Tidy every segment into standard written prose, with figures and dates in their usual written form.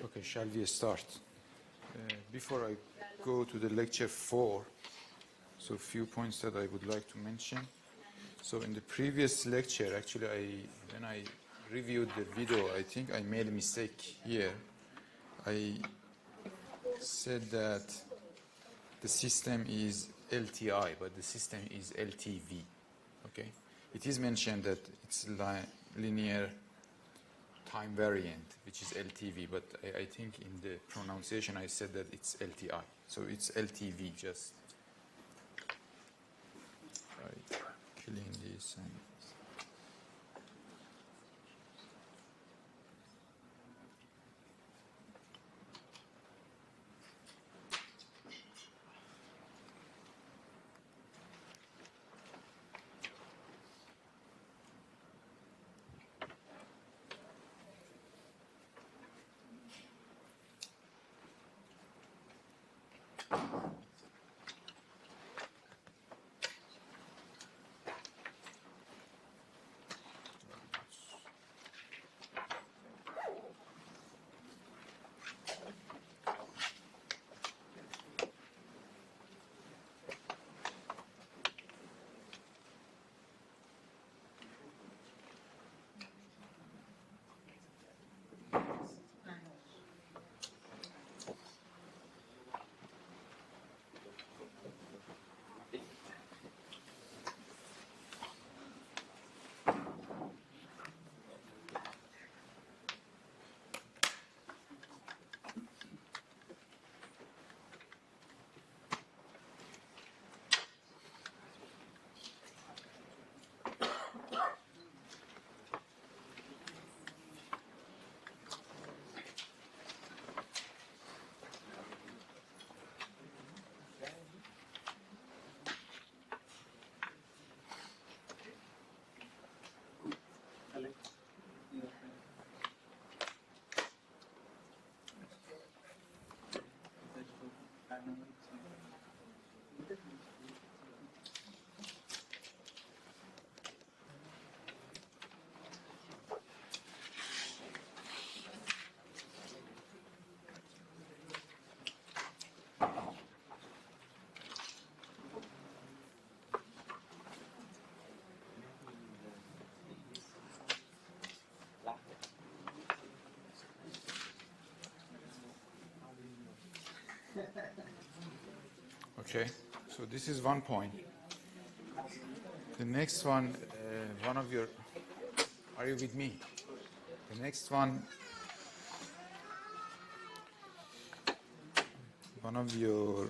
Okay, shall we start? Before I go to the lecture 4, so a few points that I would like to mention. So in the previous lecture, actually, when I reviewed the video, I think I made a mistake here. I said that the system is LTI, but the system is LTV. Okay, it is mentioned that it's linear time variant, which is LTV, but I think in the pronunciation I said that it's LTI. So it's LTV, just right. Clean this and Okay, so this is one point. The next one, one of your, are you with me? The next one of your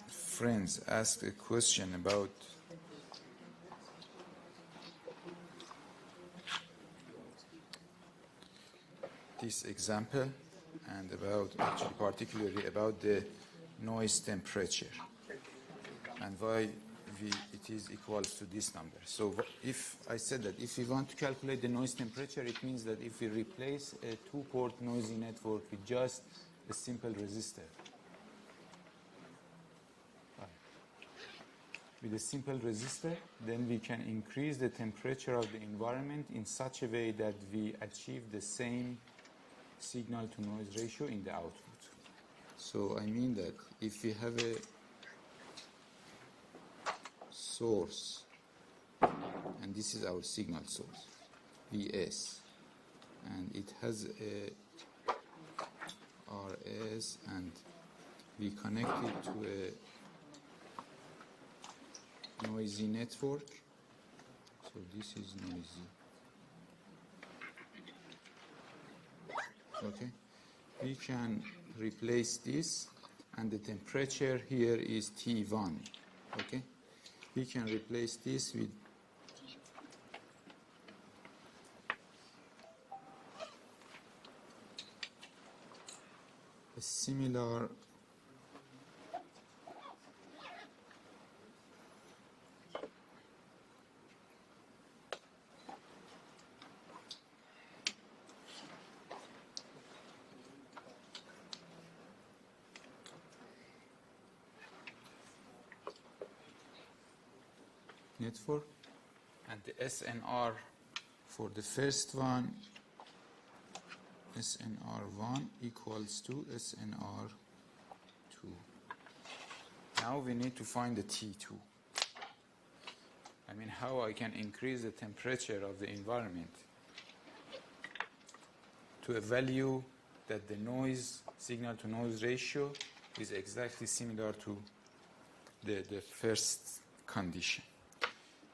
friends asked a question about this example and about, actually particularly about the noise temperature and why it is equals to this number. So if I said that if we want to calculate the noise temperature, it means that if we replace a two-port noisy network with just a simple resistor, then we can increase the temperature of the environment in such a way that we achieve the same signal to noise ratio in the output. So I mean that if we have a source, and this is our signal source, Vs, and it has a Rs, and we connect it to a noisy network. So this is noisy. Okay, we can replace this, and the temperature here is T1. Okay, we can replace this with a similar network, and the SNR for the first one, SNR1 equals to SNR2. Now we need to find the T2. I mean, how I can increase the temperature of the environment to a value that the noise signal to noise ratio is exactly similar to the first condition.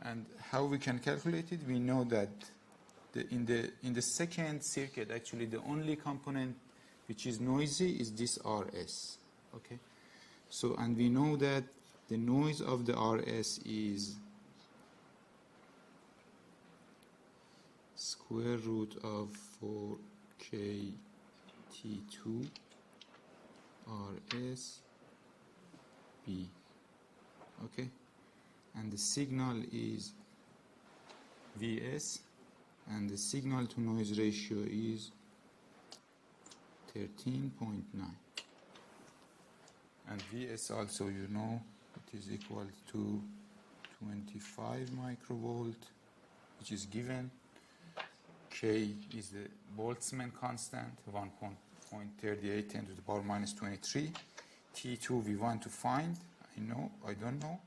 And how we can calculate it? We know that in the second circuit, actually the only component which is noisy is this Rs. Okay, so and we know that the noise of the Rs is square root of 4k T2 Rs B. Okay, and the signal is Vs, and the signal to noise ratio is 13.9. And Vs also, you know, it is equal to 25 microvolt, which is given. K is the Boltzmann constant, 1.38 10 to the power minus 23. T2 we want to find, I don't know.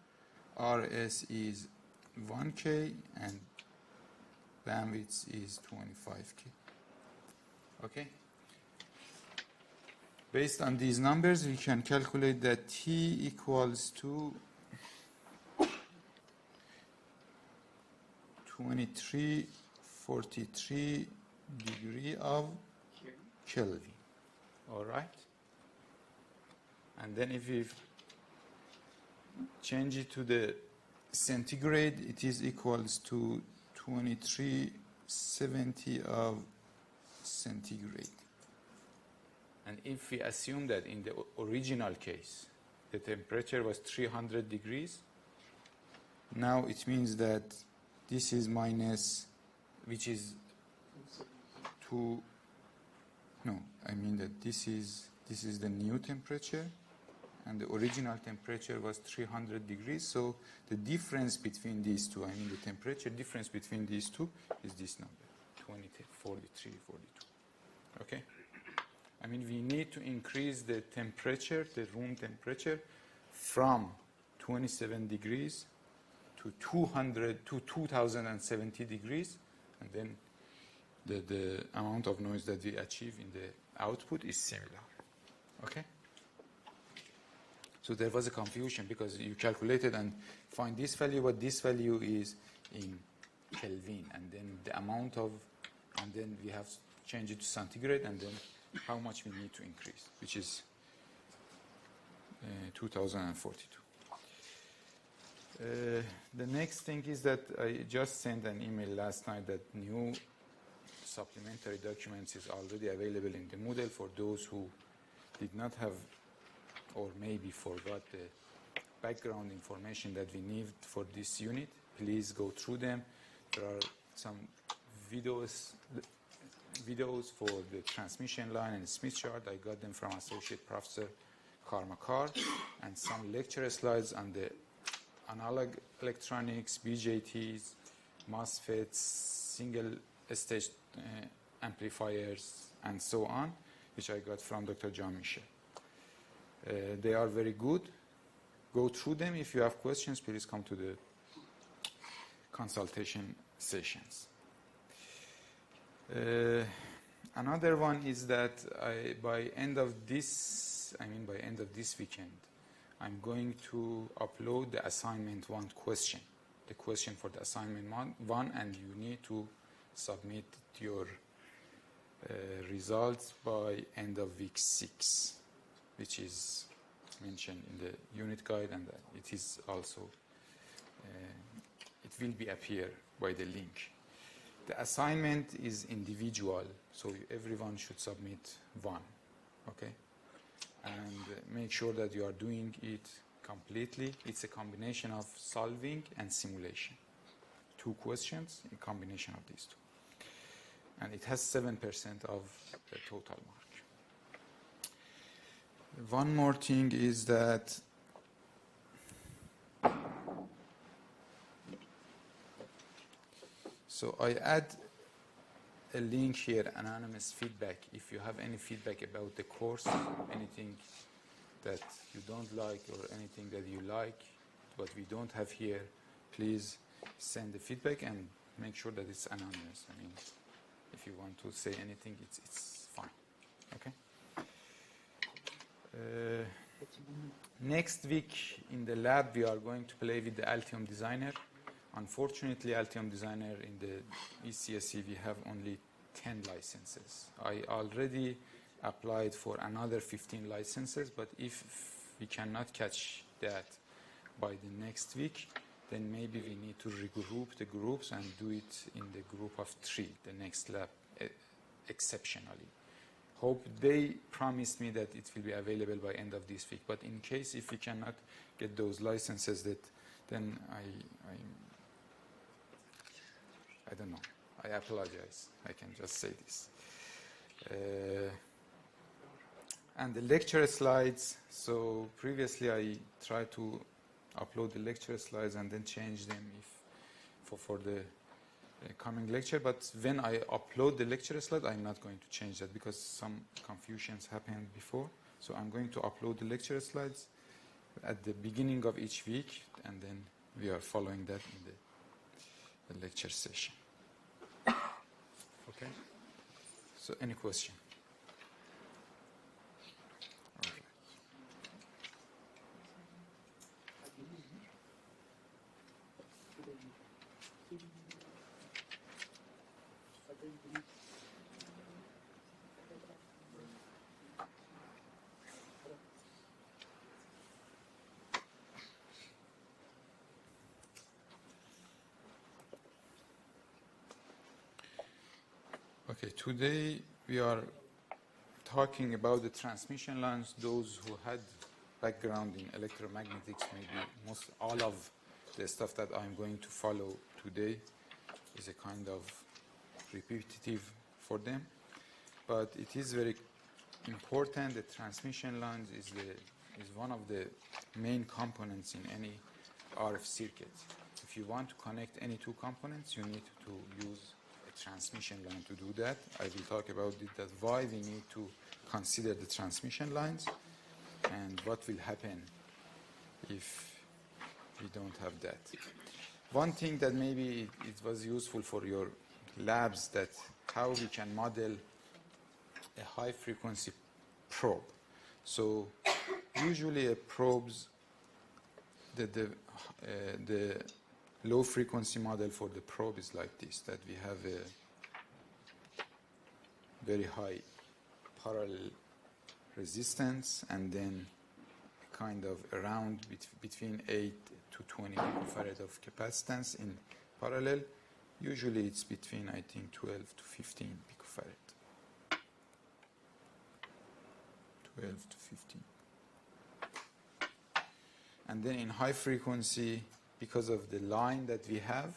Rs is 1K and bandwidth is 25K. Okay? Based on these numbers, we can calculate that T equals to 2343 degree of Kelvin. All right? And then if we change it to the centigrade, it is equals to 2370 of centigrade. And if we assume that in the original case, the temperature was 300 degrees, now it means that this is minus, which is 2, no, I mean that this is the new temperature, and the original temperature was 300 degrees. So the difference between these two, I mean the temperature difference between these two, is this number, 43, 42. Okay? I mean, we need to increase the temperature, the room temperature, from 27 degrees to 2070 degrees, and then the amount of noise that we achieve in the output is similar. Okay? So there was a confusion because you calculated and find this value, but this value is in Kelvin, and then the amount of, and then we have to change it to centigrade, and then how much we need to increase, which is 2042. The next thing is that I just sent an email last night that new supplementary documents is already available in the Moodle for those who did not have or maybe forgot the background information that we need for this unit. Please go through them. There are some videos for the transmission line and Smith chart. I got them from Associate Professor Karmakar, and some lecture slides on the analog electronics, BJTs, MOSFETs, single stage amplifiers, and so on, which I got from Dr. John Michel. They are very good. Go through them. If you have questions, please come to the consultation sessions. Another one is that by end of this weekend, I'm going to upload the assignment 1 question, the question for the assignment 1, and you need to submit your results by end of week 6, which is mentioned in the unit guide, and it is also, it will be appear by the link. The assignment is individual, so everyone should submit 1, okay? And make sure that you are doing it completely. It's a combination of solving and simulation. 2 questions in combination of these 2. And it has 7% of the total mark. One more thing is that so I add a link here, anonymous feedback. If you have any feedback about the course, anything that you don't like or anything that you like, but we don't have here, please send the feedback and make sure that it's anonymous. I mean, if you want to say anything, it's fine. Okay? Next week in the lab, we are going to play with the Altium Designer. Unfortunately, Altium Designer in the ECSE, we have only 10 licenses. I already applied for another 15 licenses, but if we cannot catch that by the next week, then maybe we need to regroup the groups and do it in the group of 3, the next lab, exceptionally. Hope they promised me that it will be available by end of this week, but in case if we cannot get those licenses, then I don't know. I apologize. I can just say this. And the lecture slides. So previously I tried to upload the lecture slides and then change them for the coming lecture. But when I upload the lecture slide, I'm not going to change that because some confusions happened before. So I'm going to upload the lecture slides at the beginning of each week, and then we are following that in the lecture session. Okay? So any question? All right. Okay, today we are talking about the transmission lines. Those who had background in electromagnetics, maybe most all of the stuff that I'm going to follow today is a kind of repetitive for them. But it is very important. The transmission lines is one of the main components in any RF circuit. If you want to connect any 2 components, you need to use transmission line to do that. I will talk about it, that why we need to consider the transmission lines and what will happen if we don't have that. One thing that maybe it was useful for your labs, that how we can model a high frequency probe. So usually probes the low frequency model for the probe is like this, that we have a very high parallel resistance and then kind of around between 8 to 20 picofarad of capacitance in parallel. Usually it's between, I think, 12 to 15 picofarad. 12 to 15. And then in high frequency, because of the line that we have,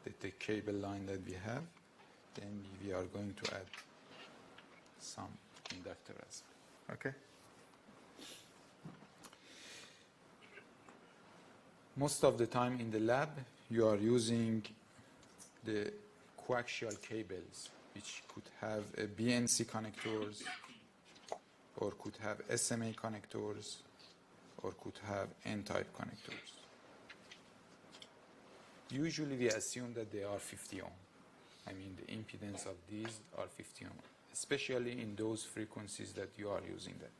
the cable line that we have, then we are going to add some inductor as well. Okay? Most of the time in the lab, you are using the coaxial cables, which could have a BNC connectors, or could have SMA connectors, or could have N-type connectors. Usually we assume that they are 50 ohm. I mean, the impedance of these are 50 ohm, especially in those frequencies that you are using that.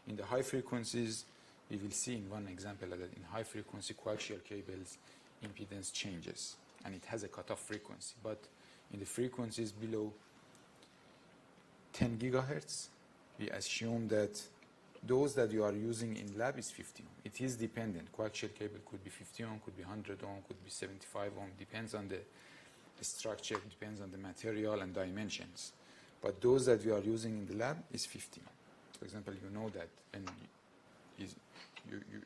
In the high frequencies, we will see in one example that in high frequency coaxial cables, impedance changes, and it has a cutoff frequency. But in the frequencies below 10 gigahertz, we assume that those that you are using in lab is 50 ohm. It is dependent. Coaxial cable could be 50 ohm, could be 100 ohm, could be 75 ohm. Depends on the structure, depends on the material and dimensions. But those that we are using in the lab is 50 ohm. For example, you know that when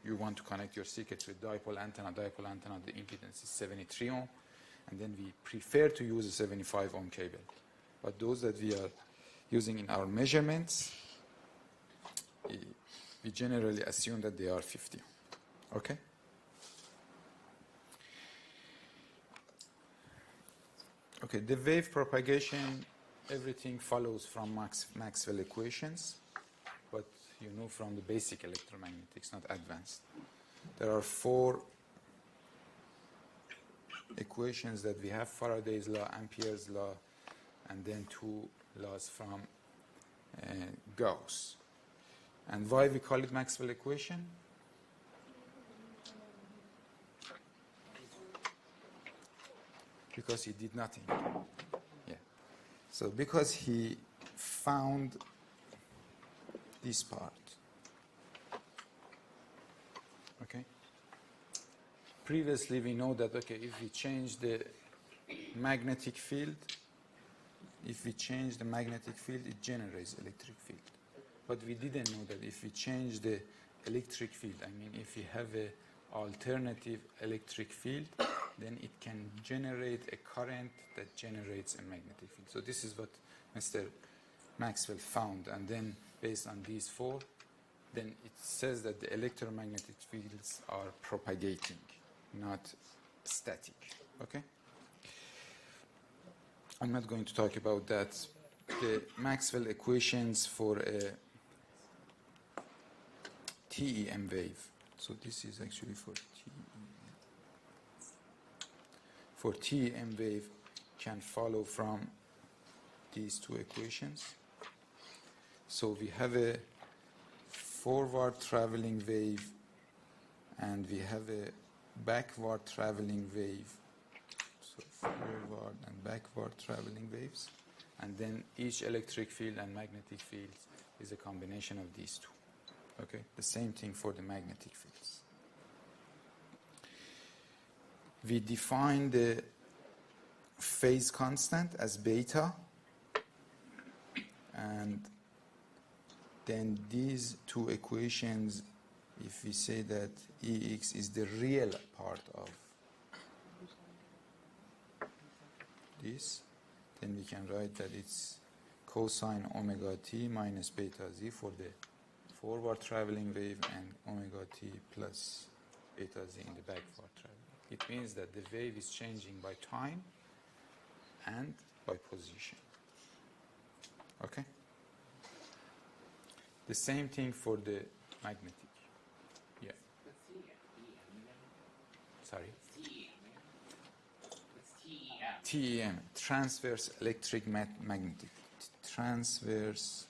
you want to connect your circuit with dipole antenna, the impedance is 73 ohm, and then we prefer to use a 75 ohm cable. But those that we are using in our measurements, we generally assume that they are 50. Okay? Okay, the wave propagation, everything follows from Maxwell equations, but you know from the basic electromagnetics, not advanced. There are 4 equations that we have: Faraday's law, Ampere's law, and then 2 laws from Gauss. And why we call it Maxwell equation? Because he did nothing. Yeah. So because he found this part. Okay. Previously we know that, okay, if we change the magnetic field, it generates electric field. But we didn't know that if we change the electric field, I mean, if we have an alternative electric field, then it can generate a current that generates a magnetic field. So this is what Mr. Maxwell found. And then based on these 4, then it says that the electromagnetic fields are propagating, not static. Okay? I'm not going to talk about that. The Maxwell equations for a TEM wave. So this is actually for TEM. For TEM wave can follow from these 2 equations. So we have a forward traveling wave and we have a backward traveling wave. So forward and backward traveling waves. And then each electric field and magnetic field is a combination of these 2. Okay, the same thing for the magnetic fields. We define the phase constant as beta, and then these 2 equations, if we say that Ex is the real part of this, then we can write that it's cosine omega t minus beta z for the forward traveling wave and omega t plus beta z in the backward traveling. It means that the wave is changing by time and by position. Okay? The same thing for the magnetic. Yeah. Sorry? TEM, transverse electric magnetic. Transverse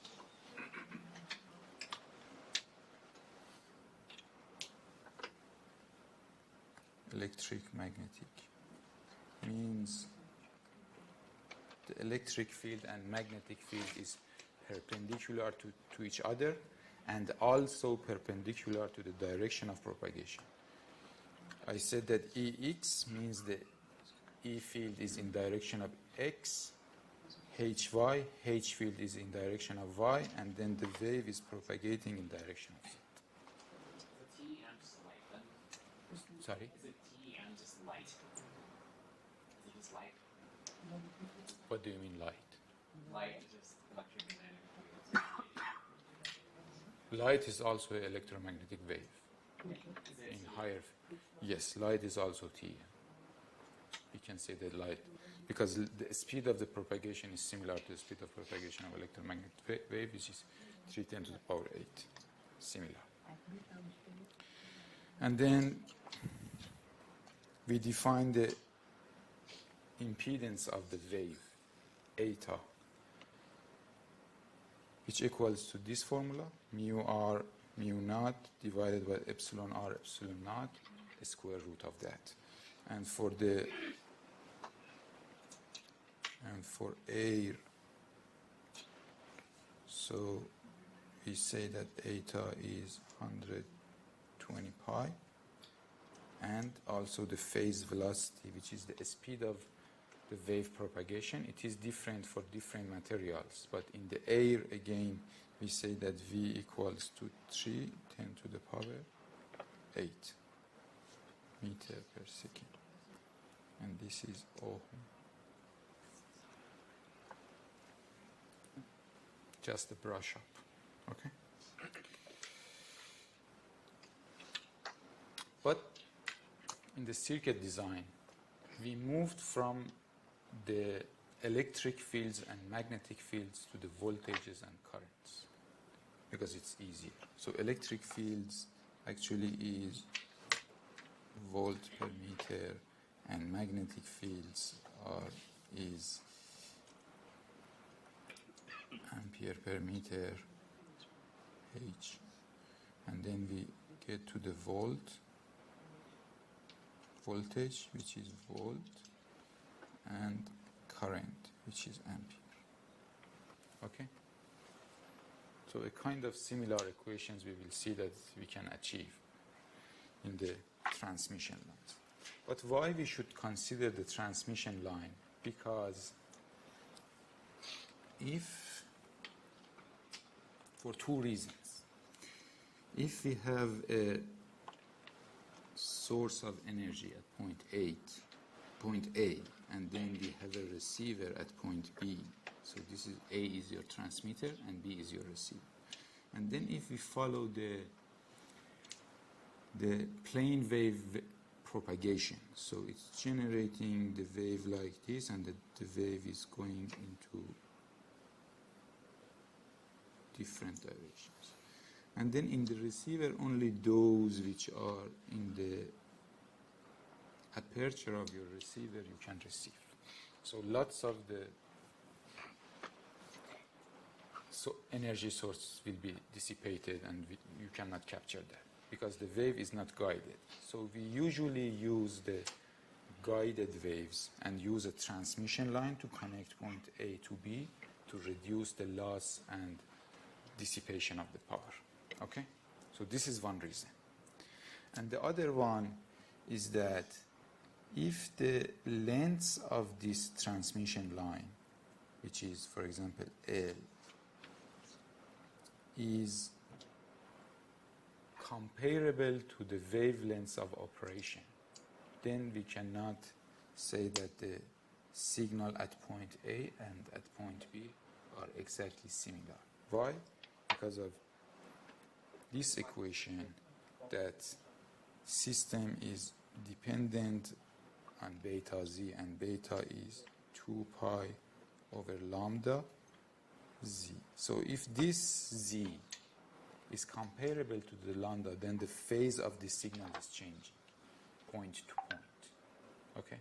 electric magnetic means the electric field and magnetic field is perpendicular to each other and also perpendicular to the direction of propagation. I said that Ex means the E field is in direction of X, Hy, H field is in direction of Y, and then the wave is propagating in direction of Z. Is it TEM just light then? Sorry? Is it TEM just light? Is it just light? What do you mean light? Light is just electromagnetic waves. Light is also an electromagnetic wave. Is it In higher, yes, light is also TEM. We can say that light, because the speed of the propagation is similar to the speed of propagation of electromagnetic wave, which is 310 to the power 8, similar. And then we define the impedance of the wave, eta, which equals to this formula, mu r mu naught divided by epsilon r epsilon naught, the square root of that. And for air, so we say that eta is 120 pi, and also the phase velocity, which is the speed of the wave propagation. It is different for different materials, but in the air, again, we say that V equals to 3 10 to the power 8 meter per second. And this is Ohm. Just a brush up, okay? But in the circuit design, we moved from the electric fields and magnetic fields to the voltages and currents because it's easier. So electric fields actually is volt per meter, and magnetic fields is ampere per meter H. And then we get to the voltage, which is volt, and current, which is ampere. Okay? So a kind of similar equations we will see that we can achieve in the transmission lines. But why we should consider the transmission line? Because for two reasons. If we have a source of energy at point A, and then we have a receiver at point B, so this is A is your transmitter and B is your receiver. And then if we follow the plane wave propagation, so it's generating the wave like this, and the wave is going into different directions. And then in the receiver, only those which are in the aperture of your receiver you can receive. So lots of the energy source will be dissipated, and you cannot capture that because the wave is not guided. So we usually use the guided waves and use a transmission line to connect point A to B to reduce the loss and dissipation of the power. Okay? So this is one reason. And the other one is that if the length of this transmission line, which is, for example, L, is comparable to the wavelengths of operation, then we cannot say that the signal at point A and at point B are exactly similar. Why? Because of this equation that system is dependent on beta z, and beta is 2 pi over lambda z. So if this z is comparable to the lambda, then the phase of the signal is changing point to point. Okay?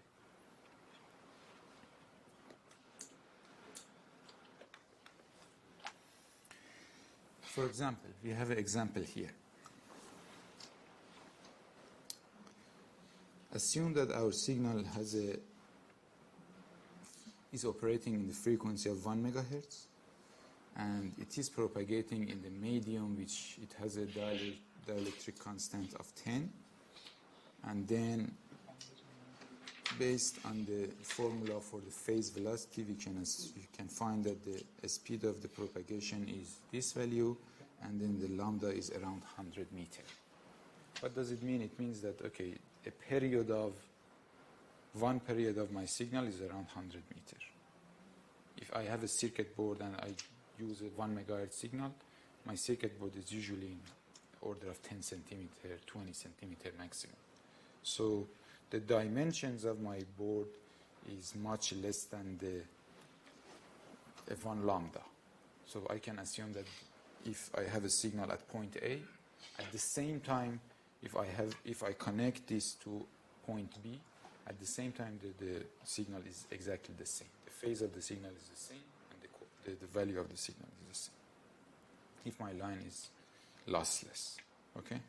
For example, we have an example here. assume that our signal is operating in the frequency of 1 megahertz, and it is propagating in the medium which it has a dielectric constant of 10, and then based on the formula for the phase velocity you can find that the speed of the propagation is this value, and then the lambda is around 100 meters. What does it mean? It means that, okay, one period of my signal is around 100 meters. If I have a circuit board and I use a 1 megahertz signal, my circuit board is usually in order of 10 centimeter, 20 centimeter maximum. So the dimensions of my board is much less than the F1 lambda. So I can assume that if I have a signal at point A, at the same time, if I connect this to point B, at the same time the signal is exactly the same. The phase of the signal is the same, and the value of the signal is the same. If my line is lossless, okay?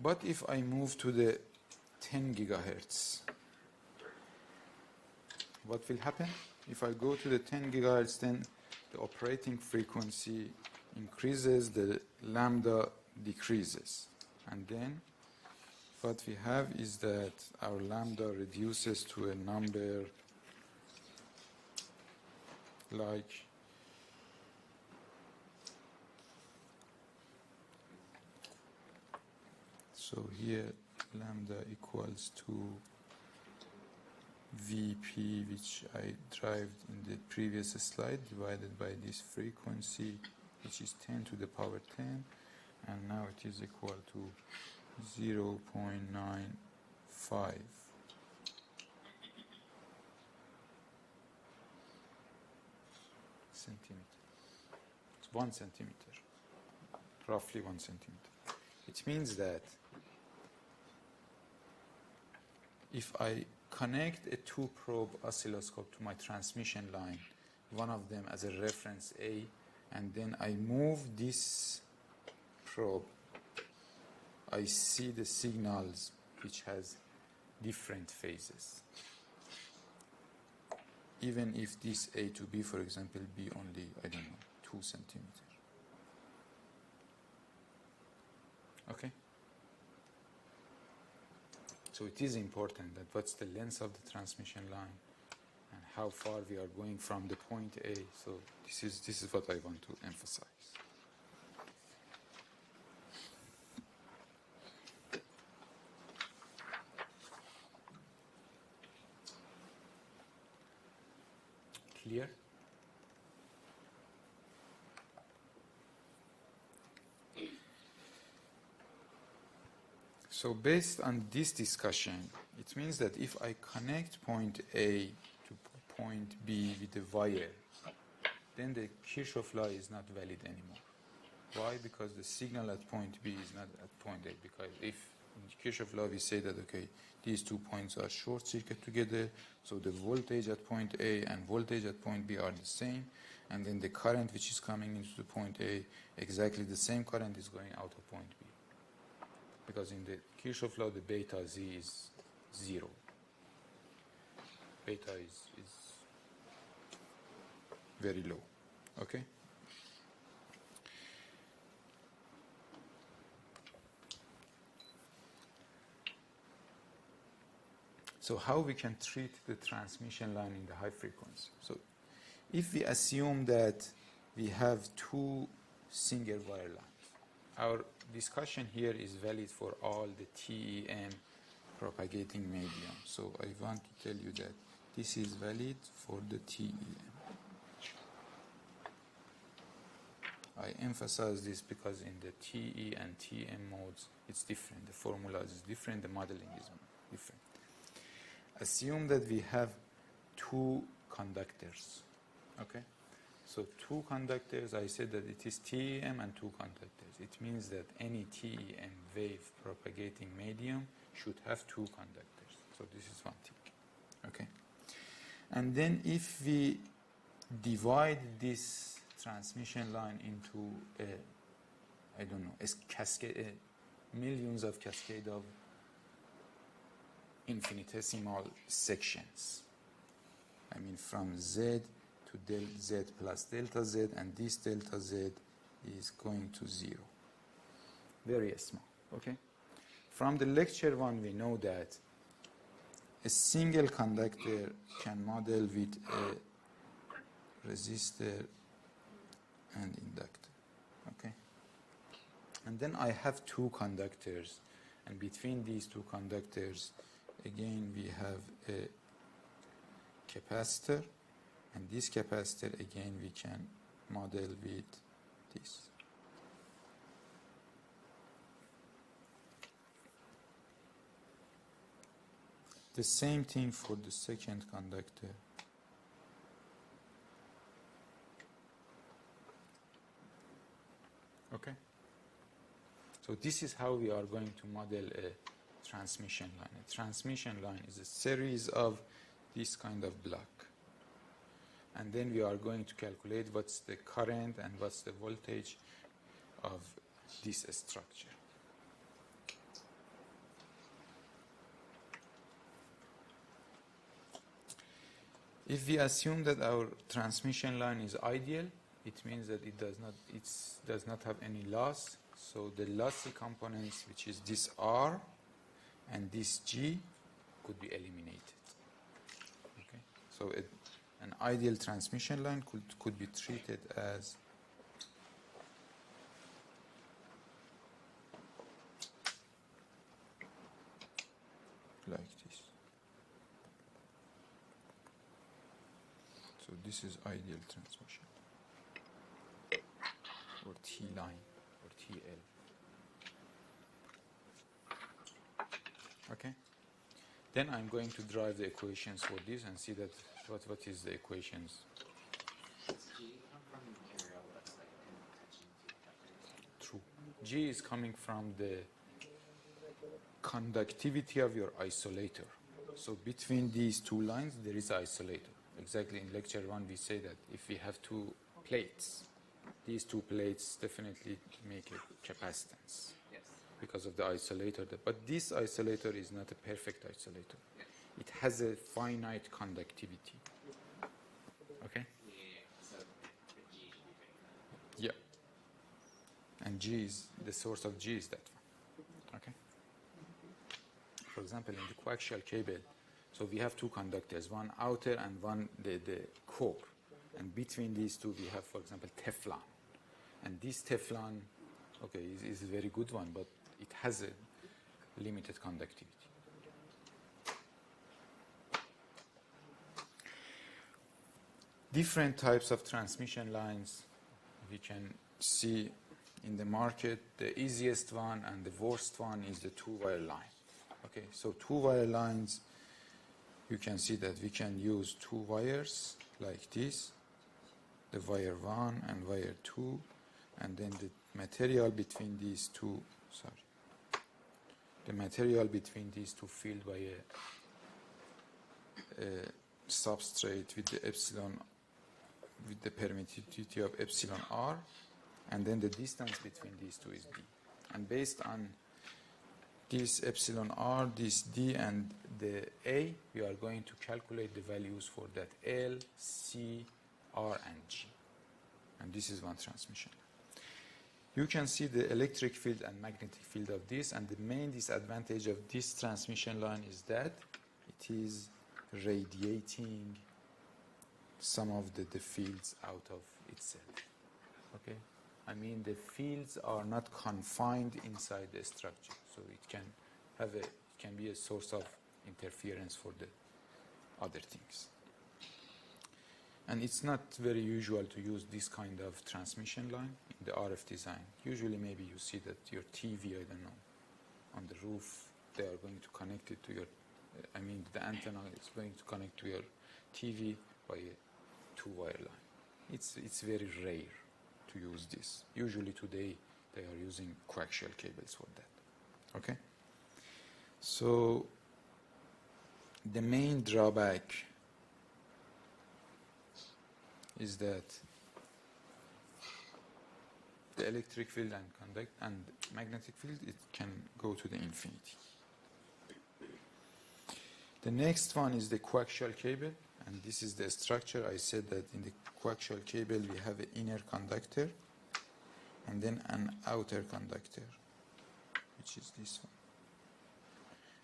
But if I move to the 10 gigahertz, what will happen? If I go to the 10 gigahertz, then the operating frequency increases, the lambda decreases. And then what we have is that our lambda reduces to a number like so here lambda equals to Vp, which I derived in the previous slide, divided by this frequency, which is 10 to the power 10, and now it is equal to 0.95 centimeter. It's 1 centimeter, roughly 1 centimeter. It means that if I connect a two-probe oscilloscope to my transmission line, one of them as a reference A, and then I move this probe, I see the signals which has different phases. Even if this A to B, for example, be only, I don't know, 2 centimeters. Okay? So it is important that what's the length of the transmission line and how far we are going from the point A. So this is what I want to emphasize. Clear? So based on this discussion, it means that if I connect point A to point B with a wire, then the Kirchhoff law is not valid anymore. Why? Because the signal at point B is not at point A. Because if in Kirchhoff law we say that, okay, these 2 points are short circuit together, so the voltage at point A and voltage at point B are the same, and then the current which is coming into the point A, exactly the same current is going out of point B. Because in the Kirchhoff law, the beta Z is 0. Beta is very low. Okay? So how we can treat the transmission line in the high frequency? So if we assume that we have two single wire lines, our discussion here is valid for all the TEM propagating medium. So I want to tell you that this is valid for the TEM. I emphasize this because in the TE and TM modes, it's different. The formula is different, the modeling is different. Assume that we have two conductors, okay? So two conductors, I said that it is TEM and two conductors. It means that any TEM wave propagating medium should have two conductors. So this is one thing, okay? And then if we divide this transmission line into I don't know, a cascade, millions of cascade of infinitesimal sections. I mean, from Z to del Z plus delta Z, and this delta Z is going to 0. Very small, okay? From the lecture 1, we know that a single conductor can model with a resistor and inductor, okay? And then I have two conductors, and between these two conductors, again, we have a capacitor, and this capacitor, again, we can model with this. The same thing for the second conductor. Okay? So this is how we are going to model a transmission line. A transmission line is a series of this kind of block. And then we are going to calculate what's the current and what's the voltage of this structure. If we assume that our transmission line is ideal, it means that it does not have any loss. So the lossy components, which is this R and this G, could be eliminated. Okay? So an ideal transmission line could be treated as like this. So this is ideal transmission, or T line, or TL. Okay? Then I'm going to drive the equations for this and see that what is the equations. Does G come from the material that's like in tension to conductors? True. G is coming from the conductivity of your isolator. So between these two lines, there is an isolator. Exactly in lecture 1, we say that if we have two plates, these two plates definitely make a capacitance Yes. because of the isolator. But this isolator is not a perfect isolator. Yes. It has a finite conductivity. Okay? Yeah. So the G should be bigger. Yeah. And G is, the source of G is that one. Okay? For example, in the coaxial cable, so we have two conductors, one outer and one the core. And between these two, we have, for example, Teflon. And this Teflon, okay, is a very good one, but it has a limited conductivity. Different types of transmission lines we can see in the market. The easiest one and the worst one is the two-wire line. Okay, so two-wire lines, you can see that we can use two wires like this, the wire 1 and wire 2, and then the material between these two, the material between these two filled by a substrate with the epsilon, with the permittivity of epsilon r, and then the distance between these two is d. And based on this epsilon r, this d, and the a, we are going to calculate the values for that L, C, R, and G. And this is one transmission. You can see the electric field and magnetic field of this, and the main disadvantage of this transmission line is that it is radiating some of the fields out of itself. Okay? I mean, the fields are not confined inside the structure, so it can be a source of interference for the other things. And it's not very usual to use this kind of transmission line in the RF design. Usually maybe you see that your TV, I don't know, on the roof, they are going to connect it to your, the antenna is going to connect to your TV by a two-wire line. It's very rare to use this. Usually today they are using coaxial cables for that. Okay? So the main drawback is that the electric field and magnetic field, it can go to the infinity. The next one is the coaxial cable, and this is the structure. I said that in the coaxial cable we have an inner conductor and then an outer conductor, which is this one.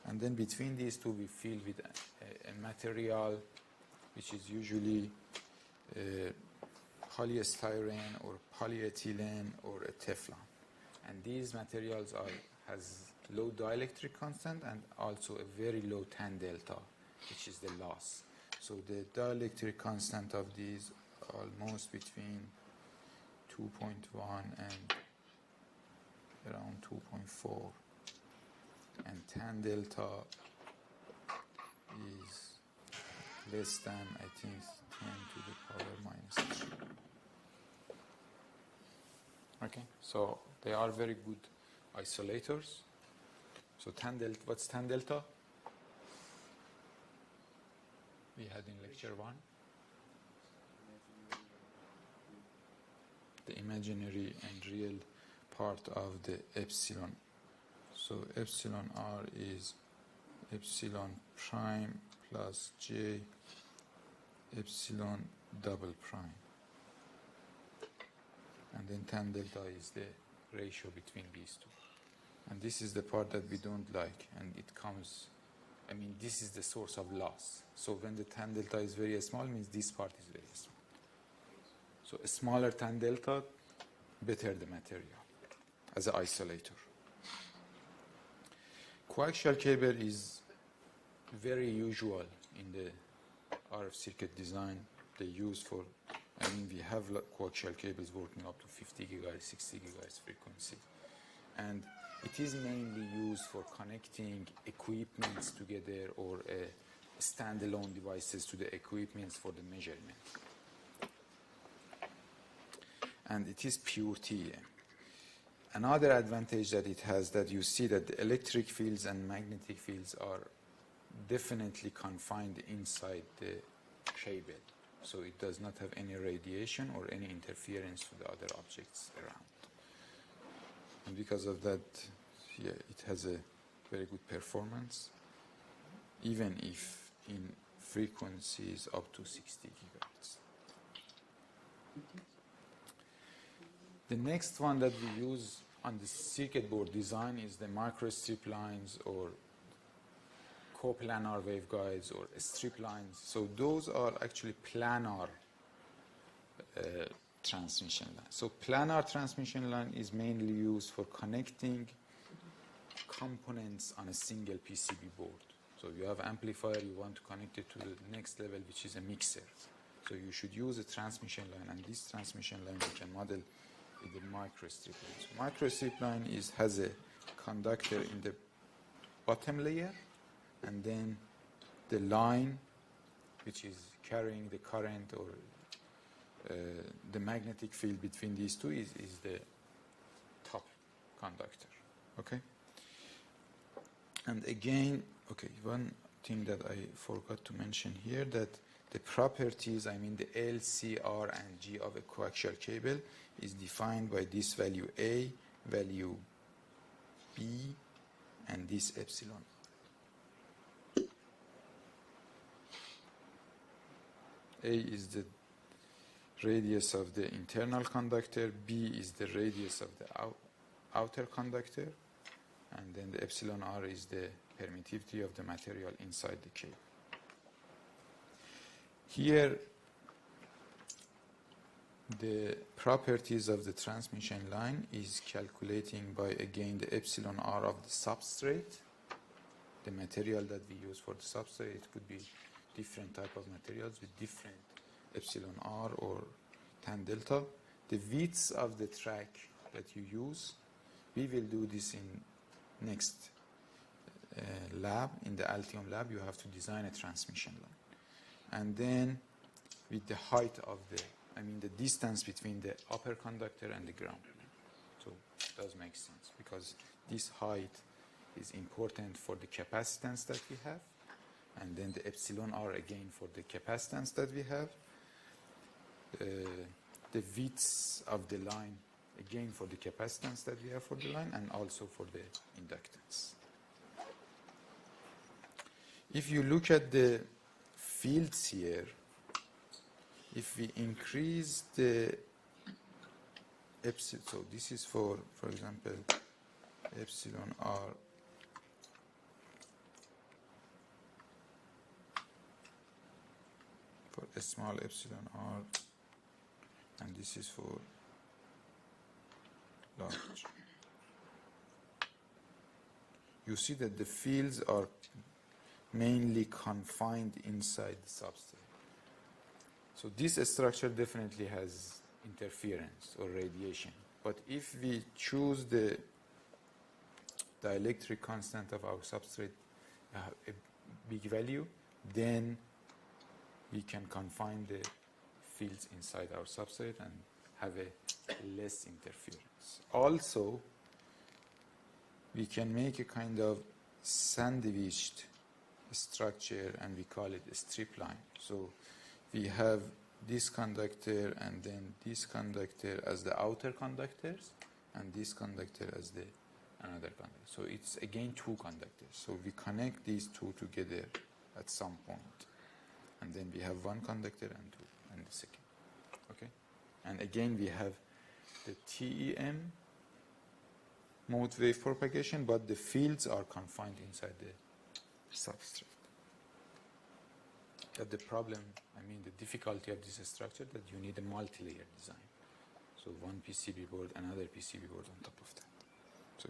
And then between these two we fill with a material which is usually polystyrene or polyethylene or a Teflon. And these materials has low dielectric constant and also a very low tan delta, which is the loss. So the dielectric constant of these almost between 2.1 and around 2.4, and tan delta is less than, I think, 10 to the power minus 3. Okay, so they are very good isolators. So tan delta, what's tan delta? We had in lecture 1. The imaginary and real part of the epsilon. So epsilon r is epsilon prime plus j epsilon double prime. And then tan delta is the ratio between these two. And this is the part that we don't like, and it comes, I mean, this is the source of loss. So when the tan delta is very small, means this part is very small. So a smaller tan delta, better the material as an isolator. Coaxial cable is very usual in the RF circuit design. They use for, I mean, we have coaxial cables working up to 50 gigahertz, 60 gigahertz frequency. And it is mainly used for connecting equipments together or standalone devices to the equipments for the measurement. And it is pure TEM. Another advantage that it has, that you see that the electric fields and magnetic fields are definitely confined inside the cable. So it does not have any radiation or any interference with the other objects around. And because of that, yeah, it has a very good performance, even if in frequencies up to 60 gigahertz. The next one that we use on the circuit board design is the microstrip lines or coplanar waveguides or strip lines. So those are actually planar transmission line. So planar transmission line is mainly used for connecting components on a single PCB board. So you have amplifier, you want to connect it to the next level, which is a mixer. So you should use a transmission line, and this transmission line we can model with the microstrip line. So microstrip line has a conductor in the bottom layer, and then the line which is carrying the current or the magnetic field between these two is the top conductor. Okay? And again, okay, one thing that I forgot to mention here, that the properties, I mean the L, C, R, and G of a coaxial cable is defined by this value A, value B, and this epsilon. A is the radius of the internal conductor, B is the radius of the outer conductor, and then the epsilon R is the permittivity of the material inside the cable. Here, the properties of the transmission line is calculating by, again, the epsilon R of the substrate, the material that we use for the substrate. It could be different type of materials with different epsilon R or tan delta. The widths of the track that you use, we will do this in next lab. In the Altium lab, you have to design a transmission line. And then with the height of the, I mean the distance between the upper conductor and the ground. So it does make sense, because this height is important for the capacitance that we have, and then the epsilon R again for the capacitance that we have. the widths of the line, again for the capacitance that we have for the line and also for the inductance. If you look at the fields here, if we increase the epsilon, so this is for example, epsilon r for a small epsilon r, and this is for large. You see that the fields are mainly confined inside the substrate. So this structure definitely has interference or radiation. But if we choose the dielectric constant of our substrate a big value, then we can confine the fields inside our substrate and have a less interference. Also, we can make a kind of sandwiched structure, and we call it a strip line. So we have this conductor and then this conductor as the outer conductors and this conductor as the another conductor. So it's again two conductors. So we connect these two together at some point. And then we have one conductor and two and the second. Okay? And again we have the TEM mode wave propagation, but the fields are confined inside the substrate. But the problem, the difficulty of this structure, that you need a multi-layer design. So one PCB board, another PCB board on top of that. So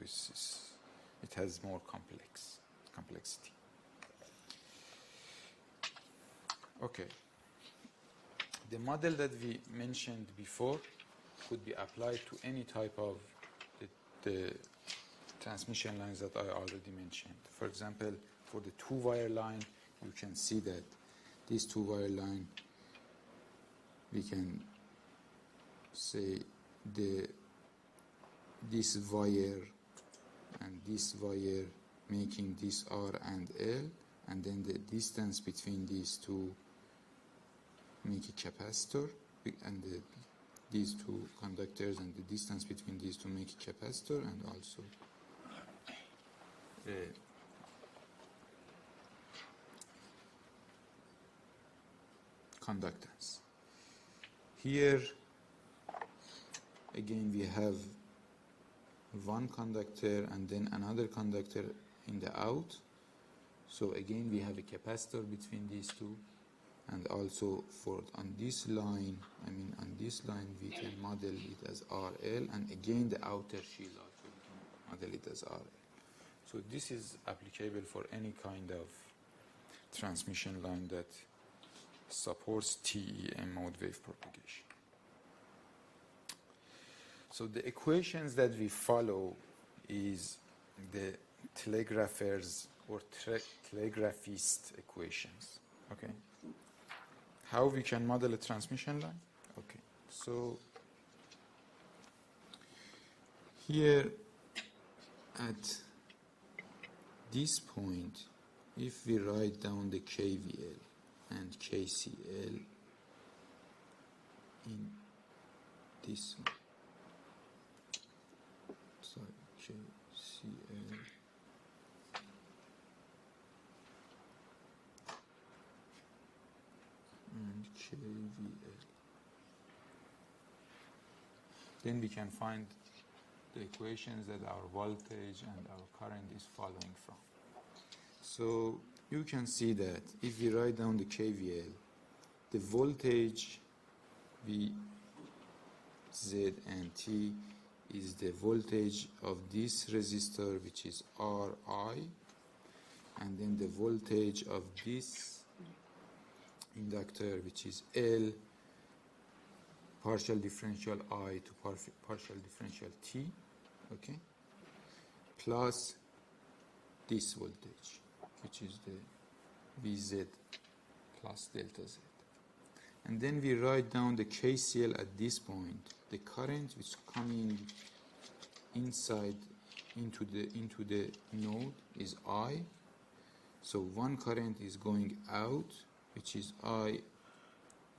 it has more complexity. Okay. The model that we mentioned before could be applied to any type of the transmission lines that I already mentioned. For example, for the two-wire line, you can see that this two-wire line, we can say this wire and this wire making this R and L, and then the distance between these two make a capacitor, and these two conductors and the distance between these two make a capacitor, and also conductance. Here again we have one conductor and then another conductor in the out. So again we have a capacitor between these two, and also on this line, we can model it as RL, and again the outer shield also we can model it as RL. So this is applicable for any kind of transmission line that supports TEM mode wave propagation. So the equations that we follow is the telegrapher's or telegraphist equations. Okay. How we can model a transmission line? Okay. So here at this point, if we write down the KVL and KCL in this one, sorry, KCL and KVL, then we can find the equations that our voltage and our current is following from. So you can see that if we write down the KVL, the voltage V, Z, and T is the voltage of this resistor, which is Ri, and then the voltage of this inductor, which is L, partial differential I to partial differential T, okay, plus this voltage, which is the Vz plus delta Z. And then we write down the KCL at this point. The current which is coming inside into the node is I. So one current is going out, which is I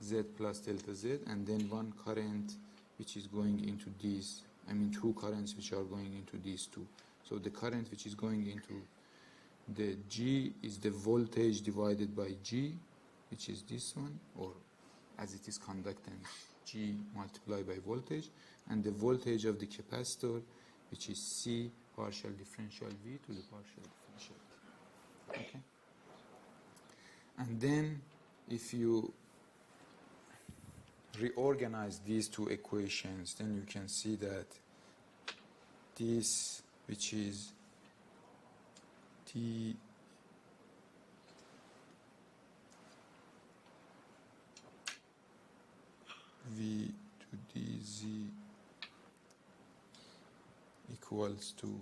Z plus delta Z, and then one current which is going into these, I mean two currents which are going into these two. So the current which is going into the G is the voltage divided by G, which is this one, or as it is conductance, G multiplied by voltage, and the voltage of the capacitor, which is C partial differential V to the partial differential T. Okay? And then if you reorganize these two equations, then you can see that this, which is T V to dz equals to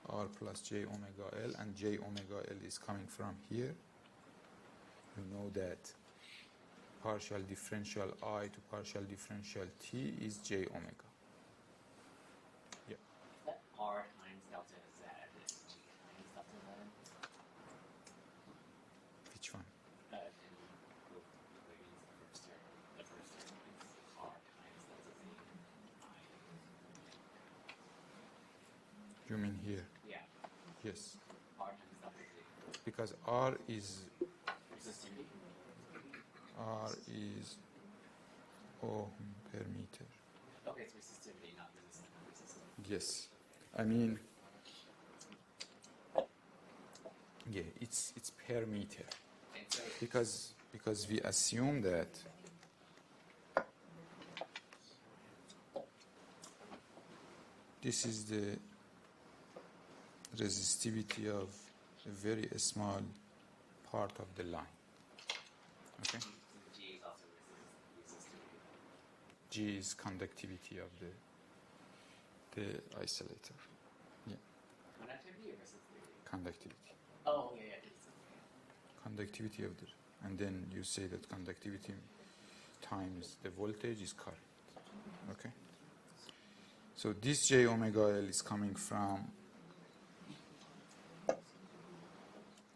R plus J omega L, and J omega L is coming from here. You know that partial differential I to partial differential T is J omega. Yeah. That R times delta Z is G times delta Z. Which one? In both equations, the first term is R times delta Z. You mean here? Yeah, Yes. R times delta Z. Because R is Resistivity? R is ohm per meter. Okay, it's resistivity, not resistance. Yes. I mean, yeah, it's per meter. And so Because we assume that this is the resistivity of a very small part of the line. Okay? G is also resistivity. G is conductivity of the isolator. Yeah, Conductivity or resistivity? conductivity. Oh, yeah, yeah. Conductivity of the, and then you say that conductivity times the voltage is current. Okay? So this J omega L is coming from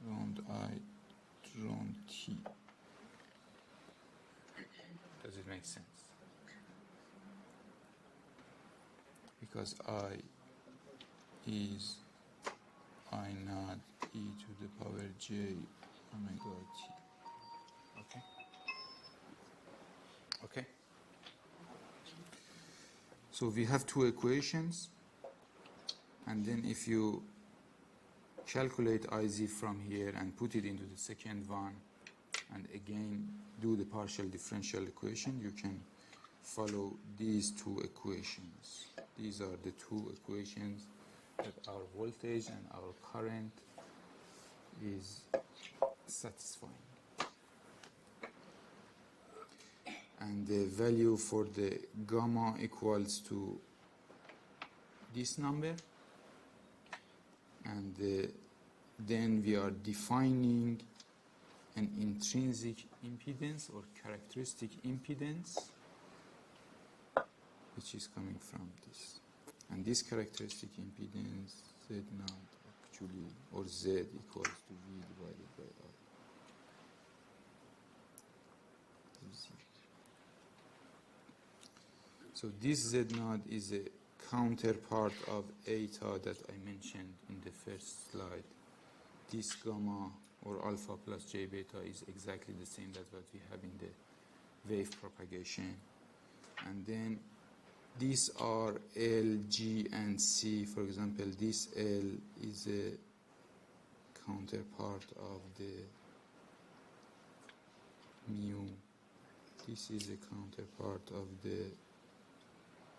round I to round T. Does it make sense? Because I is I naught e to the power J omega T. Okay? Okay? So we have two equations, and then if you calculate IZ from here and put it into the second one, and again do the partial differential equation, you can follow these two equations. These are the two equations that our voltage and our current is satisfying. And the value for the gamma equals to this number, and then we are defining an intrinsic impedance or characteristic impedance, which is coming from this. And this characteristic impedance Z naught actually, or Z equals to V divided by I. Z. So this Z naught is a counterpart of eta that I mentioned in the first slide. This gamma or alpha plus J beta is exactly the same as what we have in the wave propagation. And then these are L, G, and C. For example, this L is a counterpart of the mu. This is a counterpart of the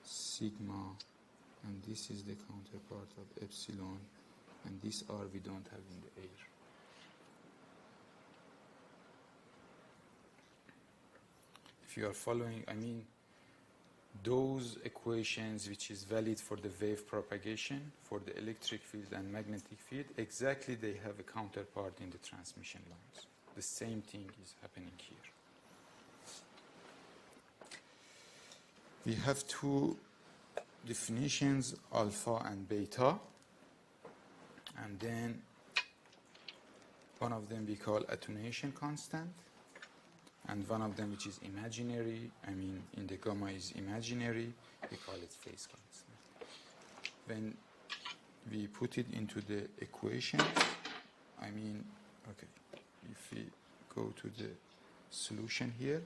sigma, and this is the counterpart of epsilon, and this R we don't have in the air. If you are following, I mean, those equations which is valid for the wave propagation, for the electric field and magnetic field, exactly they have a counterpart in the transmission lines. The same thing is happening here. We have two definitions, alpha and beta, and then one of them we call attenuation constant, and one of them which is imaginary, I mean in the gamma is imaginary, we call it phase constant. When we put it into the equation, I mean, okay, if we go to the solution here,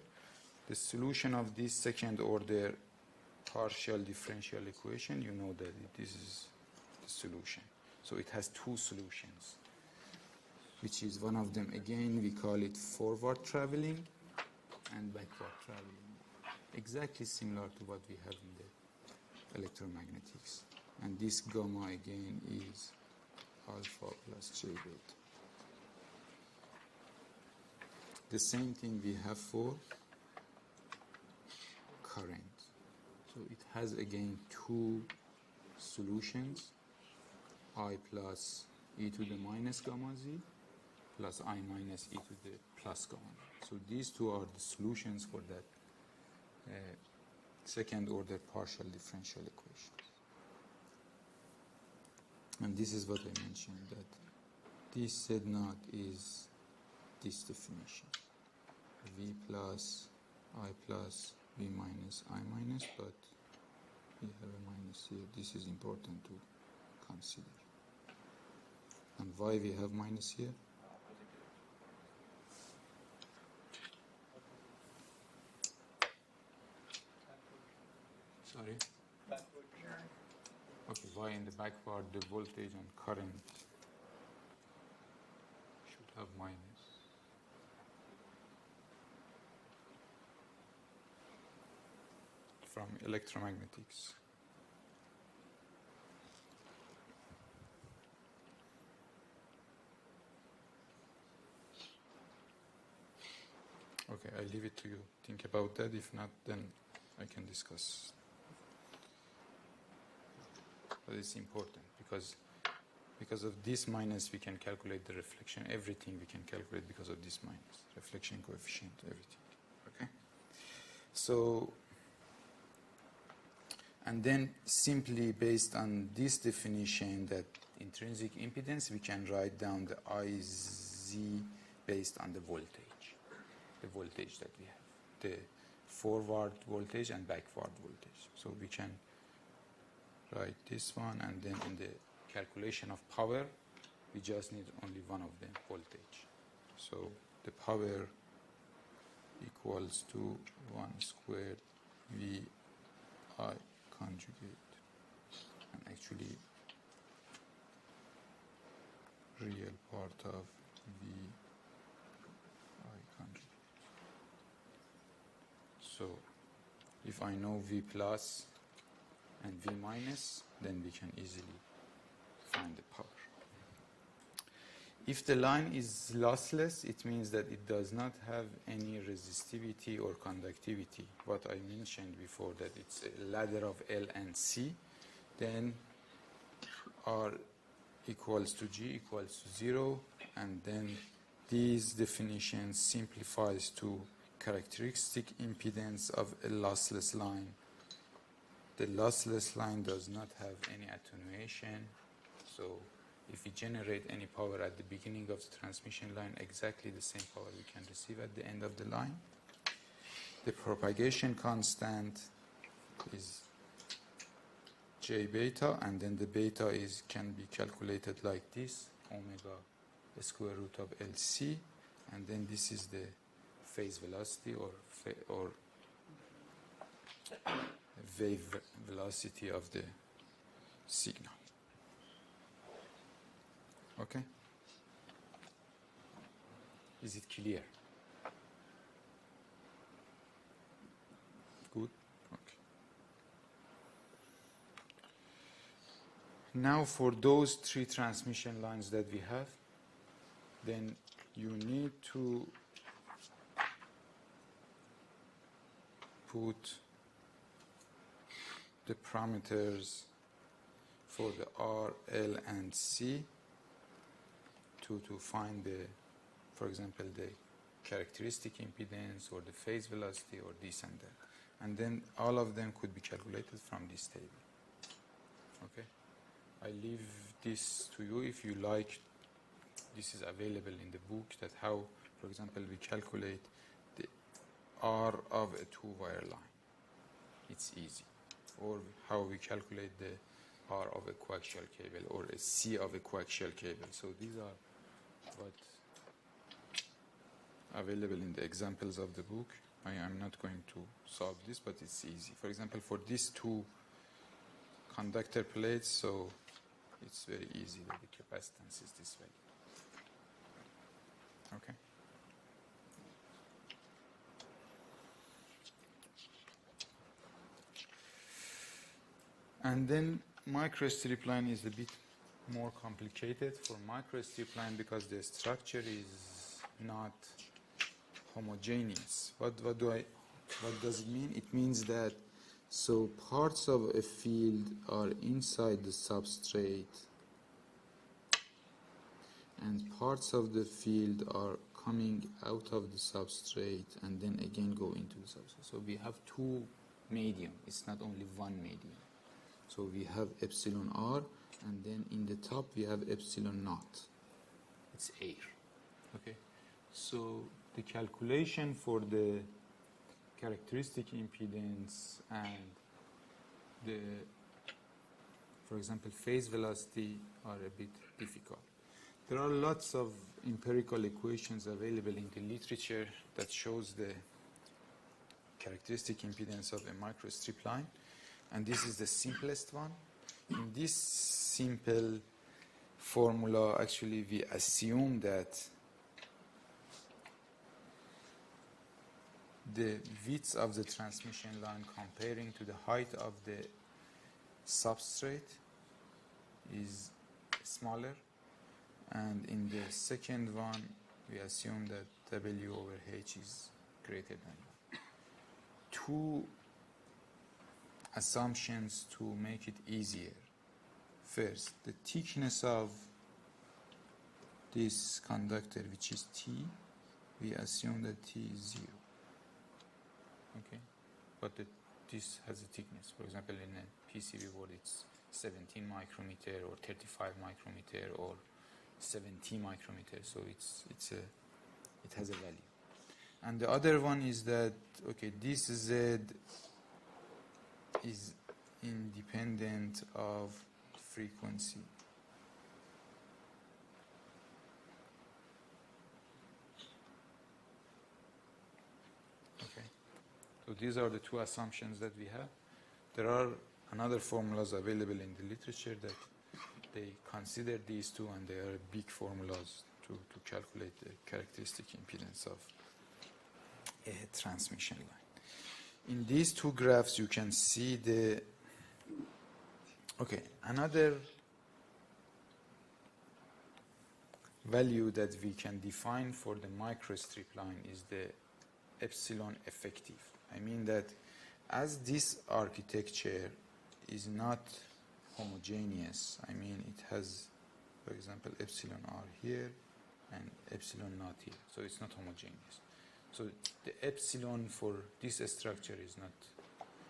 the solution of this second order partial differential equation, you know that this is the solution. So it has two solutions, which is one of them, again, we call it forward traveling and backward traveling. Exactly similar to what we have in the electromagnetics. And this gamma again is alpha plus J beta. The same thing we have for current. So it has again two solutions, I plus e to the minus gamma z plus I minus e to the plus gamma z. So these two are the solutions for that second order partial differential equation. And this is what I mentioned, that this Z naught is this definition, V plus I plus V minus I minus, but we have a minus here. This is important to consider. And why we have minus here? Sorry? Okay, why in the backward the voltage and current should have minus? From electromagnetics. Okay, I leave it to you. Think about that. If not, then I can discuss. But it's important because of this minus we can calculate the reflection. Everything we can calculate because of this minus. Reflection coefficient, everything. Okay? So, and then simply based on this definition, that intrinsic impedance, we can write down the IZ based on the voltage that we have, the forward voltage and backward voltage. So we can write this one, and then in the calculation of power, we just need only one of them, voltage. So the power equals to 1 squared V I conjugate, and actually real part of V I conjugate. So if I know V plus and V minus, then we can easily find the power. If the line is lossless, it means that it does not have any resistivity or conductivity. What I mentioned before, that it's a ladder of L and C, then R equals to G equals to 0, and then these definitions simplifies to characteristic impedance of a lossless line. The lossless line does not have any attenuation, so if we generate any power at the beginning of the transmission line, exactly the same power we can receive at the end of the line. The propagation constant is J beta, and then the beta can be calculated like this, omega square root of LC, and then this is the phase velocity or wave velocity of the signal. Okay? Is it clear? Good? Okay. Now for those three transmission lines that we have, then you need to put the parameters for the R, L, and C to find the, for example, the characteristic impedance or the phase velocity or this and that. And then all of them could be calculated from this table. Okay? I leave this to you if you like. This is available in the book, that how, for example, we calculate the R of a two-wire line. It's easy. Or how we calculate the R of a coaxial cable or a C of a coaxial cable. So these are what available in the examples of the book. I am not going to solve this, but it's easy. For example, for these two conductor plates, so it's very easy that the capacitance is this value. Okay. And then microstrip line is a bit more complicated. For microstrip line, because the structure is not homogeneous. What does it mean? It means that so parts of a field are inside the substrate and parts of the field are coming out of the substrate and then again go into the substrate. So we have two medium. It's not only one medium. So we have epsilon r, and then in the top we have epsilon naught. It's air. Okay. So the calculation for the characteristic impedance and the, for example, phase velocity are a bit difficult. There are lots of empirical equations available in the literature that shows the characteristic impedance of a microstrip line, and this is the simplest one. In this simple formula, actually we assume that the width of the transmission line comparing to the height of the substrate is smaller, and in the second one we assume that W over H is greater than 1. Two assumptions to make it easier. First, the thickness of this conductor, which is T, we assume that T is 0. Okay, but this has a thickness. For example, in a PCB board, it's 17 micrometer or 35 micrometer or 70 micrometer. So it has a value. And the other one is that okay, this Z is independent of frequency. Okay. So these are the two assumptions that we have. There are another formulas available in the literature that they consider these two, and they are big formulas to calculate the characteristic impedance of a transmission line. In these two graphs, you can see the, okay, another value that we can define for the microstrip line is the epsilon effective. I mean that as this architecture is not homogeneous, I mean it has, for example, epsilon r here and epsilon naught here, so it's not homogeneous. So the epsilon for this structure is not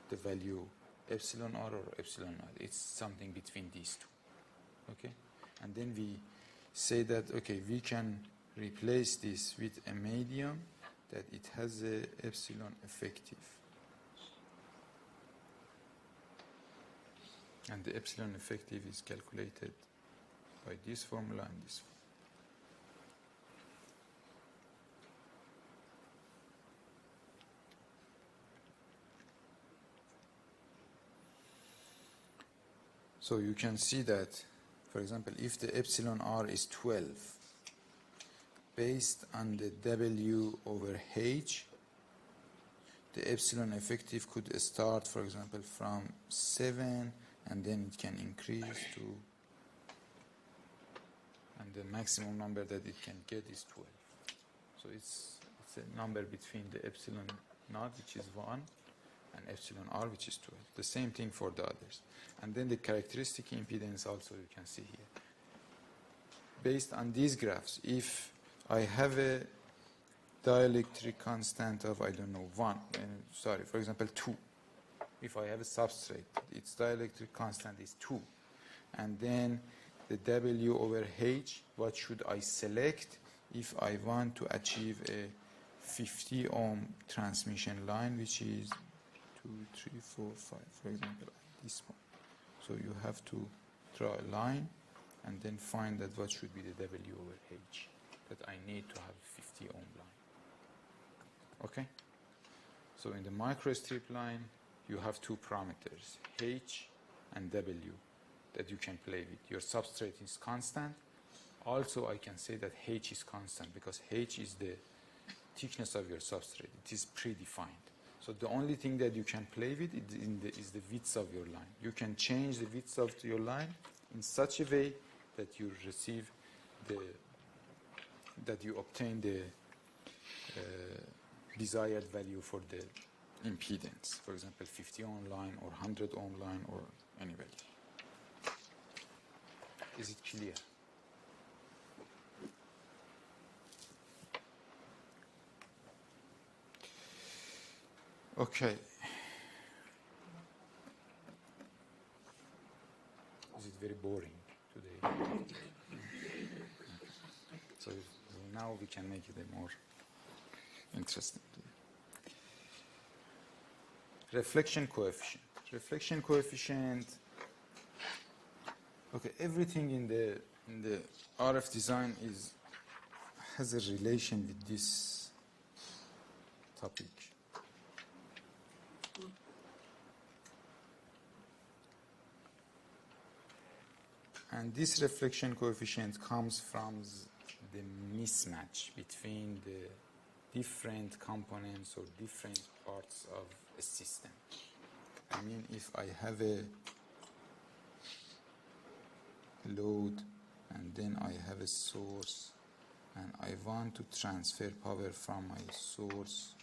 the value epsilon r or epsilon naught, it's something between these two. Okay, and then we say that okay, we can replace this with a medium that it has a epsilon effective, and the epsilon effective is calculated by this formula and this formula. So you can see that, for example, if the epsilon r is 12, based on the W over H, the epsilon effective could start, for example, from 7, and then it can increase to, and the maximum number that it can get is 12. So it's a number between the epsilon naught, which is 1, and epsilon r, which is 12. The same thing for the others. And then the characteristic impedance also you can see here. Based on these graphs, if I have a dielectric constant of, I don't know, 1, for example, 2. If I have a substrate, its dielectric constant is 2. And then the W over H, what should I select if I want to achieve a 50 ohm transmission line, which is 2, 3, 4, 5, for example, at this point. So you have to draw a line and then find that what should be the W over H that I need to have a 50 ohm line. Okay? So in the microstrip line, you have two parameters, H and W, that you can play with. Your substrate is constant. Also, I can say that H is constant because H is the thickness of your substrate. It is predefined. So the only thing that you can play with is the width of your line. You can change the width of your line in such a way that you receive that you obtain the desired value for the impedance. For example, 50 ohm line or 100 ohm line or any value. Is it clear? Okay. Is it very boring today? So now we can make it a more interesting. Reflection coefficient. Reflection coefficient. Okay, everything in the RF design has a relation with this topic. And this reflection coefficient comes from the mismatch between the different components or different parts of a system. I mean, if I have a load and then I have a source and I want to transfer power from my source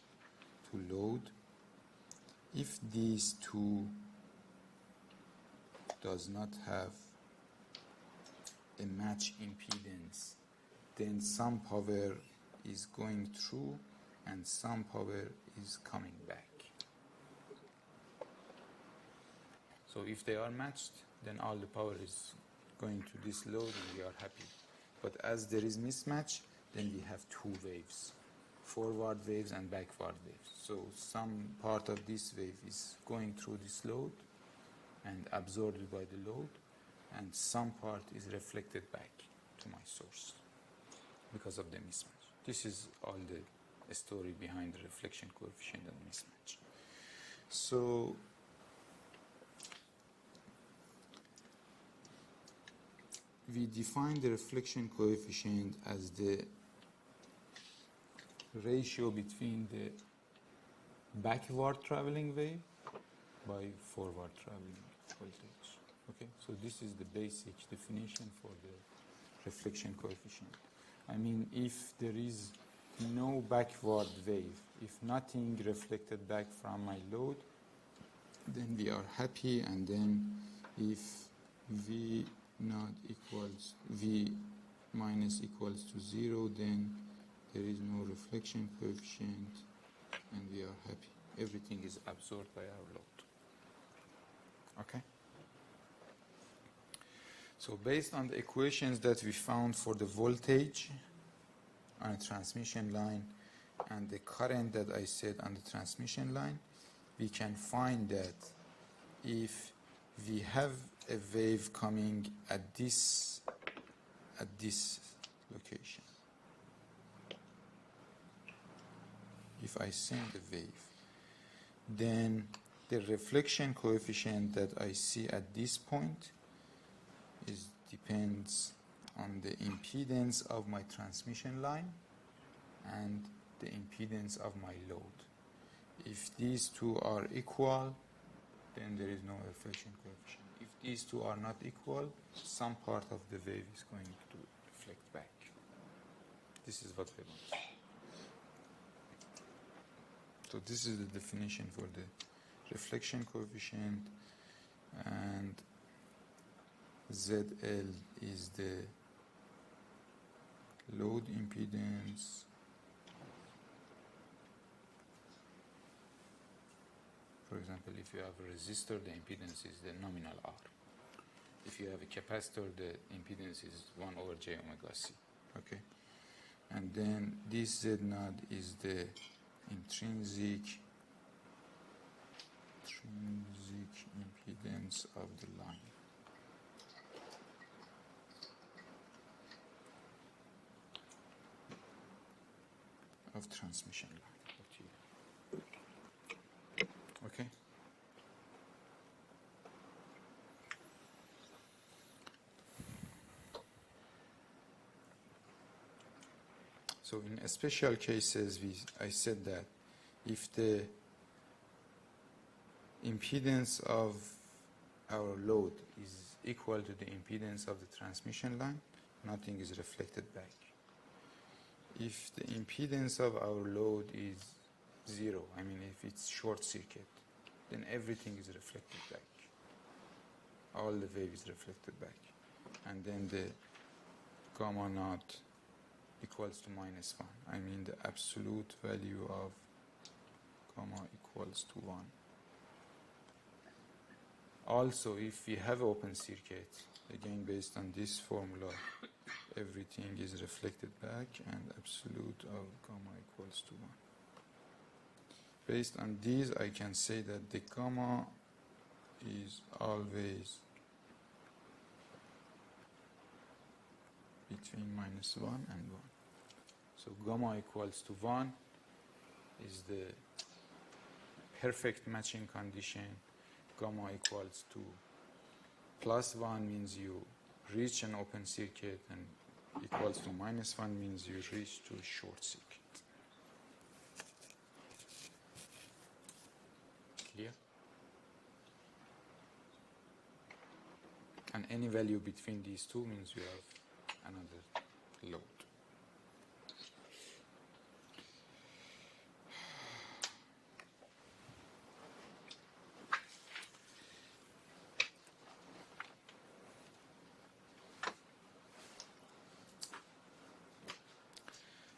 to load, if these two does not have a match impedance, then some power is going through and some power is coming back. So if they are matched, then all the power is going to this load and we are happy. But as there is mismatch, then we have two waves, forward waves and backward waves. So some part of this wave is going through this load and absorbed by the load, and some part is reflected back to my source because of the mismatch. This is all the story behind the reflection coefficient and mismatch. So we define the reflection coefficient as the ratio between the backward traveling wave by forward traveling voltage. Okay, so this is the basic definition for the reflection coefficient. I mean, if there is no backward wave, if nothing reflected back from my load, then we are happy, and then if V not equals V minus equals to 0, then there is no reflection coefficient and we are happy. Everything is absorbed by our load. Okay? So based on the equations that we found for the voltage on a transmission line and the current that I said on the transmission line, we can find that if we have a wave coming at this location, if I send a wave, then the reflection coefficient that I see at this point depends on the impedance of my transmission line and the impedance of my load. If these two are equal, then there is no reflection coefficient. If these two are not equal, some part of the wave is going to reflect back. This is what we want. So this is the definition for the reflection coefficient, and ZL is the load impedance For example, if you have a resistor, the impedance is the nominal R. If you have a capacitor, the impedance is 1 over j omega c. Okay, and then this Z naught is the intrinsic impedance of the line. Of transmission line. Okay. So in special cases, I said that if the impedance of our load is equal to the impedance of the transmission line, nothing is reflected back. If the impedance of our load is 0, I mean if it's short circuit, then everything is reflected back. All the wave is reflected back. And then the gamma naught equals to -1. I mean the absolute value of gamma equals to 1. Also, if we have open circuit, again based on this formula, everything is reflected back and absolute of gamma equals to 1. Based on these, I can say that the gamma is always between -1 and 1. So gamma equals to 1 is the perfect matching condition. Gamma equals to +1 means you reach an open circuit, and equals to -1 means you reach to a short circuit. Clear? And any value between these two means you have another load.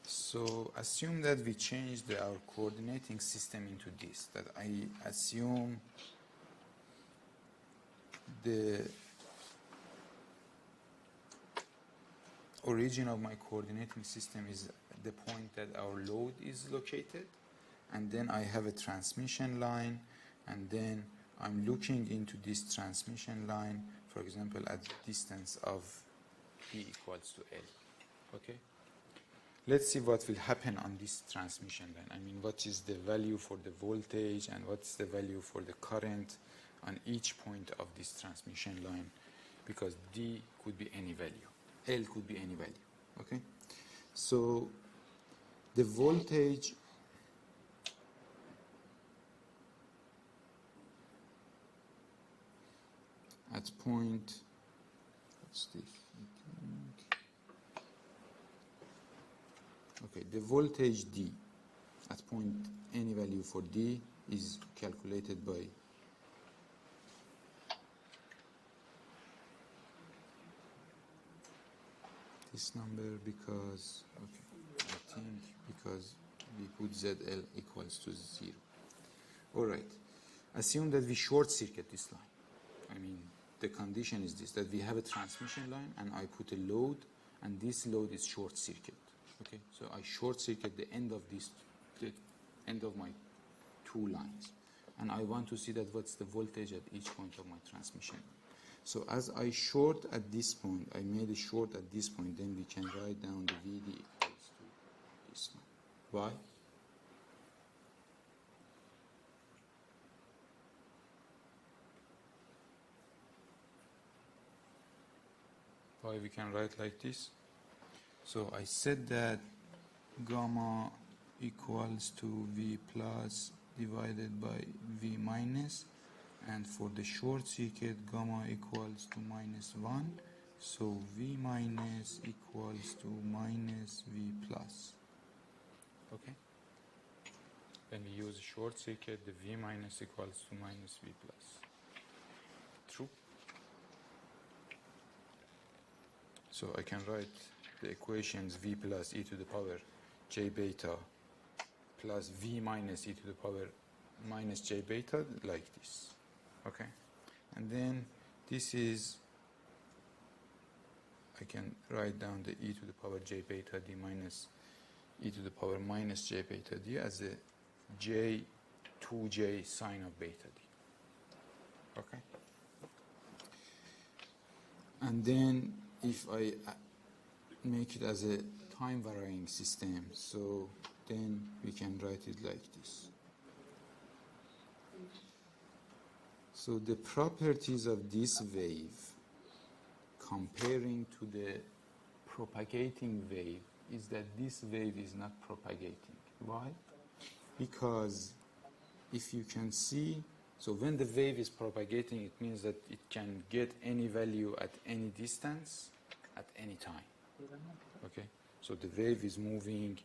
So assume that we changed our coordinating system into this, that I assume the origin of my coordinating system is the point that our load is located, and then I have a transmission line, and then I'm looking into this transmission line, for example, at the distance of B equals to L. Okay? Let's see what will happen on this transmission line. I mean, what is the value for the voltage and what's the value for the current on each point of this transmission line, because D could be any value, L could be any value. Okay? So the voltage at point, what's this? Okay, the voltage D at point any value for D is calculated by this number, because, okay, I think because we put ZL equals to 0. All right, assume that we short circuit this line. I mean, the condition is this, that we have a transmission line and I put a load, and this load is short circuit. Okay, so I short circuit the end of my two lines, and I want to see that what's the voltage at each point of my transmission line. So as I short at this point, I made a short at this point, then we can write down the VD equals to this one. Why? Why we can write like this? So I said that gamma equals to V plus divided by V minus, and for the short circuit gamma equals to -1, so V minus equals to minus V plus. Okay? When we use short circuit, the V minus equals to minus V plus. True? So I can write the equations V plus e to the power j beta plus V minus e to the power minus j beta like this. Okay? And then this is, I can write down the e to the power j beta d minus e to the power minus j beta d as a j 2j sine of beta d. Okay? And then if I make it as a time varying system, so then we can write it like this. So the properties of this wave comparing to the propagating wave is that this wave is not propagating. Why? Because if you can see, so when the wave is propagating, it means that it can get any value at any distance at any time. Okay? So the wave is moving,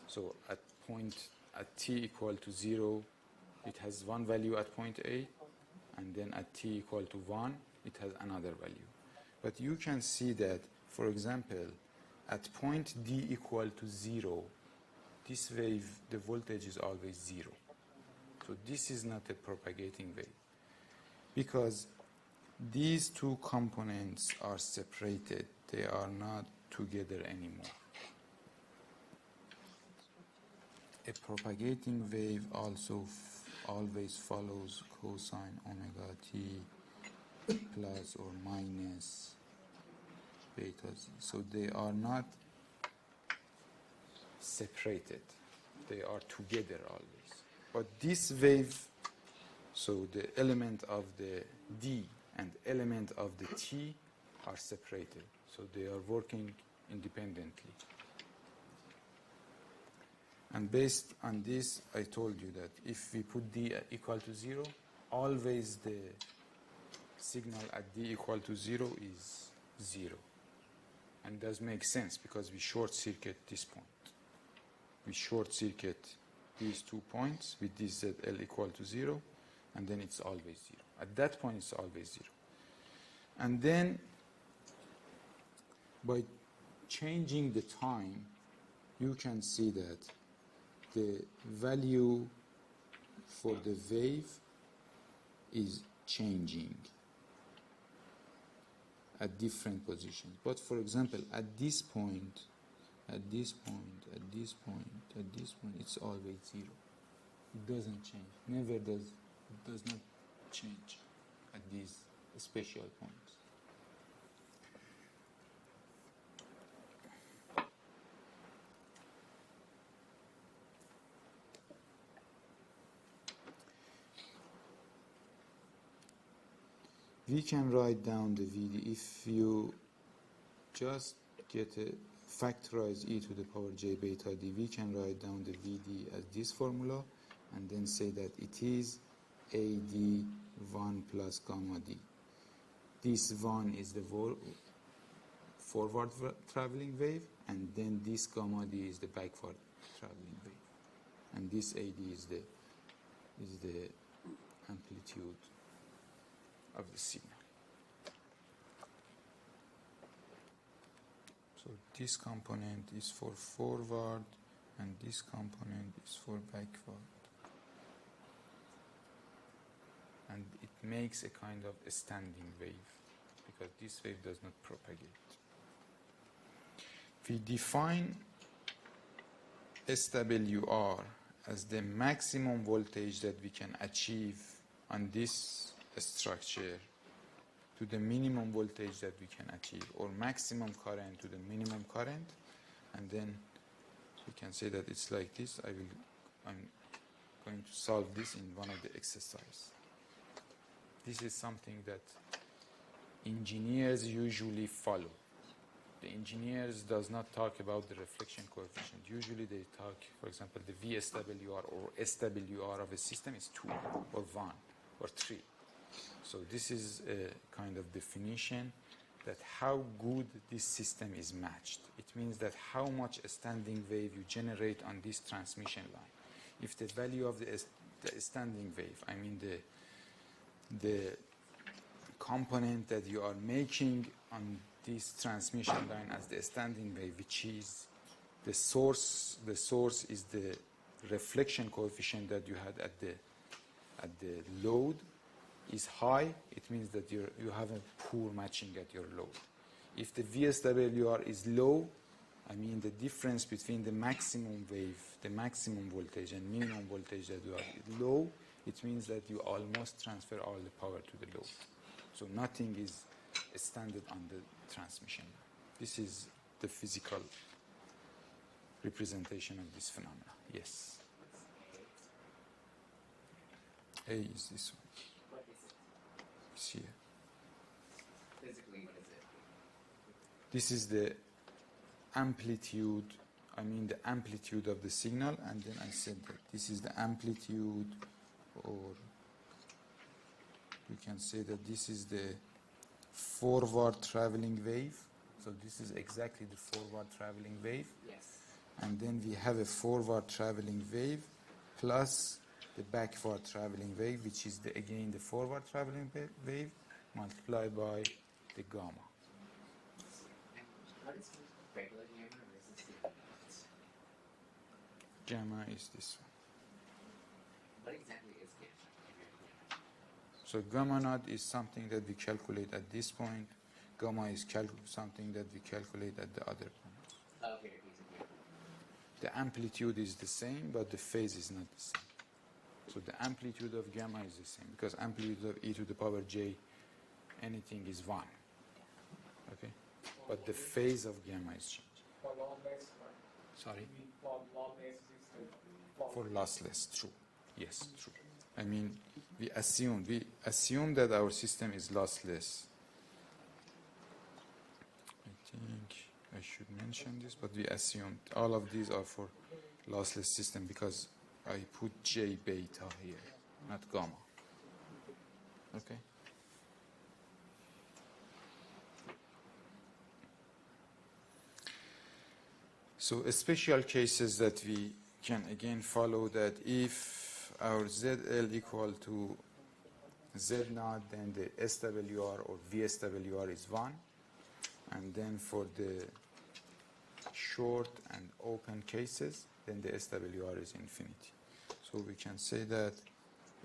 so at t equal to 0, it has one value at point A, and then at t equal to 1, it has another value. But you can see that, for example, at point d equal to 0, this wave, the voltage is always 0. So this is not a propagating wave, because these two components are separated. They are not together anymore. A propagating wave also always follows cosine omega t plus or minus beta z. So they are not separated. They are together always. But this wave, so the element of the d and element of the t are separated. So they are working independently. And based on this, I told you that if we put d equal to 0, always the signal at d equal to 0 is 0. And it does make sense because we short circuit this point. We short circuit these 2 points with this ZL equal to 0, and then it's always 0. At that point, it's always 0. And then by changing the time, you can see that the value for the wave is changing at different positions. But for example, at this point, at this point, at this point, at this point, it's always 0. It doesn't change. Never does. It does not change at these special points. We can write down the VD if you just get a factorize e to the power j beta d. We can write down the VD as this formula and then say that it is AD1 plus gamma d. This 1 is the forward traveling wave, and then this gamma d is the backward traveling wave, and this AD is the amplitude of the signal. So this component is for forward and this component is for backward. And it makes a kind of a standing wave because this wave does not propagate. We define SWR as the maximum voltage that we can achieve on this structure to the minimum voltage that we can achieve, or maximum current to the minimum current, and then we can say that it's like this. I'm going to solve this in one of the exercises. This is something that engineers usually follow. The engineers does not talk about the reflection coefficient. Usually they talk, for example, the VSWR or SWR of a system is 2 or 1 or 3. So this is a kind of definition that how good this system is matched. It means that how much a standing wave you generate on this transmission line. If the value of the standing wave, I mean the component that you are making on this transmission line as the standing wave, which is the source is the reflection coefficient that you had at the load, is high, it means that you have a poor matching at your load. If the VSWR is low, I mean the difference between the maximum wave, the maximum voltage and minimum voltage that you are low, it means that you almost transfer all the power to the load. So nothing is standard on the transmission. This is the physical representation of this phenomena. Yes. A is this one. What is it? It's here. Physically, what is it? This is the amplitude, I mean the amplitude of the signal, and then I said that this is the amplitude, or we can say that this is the forward traveling wave. So this is exactly the forward traveling wave. Yes. And then we have a forward traveling wave plus the backward traveling wave, which is again the forward traveling wave multiplied by the gamma. And what is regular gamma versus the Gamma is this one. What exactly is gamma? So gamma naught is something that we calculate at this point. Gamma is something that we calculate at the other point. Okay, piece of gamma. The amplitude is the same, but the phase is not the same. So the amplitude of gamma is the same, because amplitude of e to the power j, anything is 1. Okay? But the phase of gamma is changing. For lossless, Sorry? for lossless system. For lossless, true. Yes, true. I mean, we assume that our system is lossless. I think I should mention this, but we assumed all of these are for lossless system because I put J beta here, not gamma. Okay? So special cases that we can again follow, that if our ZL equal to Z naught, then the SWR or VSWR is 1. And then for the short and open cases, then the SWR is infinity. So we can say that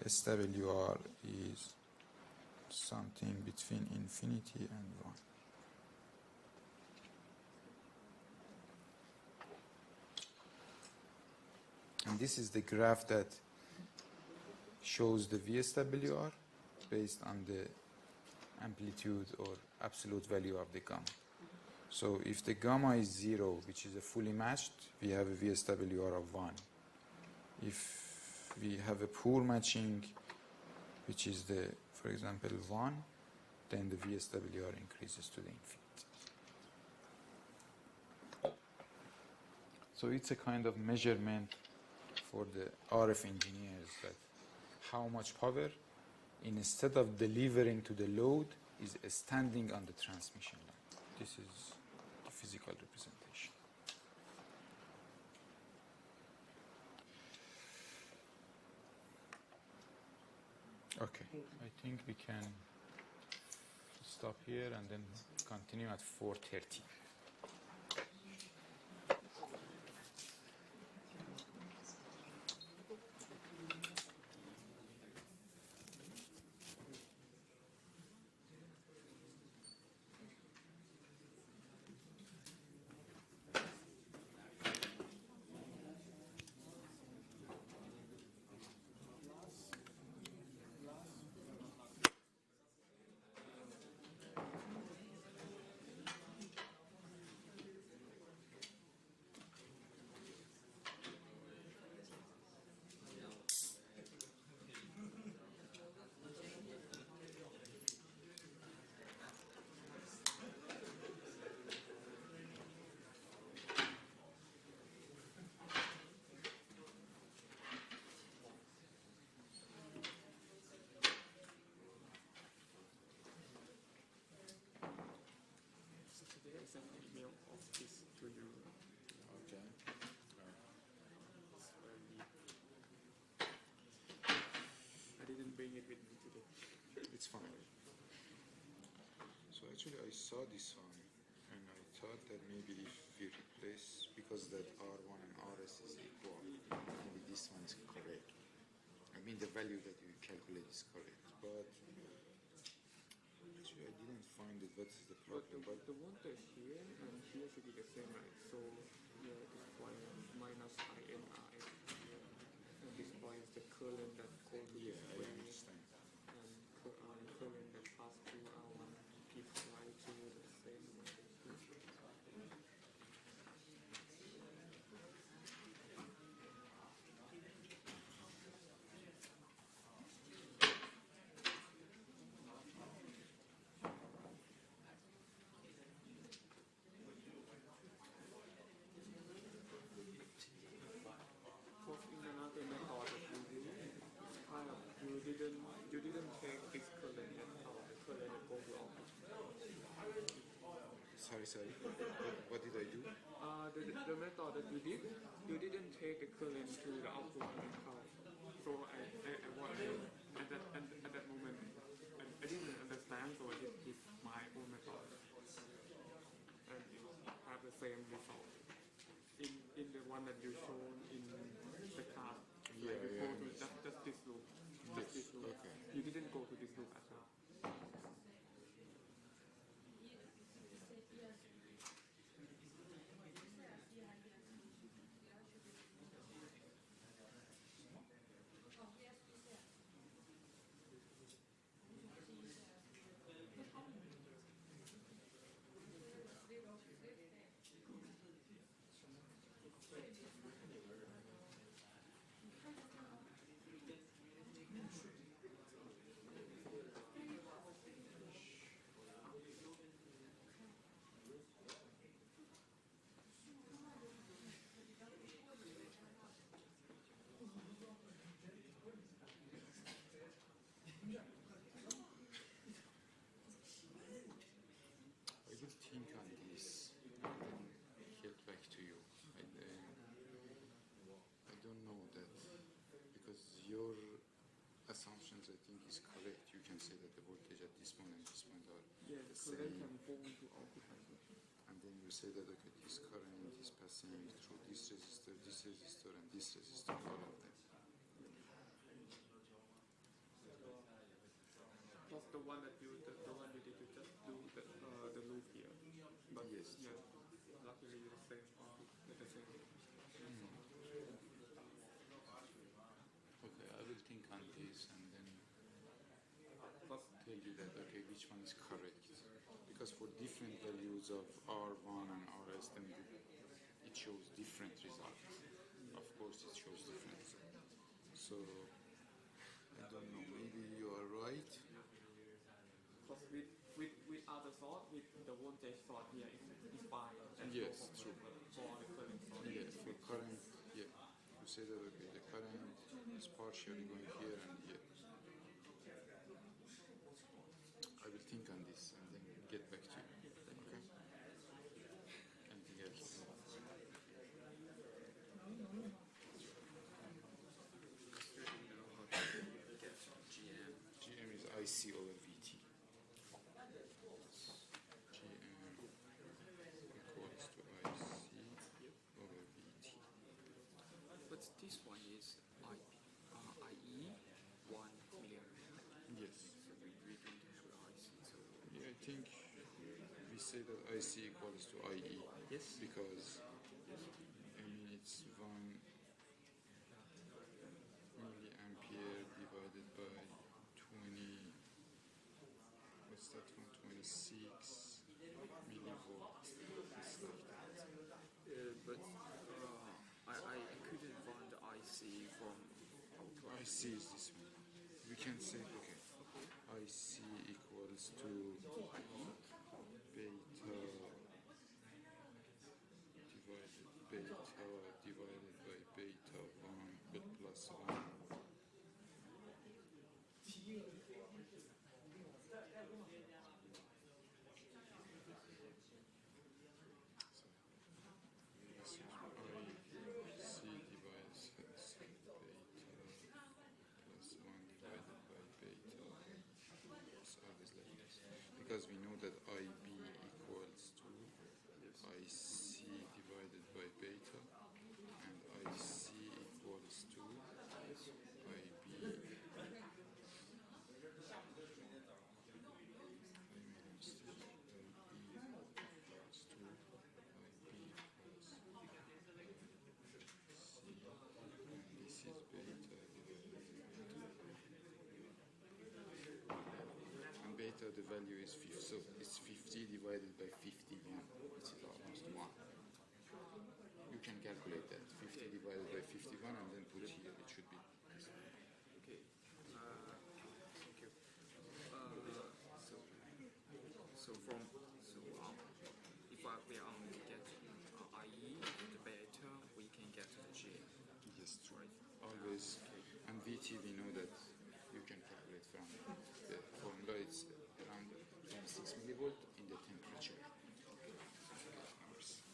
SWR is something between infinity and 1. And this is the graph that shows the VSWR based on the amplitude or absolute value of the gamma. So if the gamma is 0, which is a fully matched, we have a VSWR of 1. If we have a poor matching, which is the, for example, 1, then the VSWR increases to the infinity. So it's a kind of measurement for the RF engineers, that how much power, instead of delivering to the load, is standing on the transmission line. This is the physical representation. Okay, I think we can stop here and then continue at 4:30. Today I sent an email of this to you. Okay. It's very I didn't bring it with me today. It's fine. So actually I saw this one and I thought that maybe if we replace, because that R1 and RS is equal, maybe this one is correct. I mean the value that you calculate is correct, but actually I didn't find it. What is the But problem? the voltage here and here should be the same, right? So here this point minus INRS here, and this point is the current that go to Yeah, this I way, understand. and current that pass through R1 gives rise to the same voltage. Because in another method that you do, kind of you didn't take this current and the current that go to output. Sorry. What did I do? The method that you did, you didn't take the current to the output current out. So I want at that moment I didn't understand, so I did this my own method, and it have the same result. In the one that you shown in the class, Yeah, like you yeah, go to just this loop, just this loop. okay. You didn't go to this loop as well. I will think on this and then get back to you. I don't know that because your assumptions I think is correct. You can say that the voltage at this point and this point are Yeah, the the current same, can go into output as well. and then you say that okay, this current is passing through this resistor, and this resistor, all of them. Plus the one that you did, you just do the loop here. But Yes. yeah, luckily the same output, the same. Okay, I will think on this and then Plus tell you that okay, which one is correct. Because for different values of R1 and RS, then it shows different results. Of course, it shows different. So I don't know. Maybe you are right. plus with other sort, with the voltage sort here is fine. And Yes, so true. for the current sort. Yeah, for current, yeah. You say that okay, the current is partially going here and here. I will think on this and then get back to you. Okay. Anything else? Get GM. GM is IC over VT. GM equals to IC over VT. But this one is IE 1 milliampere. Yes. So we don't have IC. So Yeah, I think we say that IC equals to IE. Yes. Because I mean it's 1 milliampere divided by 20. What's that one? 26 millivolts. It's like that. but I couldn't find the IC from outside. IC is this one. We can say okay. IC equals to beta divided by beta 1 but plus 1. So this is IC divides beta plus 1 divided by beta. It's always like this. Because we know that value is 50, so it's 50 divided by 51, which is almost 1. You can calculate that, 50 divided by 51, and then put here, it should be this. Okay. Thank you. If we are only get IE, the better we can get the J. Yes, true. Always, and VT we know that you can calculate from the formula, it's around 26 millivolt in the temperature. Hours.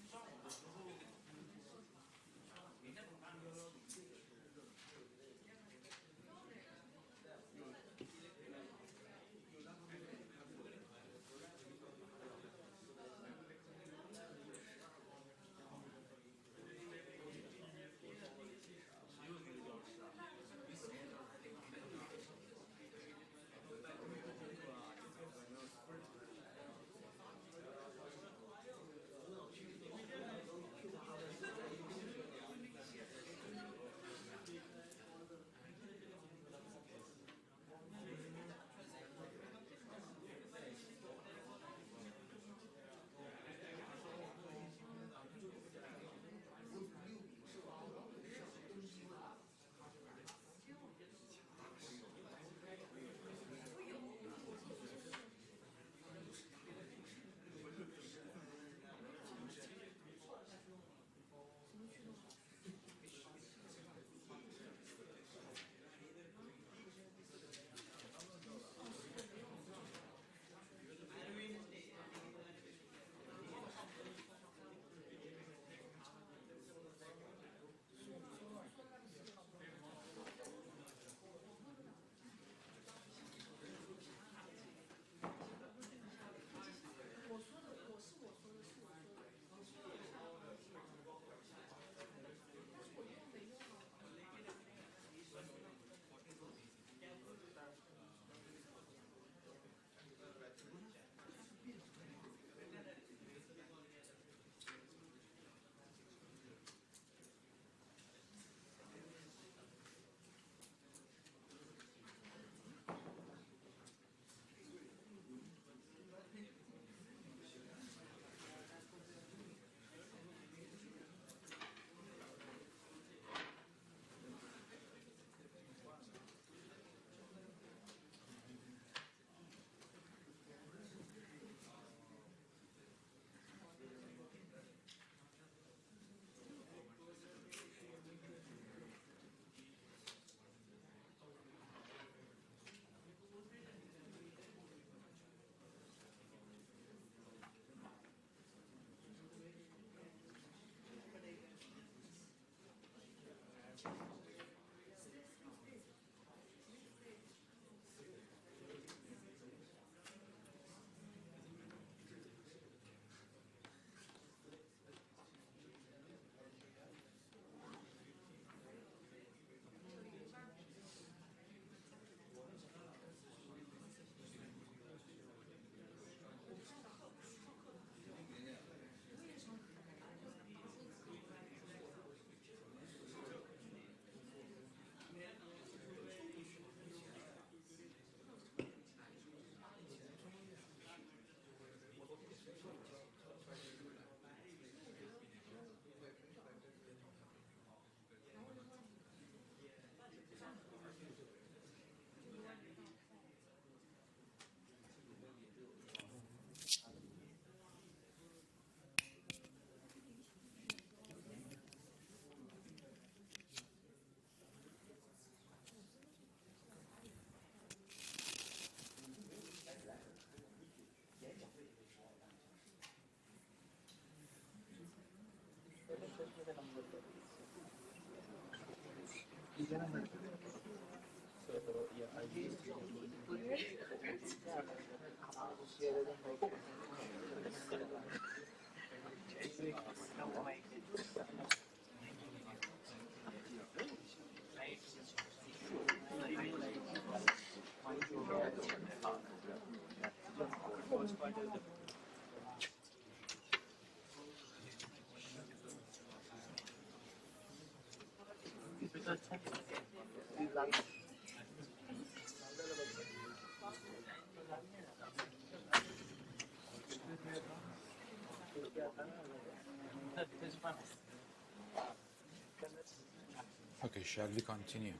Okay, shall we continue?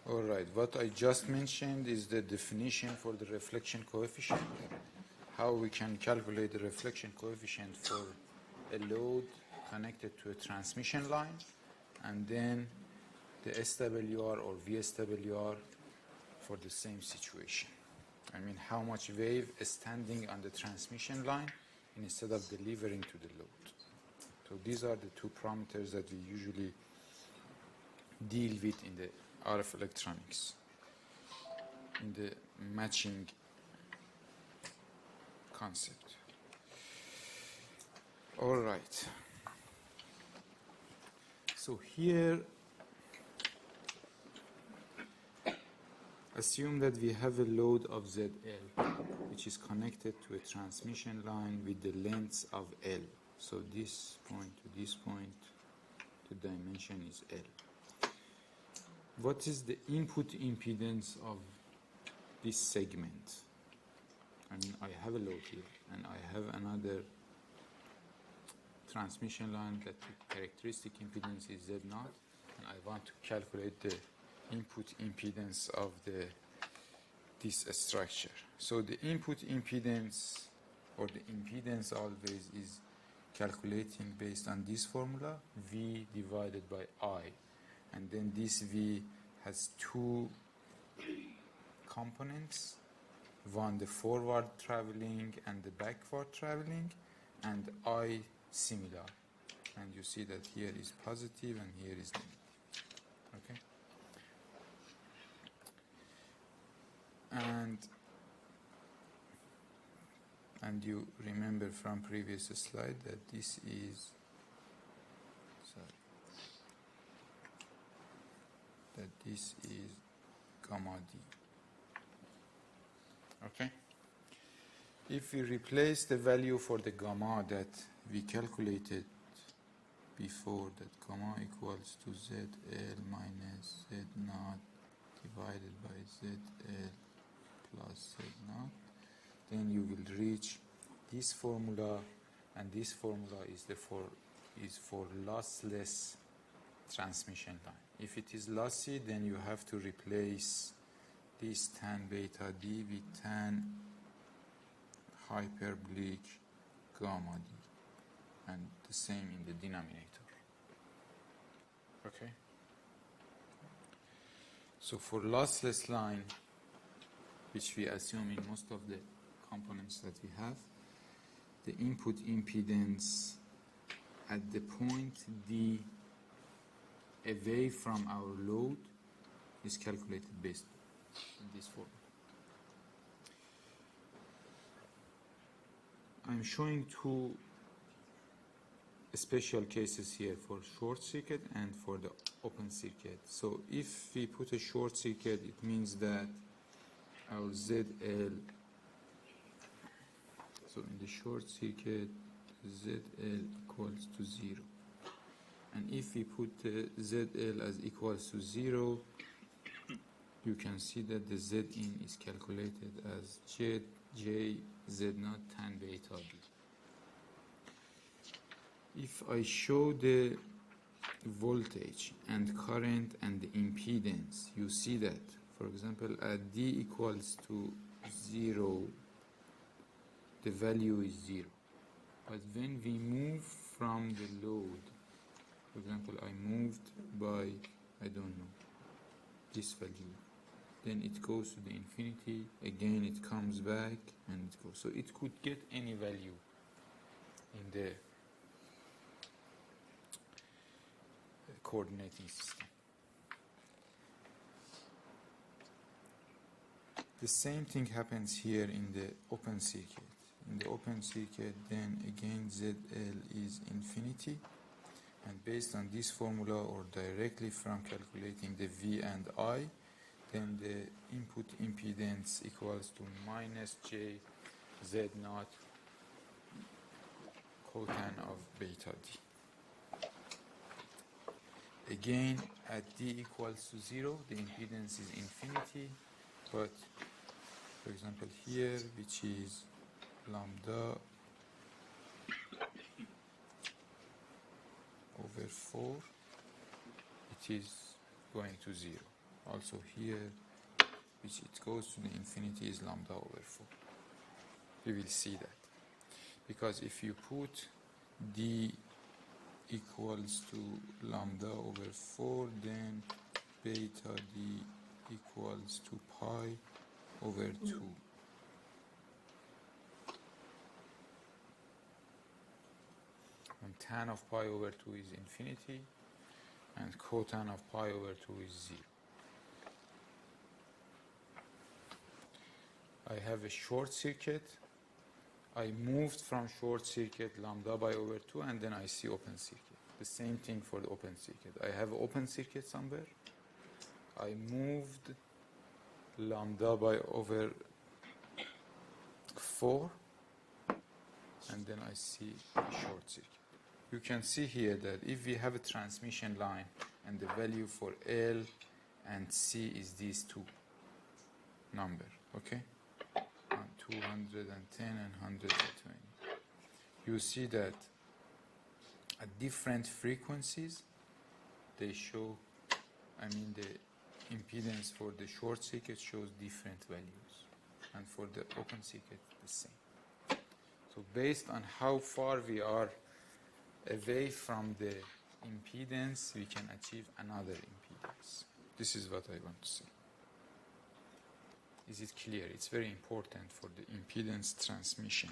All right, what I just mentioned is the definition for the reflection coefficient, how we can calculate the reflection coefficient for a load connected to a transmission line, and then the SWR or VSWR for the same situation. I mean, how much wave is standing on the transmission line instead of delivering to the load. So these are the two parameters that we usually deal with in the RF electronics, in the matching concept. All right. So here, assume that we have a load of ZL, which is connected to a transmission line with the length of L. So this point to this point, the dimension is L. What is the input impedance of this segment? I mean, I have a load here, and I have another transmission line that the characteristic impedance is Z0, and I want to calculate the input impedance of this structure. So the input impedance, or the impedance always, is calculating based on this formula, V divided by I. And then this V has two components, one the forward traveling and the backward traveling, and I similar. And you see that here is positive and here is negative. Okay? And you remember from previous slide that this is, this is gamma D. Okay? If we replace the value for the gamma that we calculated before, that gamma equals to ZL minus Z0 divided by ZL plus Z0, then you will reach this formula, and this formula is for lossless transmission line. If it is lossy, then you have to replace this tan beta D with tan hyperbolic gamma D, and the same in the denominator. Okay? So for lossless line, which we assume in most of the components that we have, the input impedance at the point D away from our load is calculated based on this formula. I'm showing two special cases here for short circuit and for the open circuit. So if we put a short circuit, it means that our ZL, so in the short circuit, ZL equals to 0. And if we put ZL as equals to 0, you can see that the Zin is calculated as J Z0 tan beta B. If I show the voltage and current and the impedance, you see that, for example, at D equals to 0, the value is 0. But when we move from the load, for example, I moved by, I don't know, this value, then it goes to the infinity, again it comes back, and it goes. So it could get any value in the coordinating system. The same thing happens here in the open circuit. In the open circuit, then again ZL is infinity, and based on this formula or directly from calculating the V and I, then the input impedance equals to minus J Z0 cotan of beta D. Again, at d equals to 0, the impedance is infinity, but for example here, which is lambda over 4, it is going to 0. Also here, which it goes to the infinity, is lambda over 4. We will see that. Because if you put d equals to lambda over 4, then beta d equals to pi over 2. And tan of pi over 2 is infinity, and cotan of pi over 2 is 0. I have a short circuit. I moved from short circuit lambda by over 2, and then I see open circuit. The same thing for the open circuit. I have open circuit somewhere. I moved lambda by over 4, and then I see a short circuit. You can see here that if we have a transmission line and the value for L and C is these two numbers, okay? 210 and 120. You see that at different frequencies, they show, the impedance for the short circuit shows different values, and for the open circuit, the same. So based on how far we are away from the impedance, we can achieve another impedance. This is what I want to say. Is it clear? It's very important for the impedance transmission.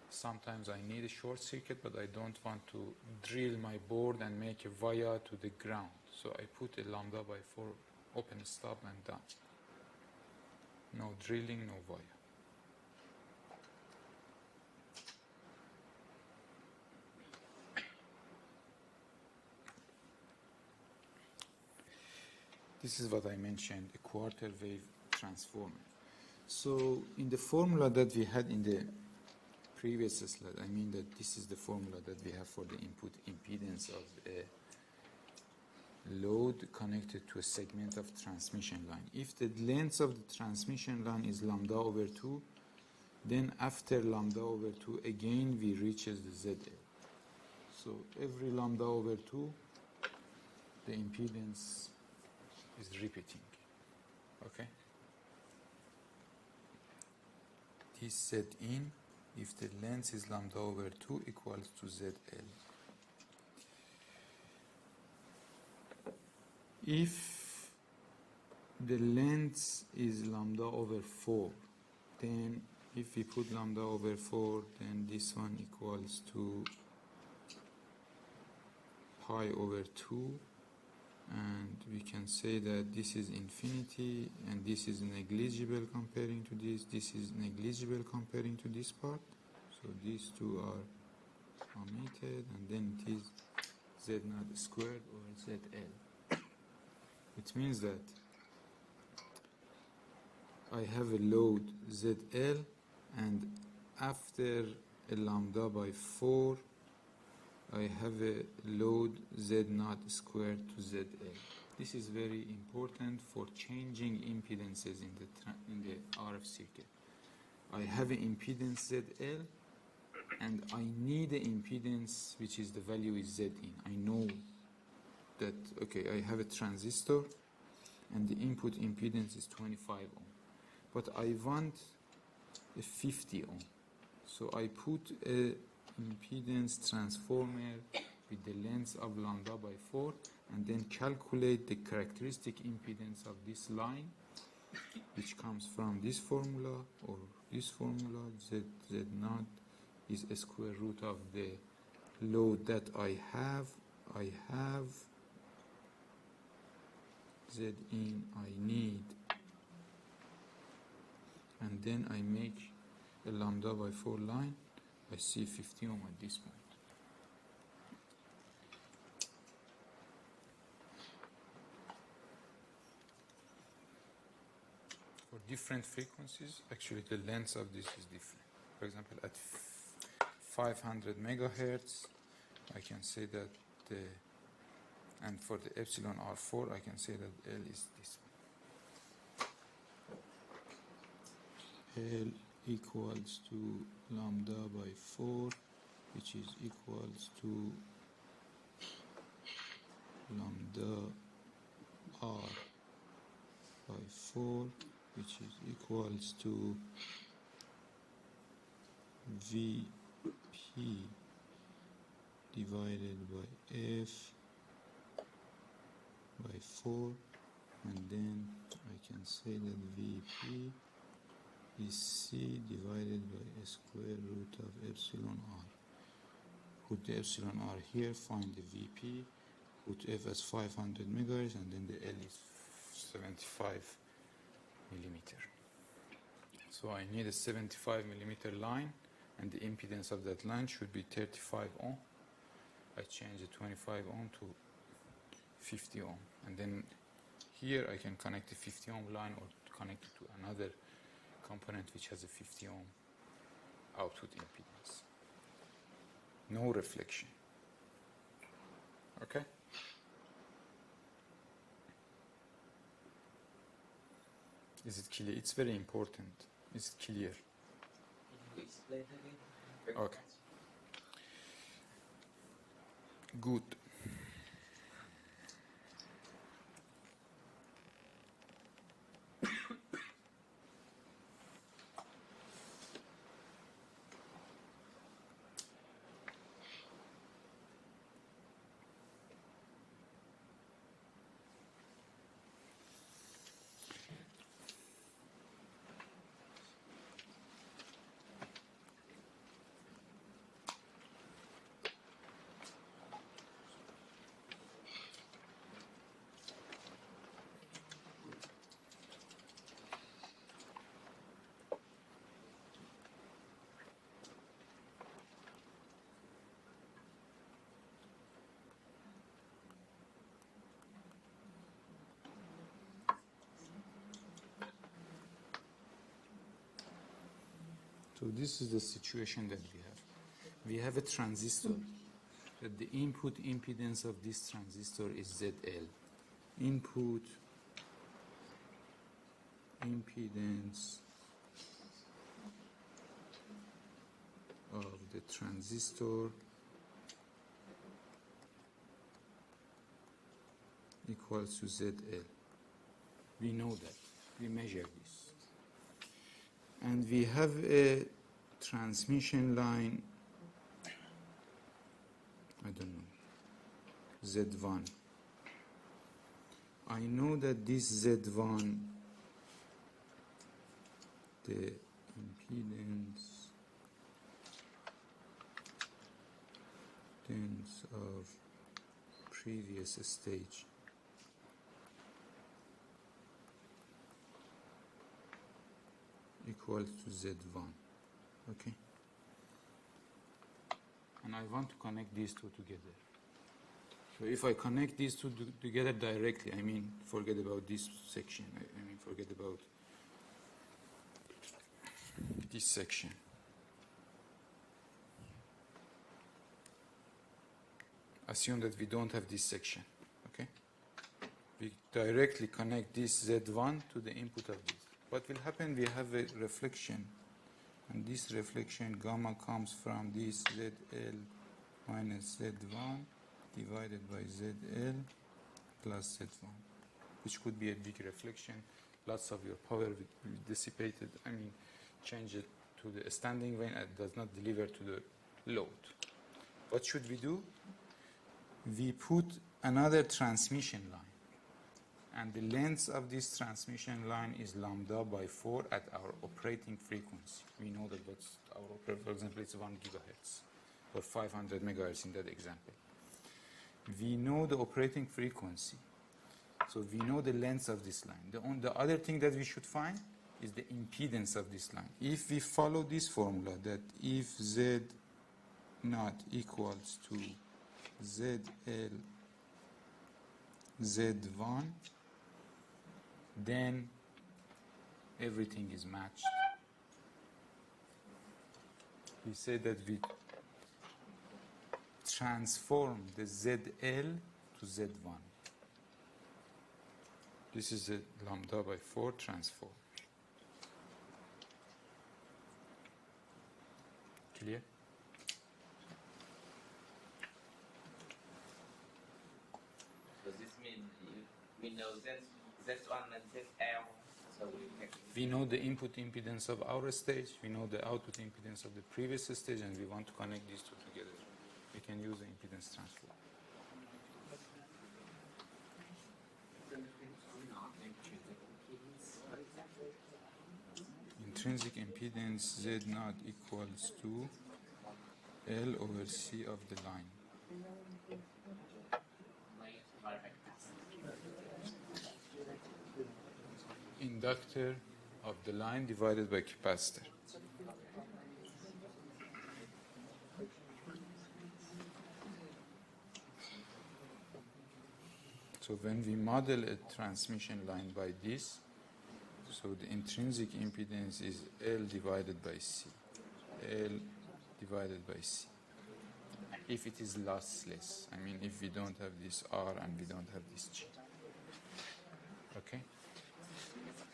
Sometimes I need a short circuit, but I don't want to drill my board and make a via to the ground. So I put a lambda by 4 open stop and done. No drilling, no via. This is what I mentioned, a quarter wave transformer. So in the formula that we had in the previous slide, that this is the formula that we have for the input impedance of a load connected to a segment of transmission line. If the length of the transmission line is lambda over 2, then after lambda over 2 again we reaches the ZL. So every lambda over 2, the impedance is repeating. Okay? This Z in if the length is lambda over 2 equals to ZL. If the length is lambda over 4, then if we put lambda over 4, then this one equals to pi over 2, and we can say that this is infinity and this is negligible comparing to this is negligible comparing to this part, so these two are omitted, and then it is Z naught squared over ZL. It means that I have a load ZL, and after a lambda by 4 I have a load Z naught squared to ZL. This is very important for changing impedances in the RF circuit. I have an impedance ZL, and I need an impedance which is the value is Z in. I know that, okay, I have a transistor and the input impedance is 25 ohm, but I want a 50 ohm. So I put a impedance transformer with the length of lambda by 4 and then calculate the characteristic impedance of this line, which comes from this formula or this formula. Z naught is a square root of the load that I have. I have Z in I need, and then I make a lambda by 4 line. I see 50 ohm at this point. For different frequencies, actually the length of this is different. For example, at 500 megahertz, I can say that the And for the epsilon R4, I can say that L is this one. L equals to lambda by 4, which is equals to lambda R by 4, which is equals to VP divided by F by 4, and then I can say that VP is C divided by a square root of epsilon R. Put the epsilon R here, find the VP, put F as 500 megahertz, and then the L is 75 millimeter. So I need a 75 millimeter line, and the impedance of that line should be 35 ohm. I change the 25 ohm to 50 ohm, and then here I can connect the 50 ohm line or connect it to another component which has a 50 ohm output impedance. No reflection. Okay? Is it clear? It's very important. Is it clear? Can you explain again? Very Okay. fast. Good. So this is the situation that we have. We have a transistor. That the input impedance of this transistor is ZL. Input impedance of the transistor equals to ZL. We know that. We measure this. And we have a transmission line, I don't know, Z1. I know that this Z1, the impedance of previous stage equals to Z1. Okay? And I want to connect these two together. So if I connect these two together directly, I mean, forget about this section. I mean, forget about this section. Assume that we don't have this section. Okay? We directly connect this Z1 to the input of this. What will happen? We have a reflection, and this reflection gamma comes from this ZL minus Z1 divided by ZL plus Z1, which could be a big reflection. Lots of your power will be dissipated. I mean, change it to the standing vein and does not deliver to the load. What should we do? We put another transmission line. And the length of this transmission line is lambda by 4 at our operating frequency. We know that what's our operating, for example, it's 1 gigahertz or 500 megahertz in that example. We know the operating frequency. So we know the length of this line. The other thing that we should find is the impedance of this line. If we follow this formula, that if Z naught equals to ZL Z1, then everything is matched. We say that we transform the ZL to Z1. This is a lambda by 4 transform. Clear? Does this mean we know Z1 and ZL, so We know the input impedance of our stage, we know the output impedance of the previous stage, and we want to connect these two together. We can use the impedance transform. Intrinsic impedance Z0 equals to L over C of the line. Inductor of the line divided by capacitor. So when we model a transmission line by this, so the intrinsic impedance is L divided by C. L divided by C. If it is lossless, I mean if we don't have this R and we don't have this G. Okay?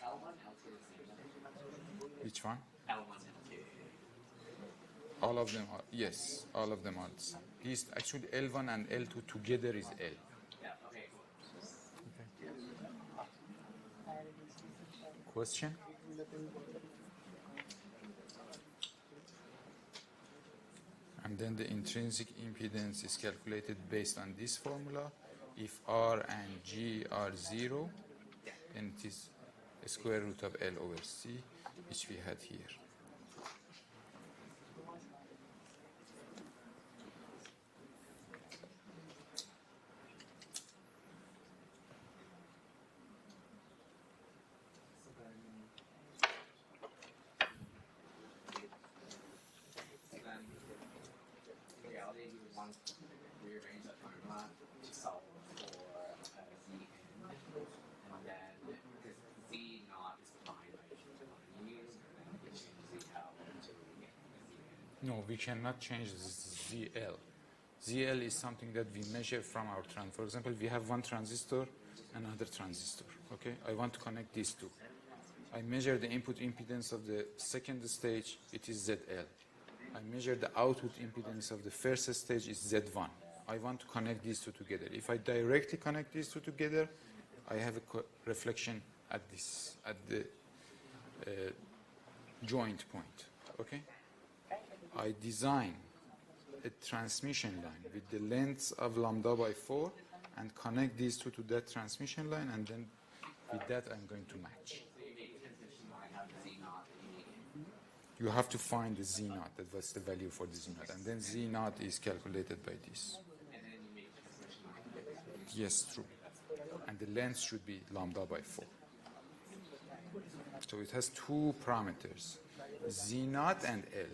L1, L2 Which one? L1, L2. All of them are, yes, all of them are the same. These, actually L1 and L2 together is L. Yeah, okay, cool. Question? And then the intrinsic impedance is calculated based on this formula. If R and G are 0, then it is a square root of L over C, which we had here. Rearrange the formula to solve for Zn, and then because Z naught is defined by U, and then we change ZL to Zn. No, we cannot change ZL. ZL is something that we measure from our transistor. For example, we have one transistor, another transistor. Okay, I want to connect these two. I measure the input impedance of the second stage, it is ZL. I measure the output impedance of the first stage is Z1. I want to connect these two together. If I directly connect these two together, I have a reflection at the joint point. Okay? I design a transmission line with the length of lambda by 4 and connect these two to that transmission line, and then with that I'm going to match. So you make transmission line have Z naught, and you make You have to find the Z naught, that was the value for the Z naught, and then Z naught is calculated by this. and then you make transmission line. Yes, true. And the length should be lambda by 4. So it has two parameters, Z naught and L.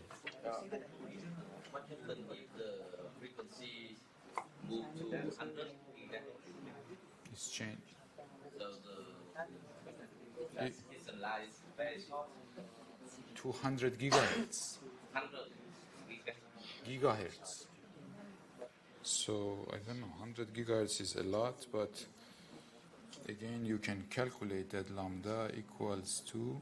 What happens if the frequency move to 100 It's changed. So It- it's a line very short. 200 gigahertz. 100 Gigahertz. So I don't know, 100 gigahertz is a lot, but again you can calculate that lambda equals to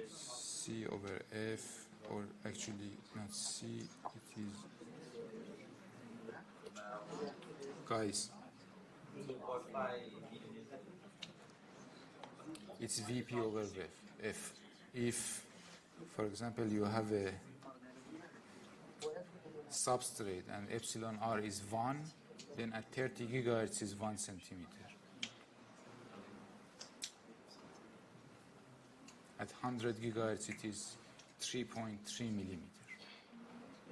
C over F, or actually not C, it is, guys, 2.5 it's VP over F. If, for example, you have a substrate and epsilon R is 1, then at 30 gigahertz is 1 centimeter. At 100 gigahertz it is 3.3 millimeter.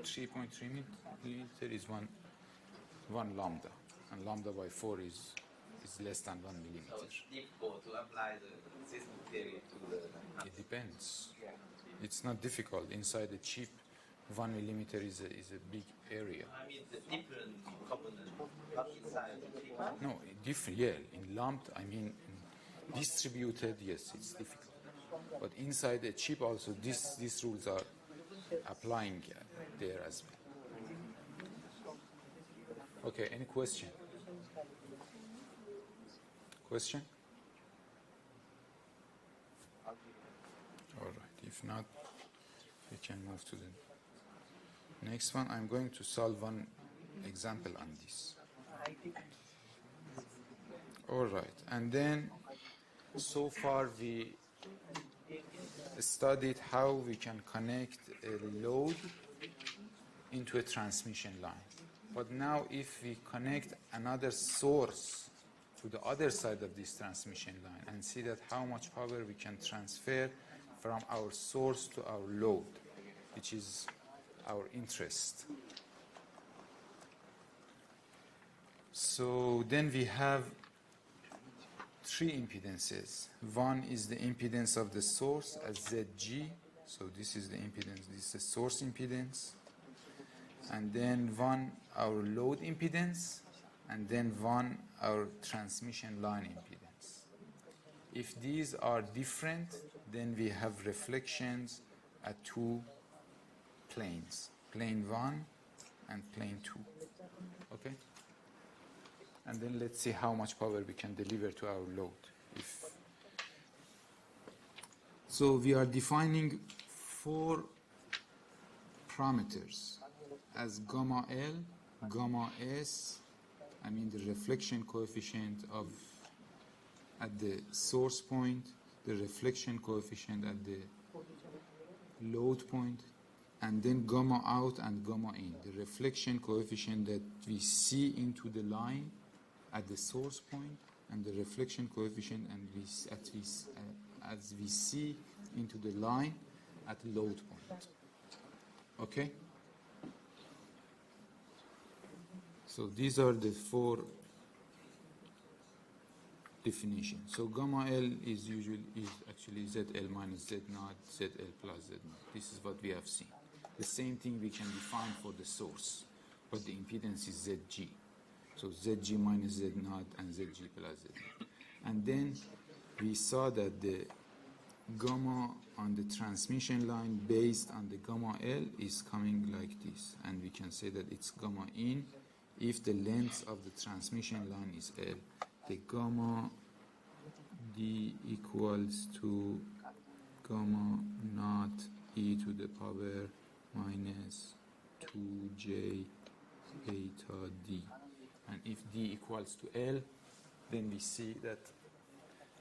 3.3 millimeter is one lambda, and lambda by 4 is less than 1 So millimeter. it's difficult to apply the system theory to the It depends. It's not difficult. Inside a chip, 1 millimeter is a big area. I mean the different components not inside the chip. No, different, yeah. In lumped, I mean in distributed, yes, it's difficult. But inside a chip also, these rules are applying there as well. Okay, any question? Question? All right, if not, we can move to the next one. I'm going to solve one example on this. All right, and then so far we studied how we can connect a load into a transmission line. But now if we connect another source to the other side of this transmission line and see that how much power we can transfer from our source to our load, which is our interest. So then we have three impedances. One is the impedance of the source as ZG. So this is the impedance, this is the source impedance. And then one, our load impedance. And then one, our transmission line impedance. If these are different, then we have reflections at two planes, plane 1 and plane 2. Okay? And then let's see how much power we can deliver to our load. So we are defining 4 parameters as gamma L, gamma S, I mean the reflection coefficient at the source point, the reflection coefficient at the load point, and then gamma out and gamma in, the reflection coefficient that we see into the line at the source point, and the reflection coefficient as we see into the line at load point. Okay? So these are the 4 definitions. So gamma L is actually ZL minus Z naught, ZL plus Z naught. This is what we have seen. The same thing we can define for the source, but the impedance is ZG. So ZG minus Z naught and ZG plus Z naught. And then we saw that the gamma on the transmission line based on the gamma L is coming like this. And we can say that it's gamma in if the length of the transmission line is L. The gamma D equals to gamma naught e to the power minus 2j beta d. And if d equals to L, then we see that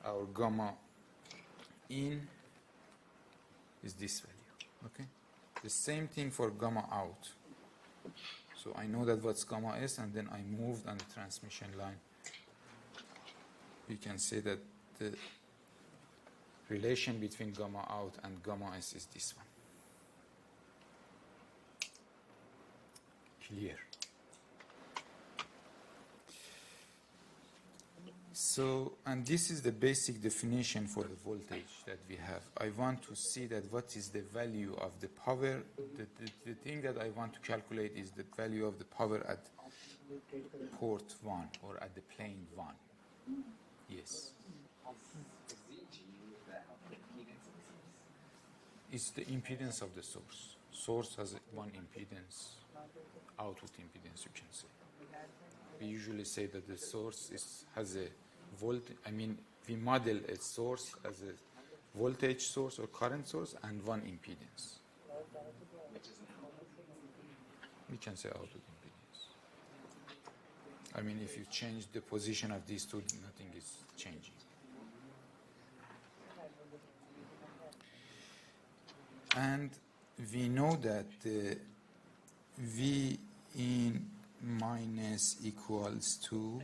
our gamma in is this value. Okay? The same thing for gamma out. So I know that what's gamma S, and then I moved on the transmission line. We can say that the relation between gamma out and gamma S is this one. Clear. So, and this is the basic definition for the voltage that we have. I want to see that what is the value of the power. The thing that I want to calculate is the value of the power at port 1 or at the plane 1. Yes. It's the impedance of the source. Source has one impedance, output impedance, you can say. We usually say that the source has a voltage. I mean, we model a source as a voltage source or current source and one impedance. We can say output impedance. I mean, if you change the position of these two, nothing is changing. And we know that V in minus equals to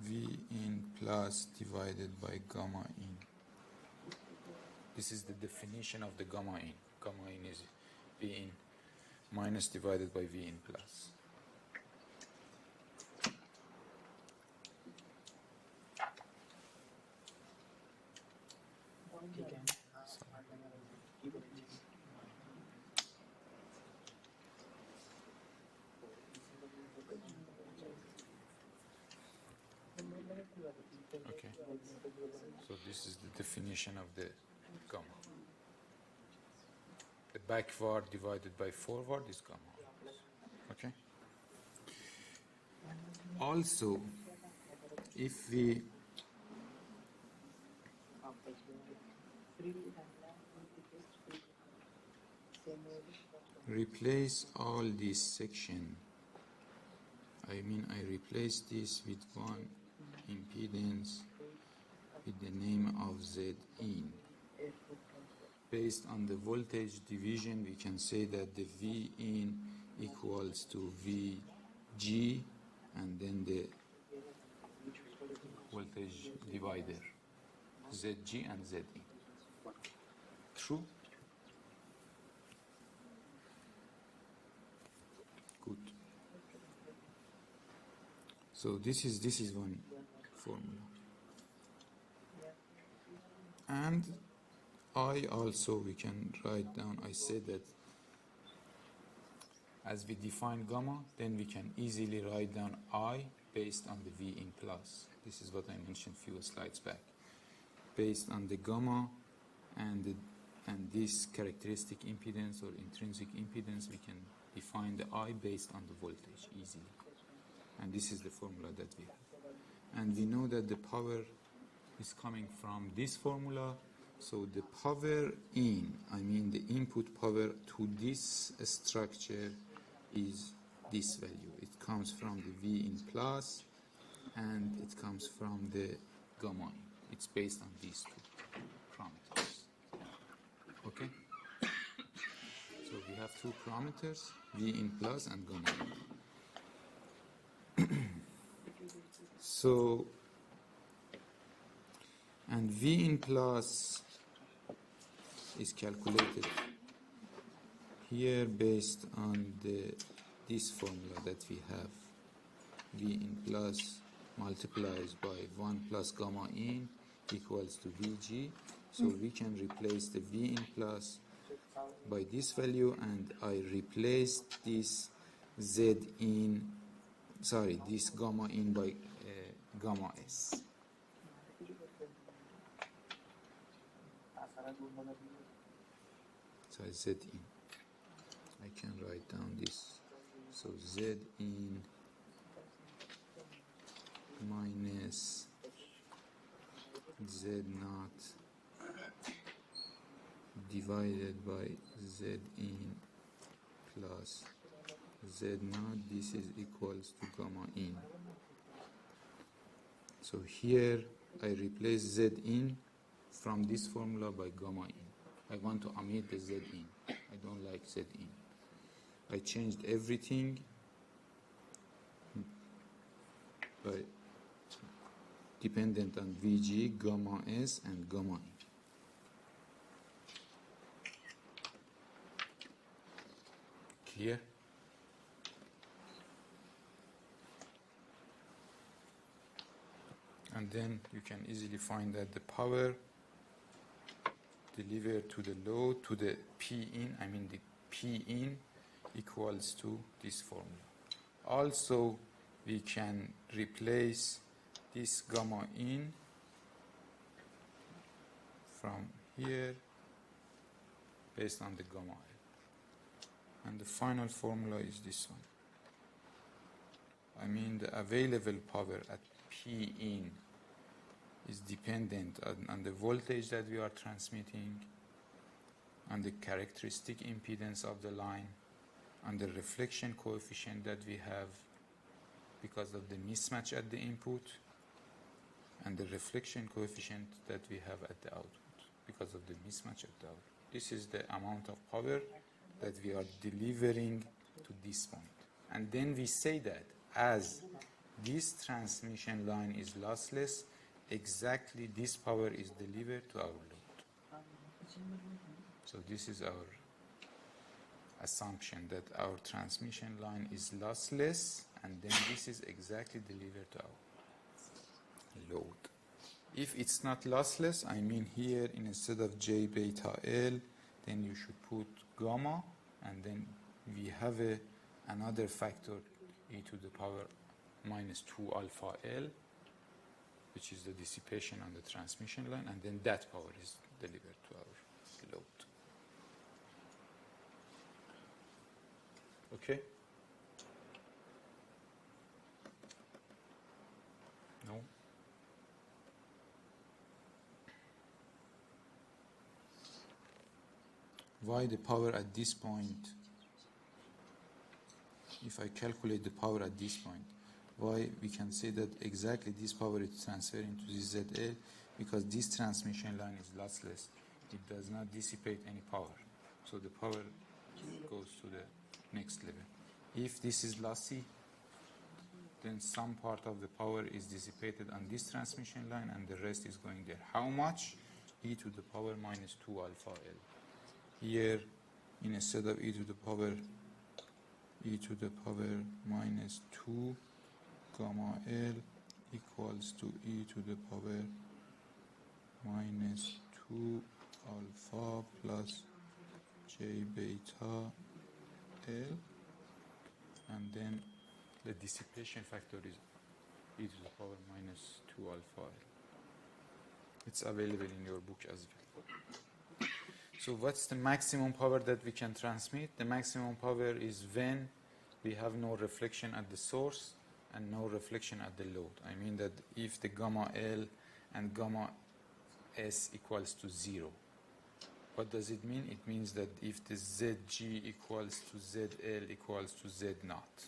V in plus divided by gamma in. This is the definition of the gamma in. Gamma in is V in minus divided by V in plus. Okay, so this is the definition of the gamma. The backward divided by forward is gamma. Okay. Also, if we replace all this section, I mean I replace this with one impedance with the name of Z in. Based on the voltage division, we can say that the V in equals to VG and then the voltage divider ZG and Z in. True? Good. So this is one formula. And I also, we can write down, I said that as we define gamma, then we can easily write down I based on the V in plus. This is what I mentioned a few slides back. Based on the gamma and this characteristic impedance or intrinsic impedance, we can define the I based on the voltage easily. And this is the formula that we have. And we know that the power is coming from this formula. So the power in, I mean the input power to this structure is this value. It comes from the V in plus and it comes from the gamma in. It's based on these two parameters. Okay? So we have two parameters, V in plus and gamma in. So, and V in plus is calculated here based on this formula that we have. V in plus multiplies by 1 plus gamma in equals to Vg. So we can replace the V in plus by this value, and I replaced this Z in, sorry, this gamma in by gamma S. So Z in. I can write down this. So Z in minus Z naught divided by Z in plus Z naught. This is equals to gamma in. So here I replace Z in from this formula by gamma in. I want to omit the Z in. I don't like Z in. I changed everything by dependent on Vg, gamma S, and gamma in. Clear? And then you can easily find that the power delivered to the load, to the P in, I mean the P in equals to this formula. Also, we can replace this gamma in from here based on the gamma L. And the final formula is this one. I mean the available power at P in is dependent on the voltage that we are transmitting, on the characteristic impedance of the line, on the reflection coefficient that we have because of the mismatch at the input, and the reflection coefficient that we have at the output because of the mismatch at the output. This is the amount of power that we are delivering to this point. And then we say that as this transmission line is lossless, exactly this power is delivered to our load. So this is our assumption that our transmission line is lossless, and then this is exactly delivered to our load. If it's not lossless, I mean here instead of J beta L, then you should put gamma, and then we have another factor e to the power minus 2 alpha L, which is the dissipation on the transmission line, and then that power is delivered to our load. Okay? No? Why the power at this point? If I calculate the power at this point, why we can say that exactly this power is transferring to the ZL? Because this transmission line is lossless. It does not dissipate any power. So the power goes to the next level. If this is lossy, then some part of the power is dissipated on this transmission line and the rest is going there. How much? E to the power minus 2 alpha L. Here, instead of e to the power minus 2 gamma L equals to e to the power minus 2 alpha plus j beta L, and then the dissipation factor is e to the power minus 2 alpha L. It's available in your book as well. So what's the maximum power that we can transmit? The maximum power is when we have no reflection at the source and no reflection at the load. I mean that if the gamma L and gamma S equals to 0. What does it mean? It means that if the ZG equals to ZL equals to Z naught.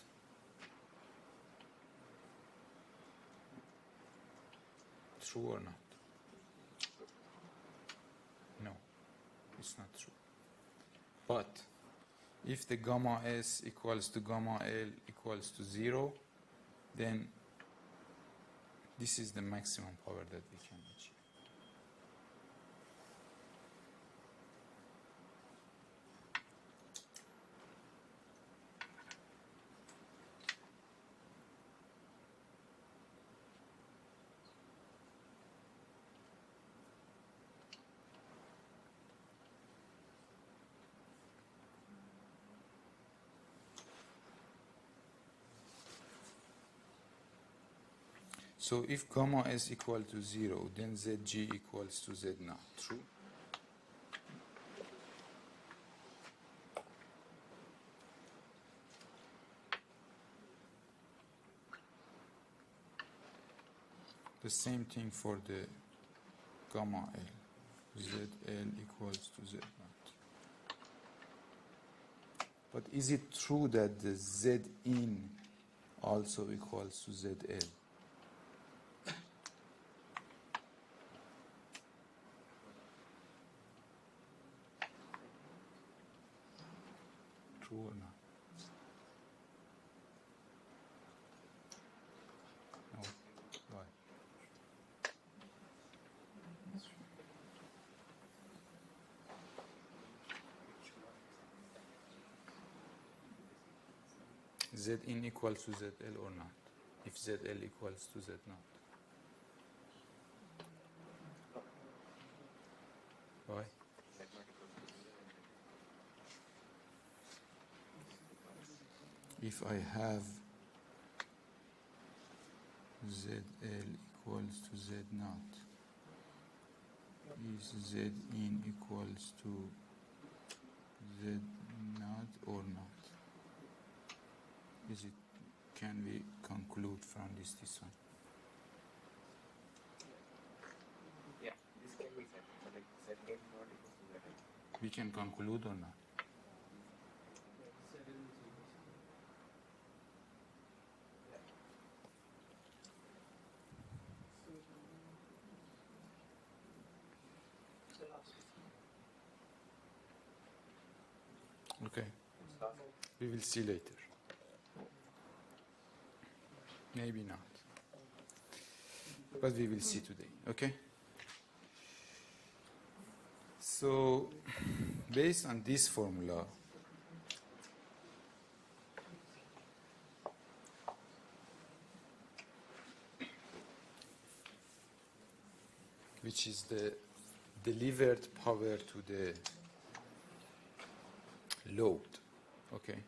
True or not? No, it's not true. But if the gamma S equals to gamma L equals to 0, then this is the maximum power that we can achieve. So if gamma S equal to 0, then ZG equals to Z naught. True? The same thing for the gamma L. ZL equals to Z naught. But is it true that the Z in also equals to ZL? True or not? No. Why? Z in equals to ZL or not? If ZL equals to Z naught. Why? If I have ZL equals to Z naught, is Z in equals to Z naught or not? Is it? Can we conclude from this one? Yeah, this can be said. So like Z n not equals to Z n. We can conclude or not? Okay. We will see later. Maybe not. But we will see today. Okay? So, based on this formula, which is the delivered power to the load, okay?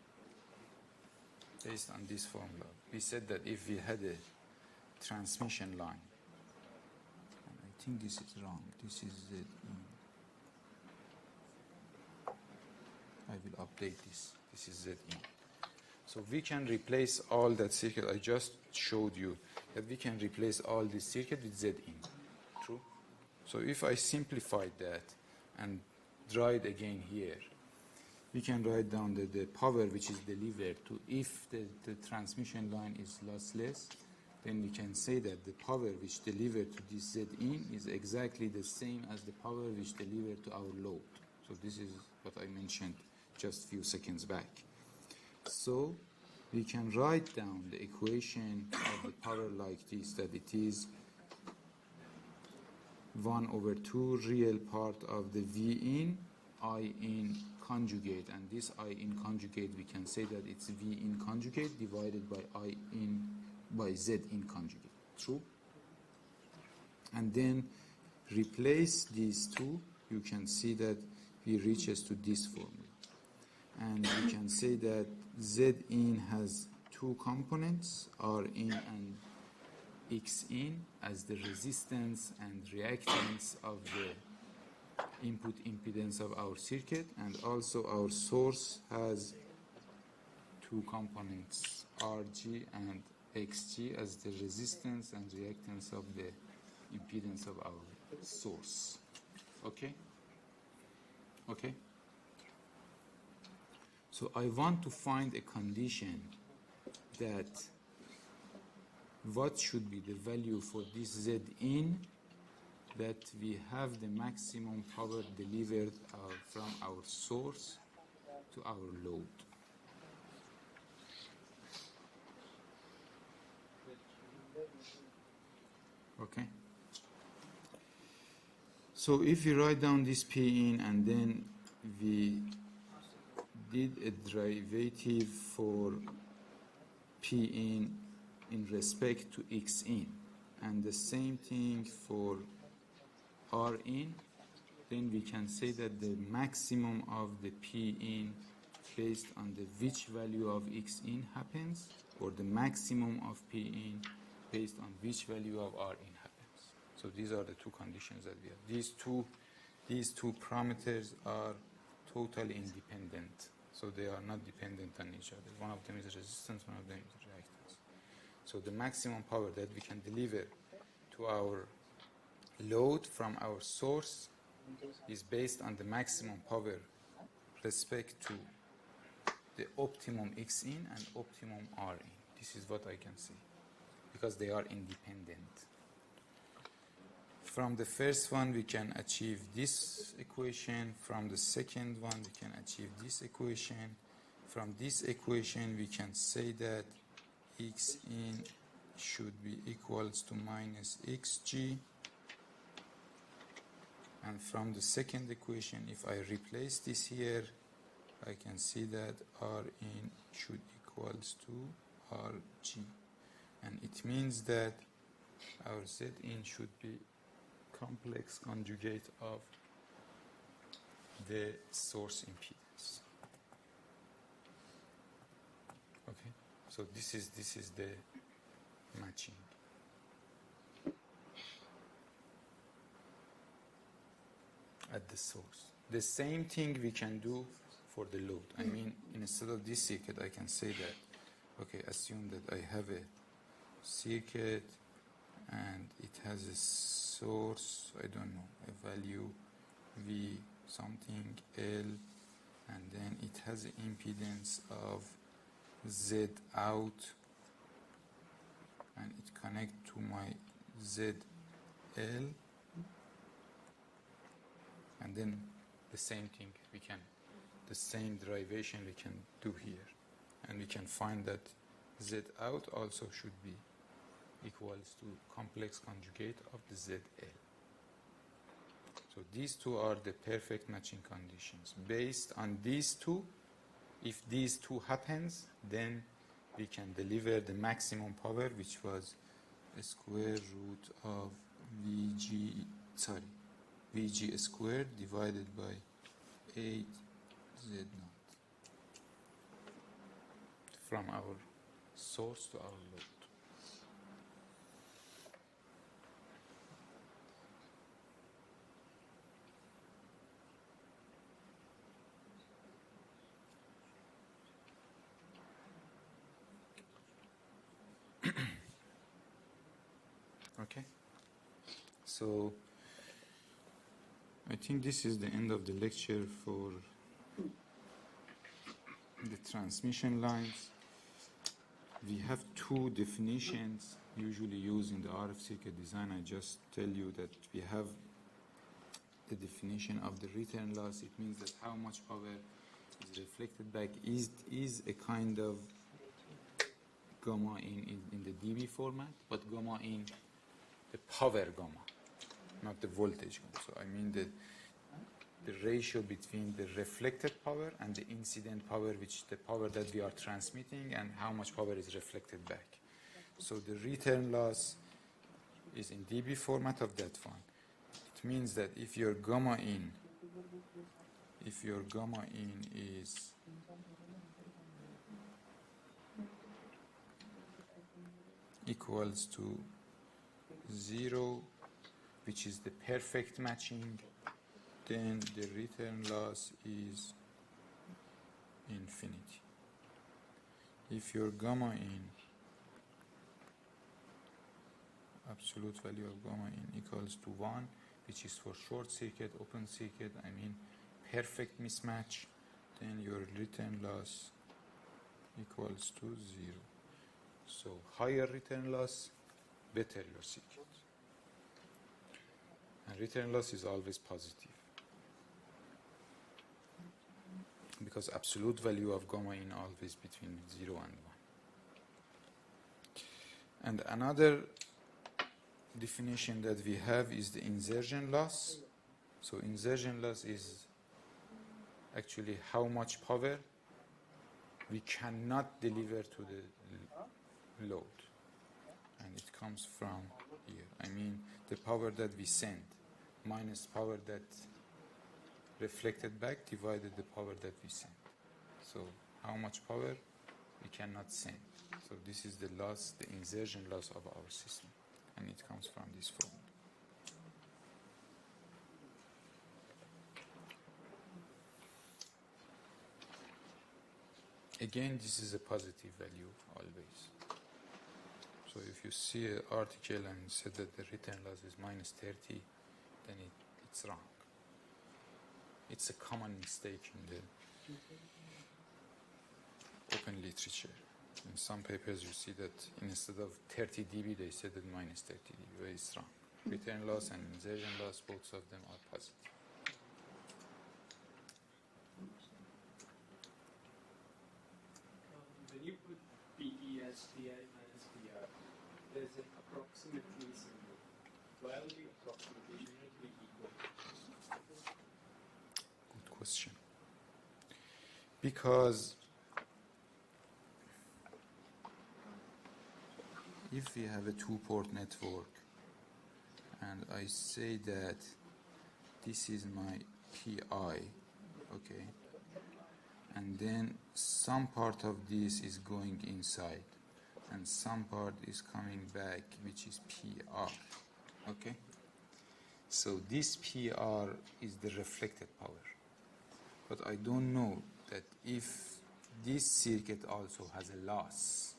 Based on this formula, we said that if we had a transmission line, and I think this is wrong, this is Z in. I will update this. This is Z in. So we can replace all that circuit. I just showed you that we can replace all this circuit with Z in. True? So if I simplified that and draw it again here, we can write down the power which is delivered to, if the transmission line is lossless, then we can say that the power which delivered to this Z in is exactly the same as the power which delivered to our load. So this is what I mentioned just a few seconds back. So we can write down the equation of the power like this, that it is 1/2 real part of the V in, I in conjugate, and this I in conjugate we can say that it's V in conjugate divided by I in by Z in conjugate. True? And then replace these two, you can see that we reaches to this formula. And we can say that Z in has two components, R in and X in, as the resistance and reactance of the input impedance of our circuit, and also our source has two components, RG and XG, as the resistance and reactance of the impedance of our source. Okay? Okay? So I want to find a condition that what should be the value for this Z in, that we have the maximum power delivered from our source to our load. Okay? So if you write down this P in and then we did a derivative for P in respect to X in, and the same thing for R in, then we can say that the maximum of the P in based on the which value of X in happens, or the maximum of P in based on which value of R in happens. So these are the two conditions that we have. These two parameters are totally independent. So they are not dependent on each other. One of them is resistance, one of them is reactance. So the maximum power that we can deliver to our load from our source is based on the maximum power respect to the optimum X in and optimum R in. This is what I can say, because they are independent. From the first one, we can achieve this equation. From the second one, we can achieve this equation. From this equation, we can say that X in should be equals to minus Xg. And from the second equation, if I replace this here, I can see that R in should equals to Rg. And it means that our Z in should be complex conjugate of the source impedance. Okay, so this is the matching. At the source. The same thing we can do for the load. I mean, instead of this circuit, I can say that, okay, assume that I have a circuit and it has a source, I don't know, a value V something L, and then it has an impedance of Z out, and it connect to my ZL, and then the same thing the same derivation we can do here, and we can find that Z out also should be equals to complex conjugate of the ZL. So these two are the perfect matching conditions. Based on these two, if these two happens, then we can deliver the maximum power, which was a square root of Vg squared divided by 8 Z naught from our source to our load. Okay, so I think this is the end of the lecture for the transmission lines. We have two definitions usually used in the RF circuit design. I just tell you that we have the definition of the return loss. It means that how much power is reflected back is a kind of gamma in the dB format, but gamma in the power gamma, not the voltage gamma. So I mean the ratio between the reflected power and the incident power, which the power that we are transmitting and how much power is reflected back. So the return loss is in dB format of that one. It means that if your gamma in is equals to 0, which is the perfect matching, then the return loss is infinity. If your gamma in, absolute value of gamma in equals to 1, which is for short circuit, open circuit, I mean perfect mismatch, then your return loss equals to 0. So higher return loss, better your circuit. And return loss is always positive, because absolute value of gamma in always between 0 and 1. And another definition that we have is the insertion loss. So insertion loss is actually how much power we cannot deliver to the load, and it comes from here. I mean the power that we send minus power that reflected back divided the power that we send. So how much power we cannot send. So this is the loss, the insertion loss of our system, and it comes from this formula. Again, this is a positive value always. So if you see an article and said that the return loss is minus 30, then it's wrong. It's a common mistake in the open literature. In some papers you see that instead of 30 dB they said that minus 30 dB, but it's wrong. Return loss and insertion loss, both of them are positive. When you put PE as PI minus PR, there's an approximately symbol. Why will the approximation be equal? Good question. Because if we have a two-port network and I say that this is my PI, okay, and then some part of this is going inside and some part is coming back, which is PR, okay? So this PR is the reflected power, but I don't know that if this circuit also has a loss,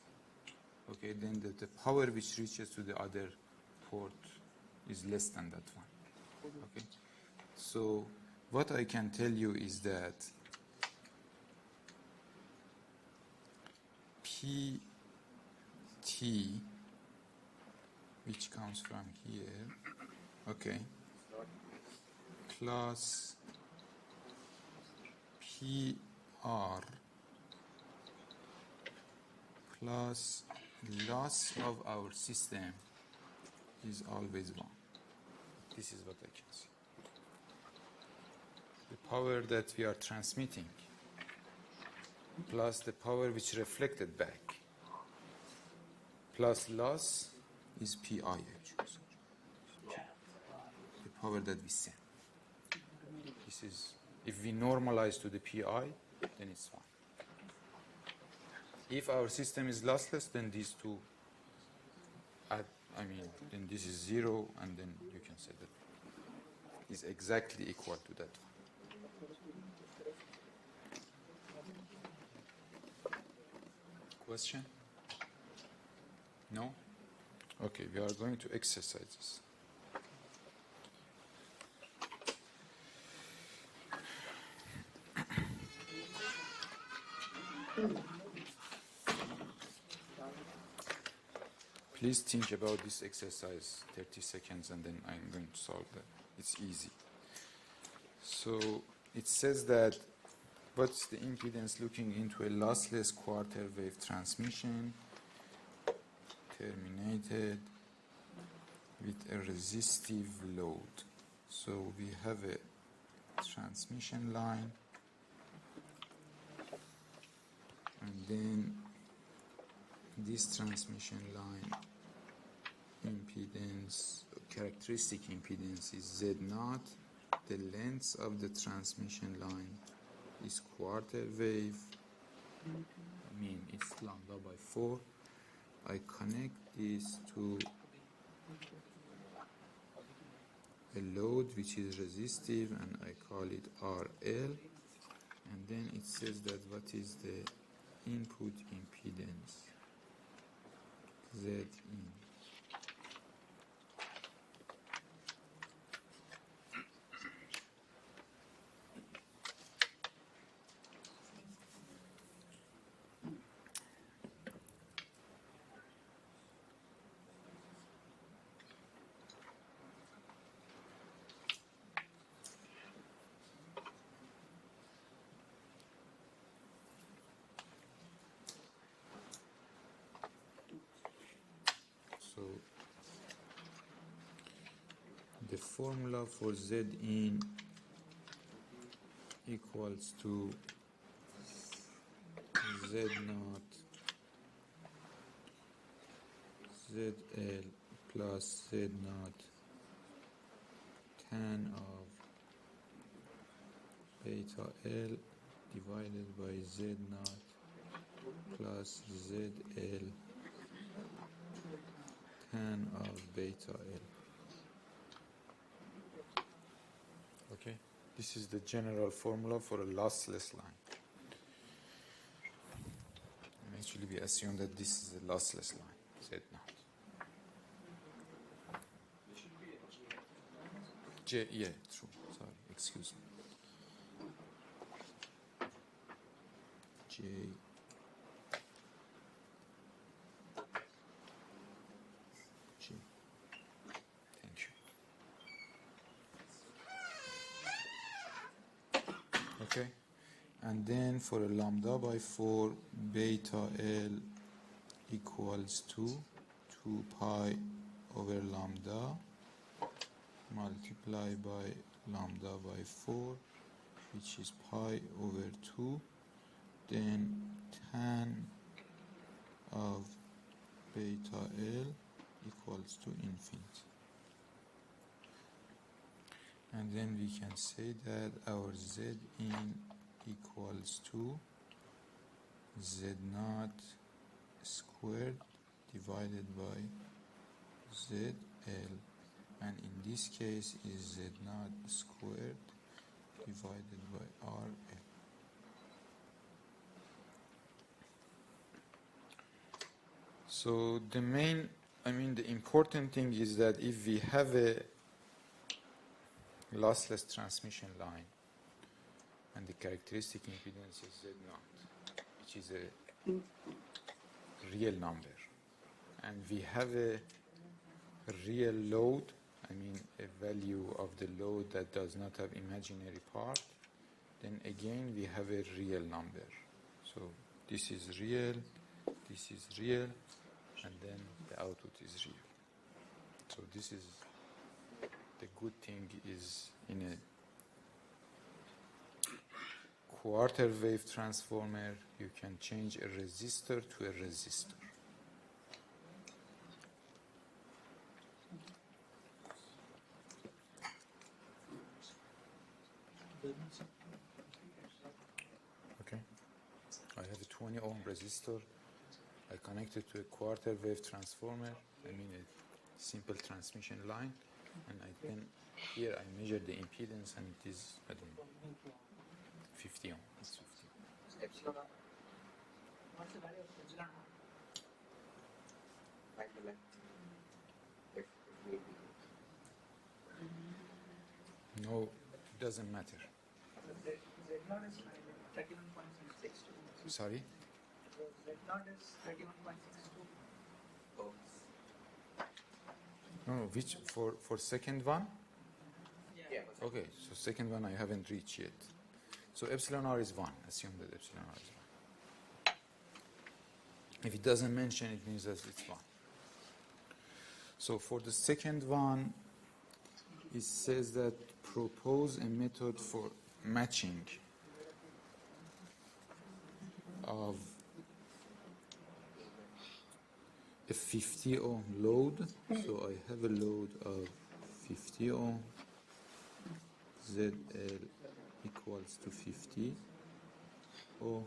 okay, then the power which reaches to the other port is less than that one, okay? So what I can tell you is that PT, which comes from here, okay, plus PR plus loss of our system is always 1. This is what I can see. The power that we are transmitting plus the power which reflected back plus loss is PI actually. The power that we send. This is, if we normalize to the PI, then it's fine. If our system is lossless, then these two add, then this is 0, and then you can say that is exactly equal to that one. Question? No? Okay, we are going to exercises. Please think about this exercise 30 seconds and then I'm going to solve that. It's easy. So it says that what's the impedance looking into a lossless quarter wave transmission terminated with a resistive load. So we have a transmission line and then this transmission line impedance, characteristic impedance is Z0. The length of the transmission line is quarter wave, I mean it's lambda by 4. I connect this to a load which is resistive and I call it RL, and then it says that what is the input impedance Zin. So the formula for Zin equals to Z0 ZL plus Z0 tan of beta L divided by Z0 plus ZL tan of beta L. Okay, this is the general formula for a lossless line. And actually we assume that this is a lossless line, Z0. J, yeah, true, sorry, excuse me. J G. Thank you. Okay, and then for a lambda by 4, beta L equals to 2 pi over lambda multiply by lambda by 4, which is pi over 2, then tan of beta L equals to infinity. And then we can say that our Zin equals to Z0 squared divided by ZL, and in this case is Z0 squared divided by RL. So the important thing is that if we have a lossless transmission line and the characteristic impedance is Z0, which is a real number, and we have a real load, a value of the load that does not have imaginary part, then again we have a real number. So this is real, this is real, and then the output is real. So this is the good thing, is in a quarter wave transformer you can change a resistor to a resistor. Okay, I have a 20 ohm resistor. I connect it to a quarter wave transformer, a simple transmission line, and then here I measure the impedance, and it is, I don't know, 50 ohm. It's 50 ohm. No, it doesn't matter. Z0 is 31.62. Sorry? Z0 is 31.62. No, which for second one? Yeah. Okay, so second one I haven't reached yet. So epsilon r is 1. Assume that epsilon r is 1. If it doesn't mention, it means that it's 1. So for the second one, it says that propose a method for matching of a 50 ohm load. So I have a load of 50 ohm. ZL equals to 50 ohm.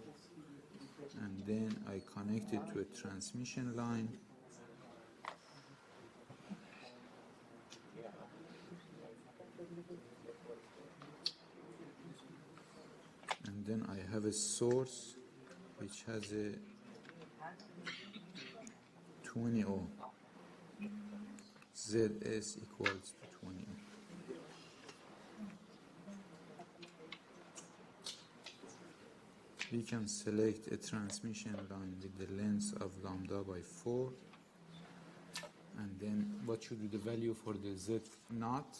And then I connect it to a transmission line. And then I have a source which has a 20 ohm. ZS equals to 20 ohm. We can select a transmission line with the length of lambda by 4. And then what should be the value for the Z naught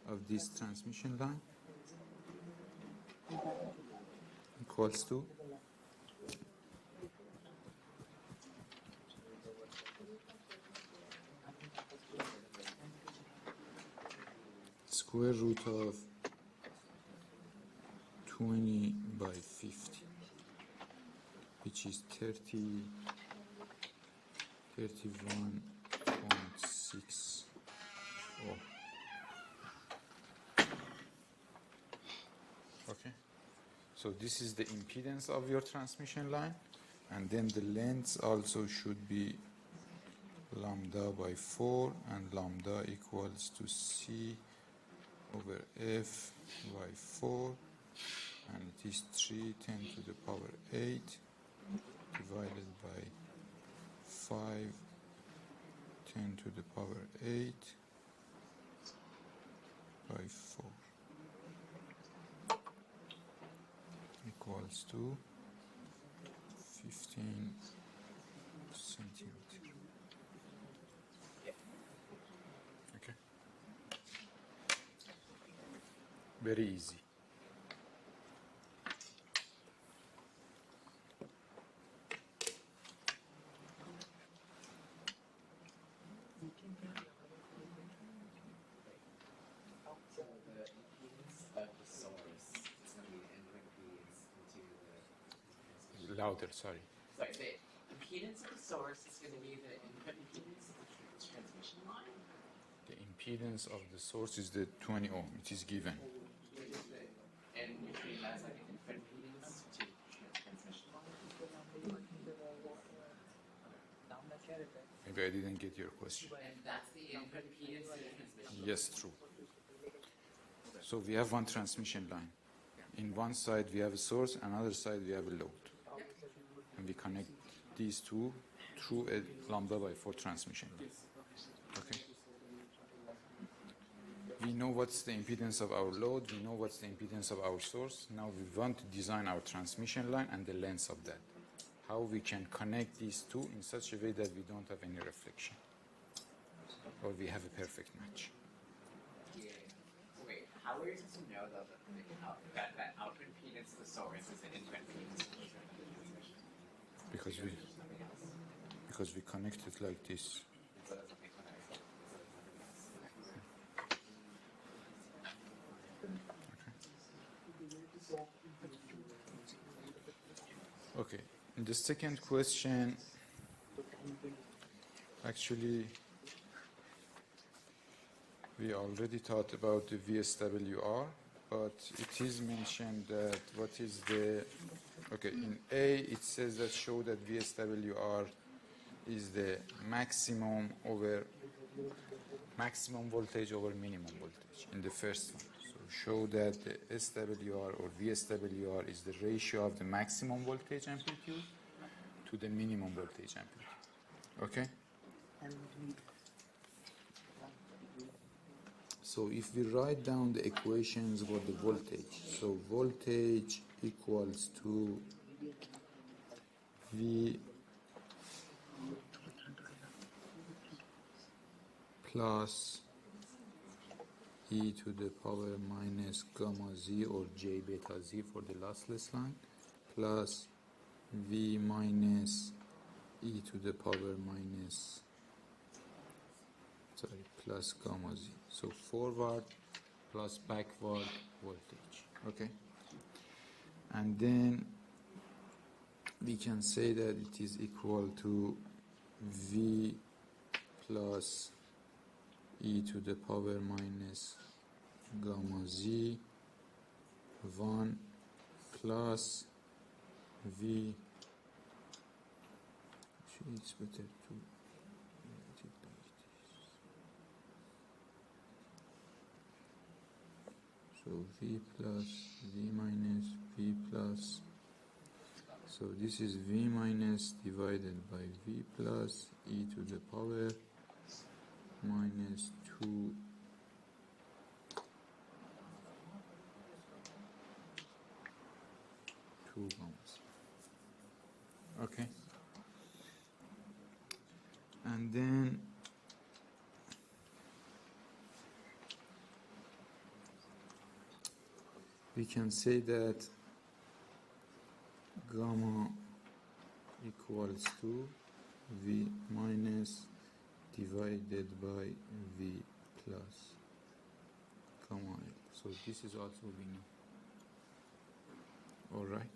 of this transmission line? Equals to square root of 20 by 50, which is 31.6 ohm. Okay, so this is the impedance of your transmission line, and then the length also should be lambda by 4, and lambda equals to C over F by 4, and it is 3 10 to the power 8 divided by 5 10 to the power 8 by 4 equals to 15 centimeter. Okay. Very easy. So the impedance of the source is going to be the input impedance into the transmission. Louder, sorry. Sorry, the impedance of the source is going to be the input impedance of the transmission line. The impedance of the source is the 20 ohm. It is given. And you treat that as like an input impedance to the transmission line. Maybe I didn't get your question. And that's the input impedance to the transmission line. Yes, true. So we have one transmission line. In one side we have a source, another side we have a load. And we connect these two through a lambda by 4 transmission line. Okay. We know what's the impedance of our load, we know what's the impedance of our source. Now we want to design our transmission line and the length of that. How we can connect these two in such a way that we don't have any reflection. Or we have a perfect match. Yeah. So wait, how are you supposed to know though that output impedance of the source is an input impedance of the transmission? Because we connect it like this. So that's something when I Okay. In the second question, actually, we already thought about the VSWR, but it is mentioned that what is the, okay, in A it says that show that VSWR is the maximum voltage over minimum voltage in the first one. So show that the SWR or VSWR is the ratio of the maximum voltage amplitude to the minimum voltage amplitude. Okay? So if we write down the equations for the voltage, so voltage equals to V plus e to the power minus gamma z, or j beta z for the lossless line, plus V minus e to the power minus, plus gamma z. So forward plus backward voltage. Okay, and then we can say that it is equal to V plus e to the power minus gamma z 1 plus V. Actually, it's better to write it like this. So V plus V minus V plus. So this is V minus divided by V plus e to the power minus 2 gammas. Okay. And then we can say that gamma equals to V minus divided by V plus gamma L. So this is also we know. All right.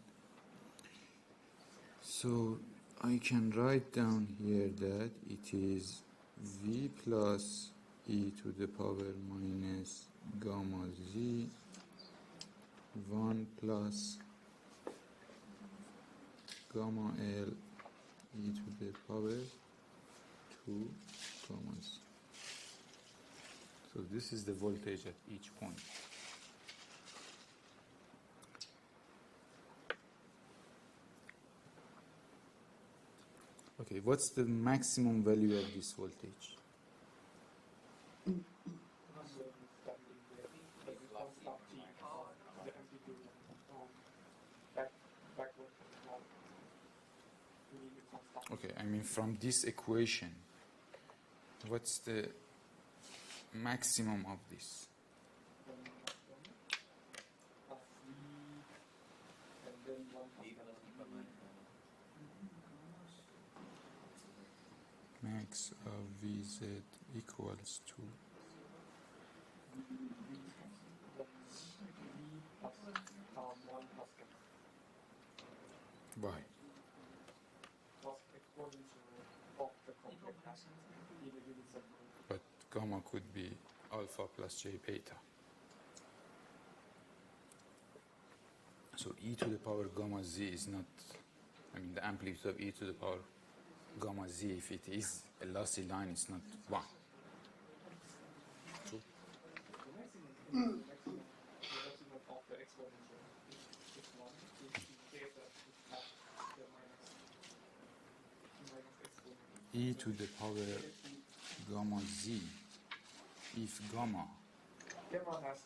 So I can write down here that it is V plus e to the power minus gamma z 1 plus gamma L e to the power 2 gamma z. So this is the voltage at each point. Okay, what's the maximum value of this voltage? Okay, I mean from this equation, what's the maximum of this? Max of Vz equals to y. But gamma could be alpha plus j beta. So e to the power gamma z is not, I mean the amplitude of e to the power gamma z, if it is a lossy line, it's not 1. True? E to the power gamma z, if gamma has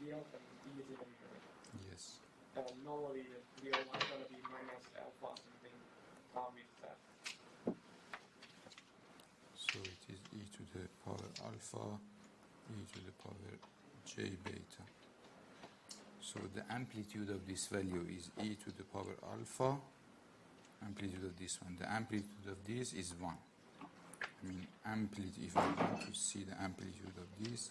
real and d yes, normally the real one is going to be minus alpha something with that. so it is e to the power alpha, e to the power j beta. So the amplitude of this value is e to the power alpha, amplitude of this one. The amplitude of this is 1. I mean amplitude, if I want to see the amplitude of this,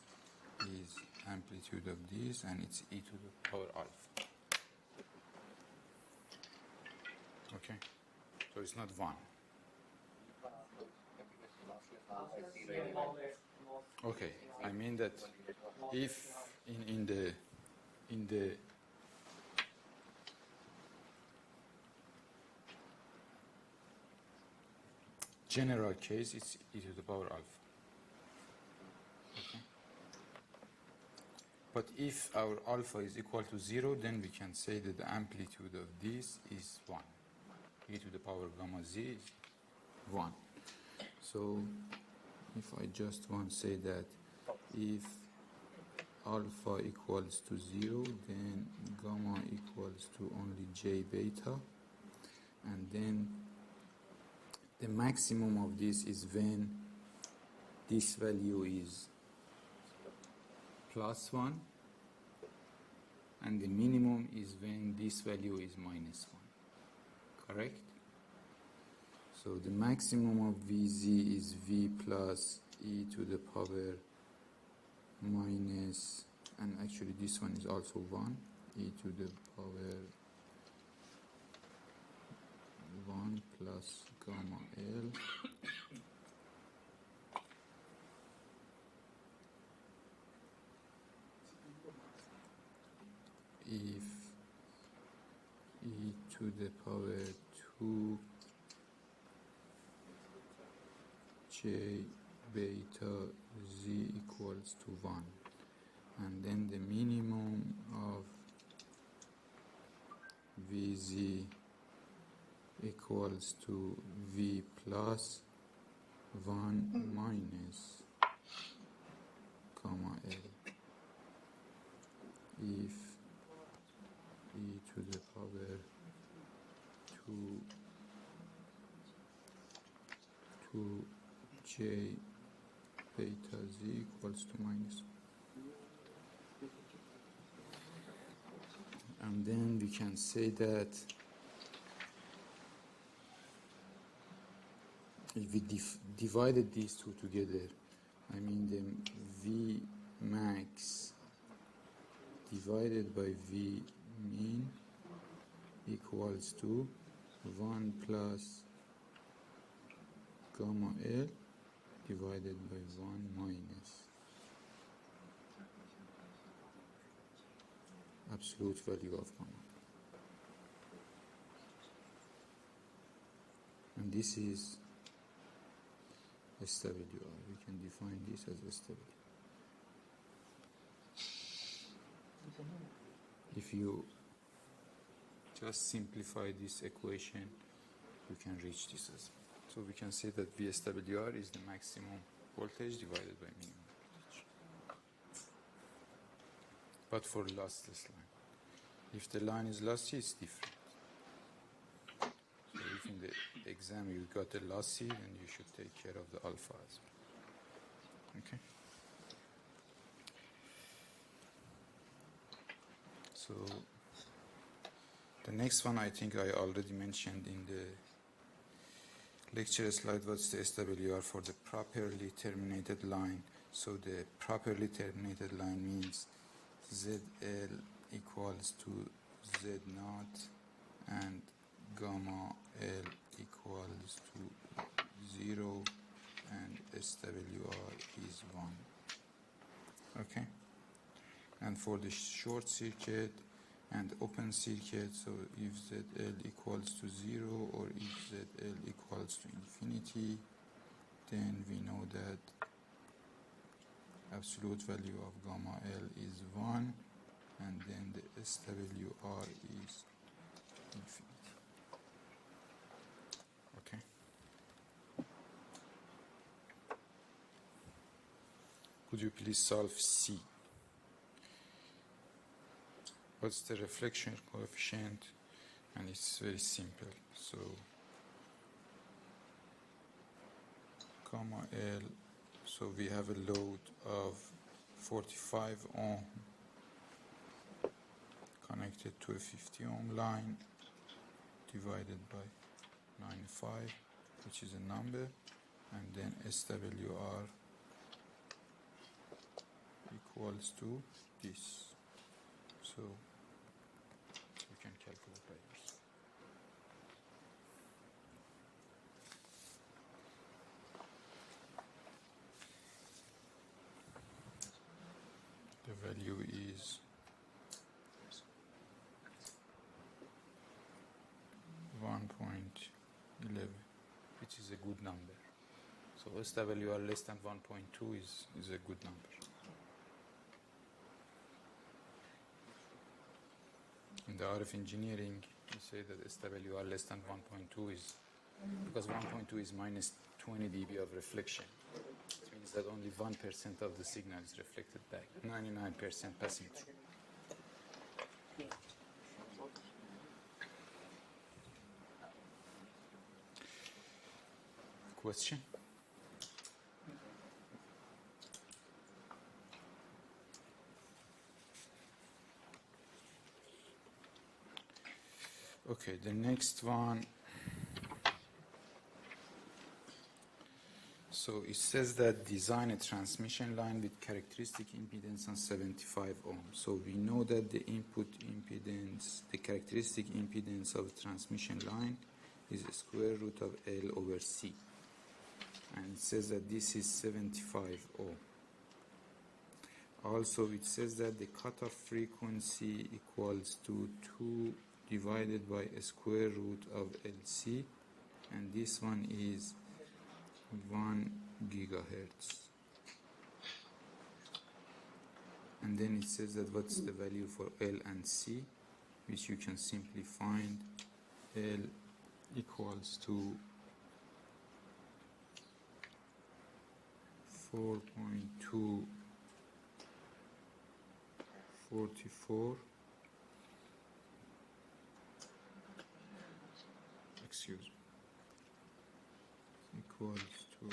is amplitude of this, and it's e to the power alpha. Okay, so it's not 1. Okay, I mean that if in the general case, it's e to the power alpha. Okay. But if our alpha is equal to 0, then we can say that the amplitude of this is 1. E to the power gamma z is 1. So if I just want to say that if alpha equals to 0, then gamma equals to only j beta, and then the maximum of this is when this value is plus 1, and the minimum is when this value is minus 1. Correct? So the maximum of Vz is V plus e to the power minus, and actually this one is also 1, e to the power 1 plus gamma L if e to the power 2 j beta z equals to 1, and then the minimum of Vz equals to V plus 1 minus gamma L if e to the power 2 j beta z equals to minus 1. And then we can say that if we divided these two together, I mean the V max divided by V mean equals to 1 plus gamma L divided by 1 minus absolute value of gamma. And this is SWR. We can define this as SWR. If you just simplify this equation, you can reach this as well. So we can say that VSWR is the maximum voltage divided by minimum voltage. But for lossless line. If the line is lossy, it's different. So if in the exam you got a lossy, then you should take care of the alpha as well. Okay? So the next one I think I already mentioned in the lecture slide was the SWR for the properly terminated line. So the properly terminated line means ZL equals to Z naught and gamma L equals to 0 and SWR is 1. Okay? And for the short circuit and open circuit, so if ZL equals to 0 or if ZL equals to infinity, then we know that absolute value of gamma L is 1, and then the SWR is infinity. Okay. Could you please solve C? What's the reflection coefficient? And it's very simple. So gamma L, so we have a load of 45 ohm connected to a 50 ohm line divided by 95, which is a number, and then SWR equals to this. So you can calculate by yourself. The value is 1.11, which is a good number. So SWR less than 1.2 is a good number. In the RF engineering, we say that SWR less than 1.2 is, because 1.2 is minus 20 dB of reflection. It means that only 1% of the signal is reflected back, 99% passing through. Question? Okay, the next one. So it says that design a transmission line with characteristic impedance on 75 ohms. So we know that the input impedance, the characteristic impedance of a transmission line is square root of L over C. And it says that this is 75 ohm. Also, it says that the cutoff frequency equals to 2 divided by a square root of LC, and this one is 1 gigahertz. And then it says that what's the value for L and C, which you can simply find. L equals to 4.244, excuse me, equals to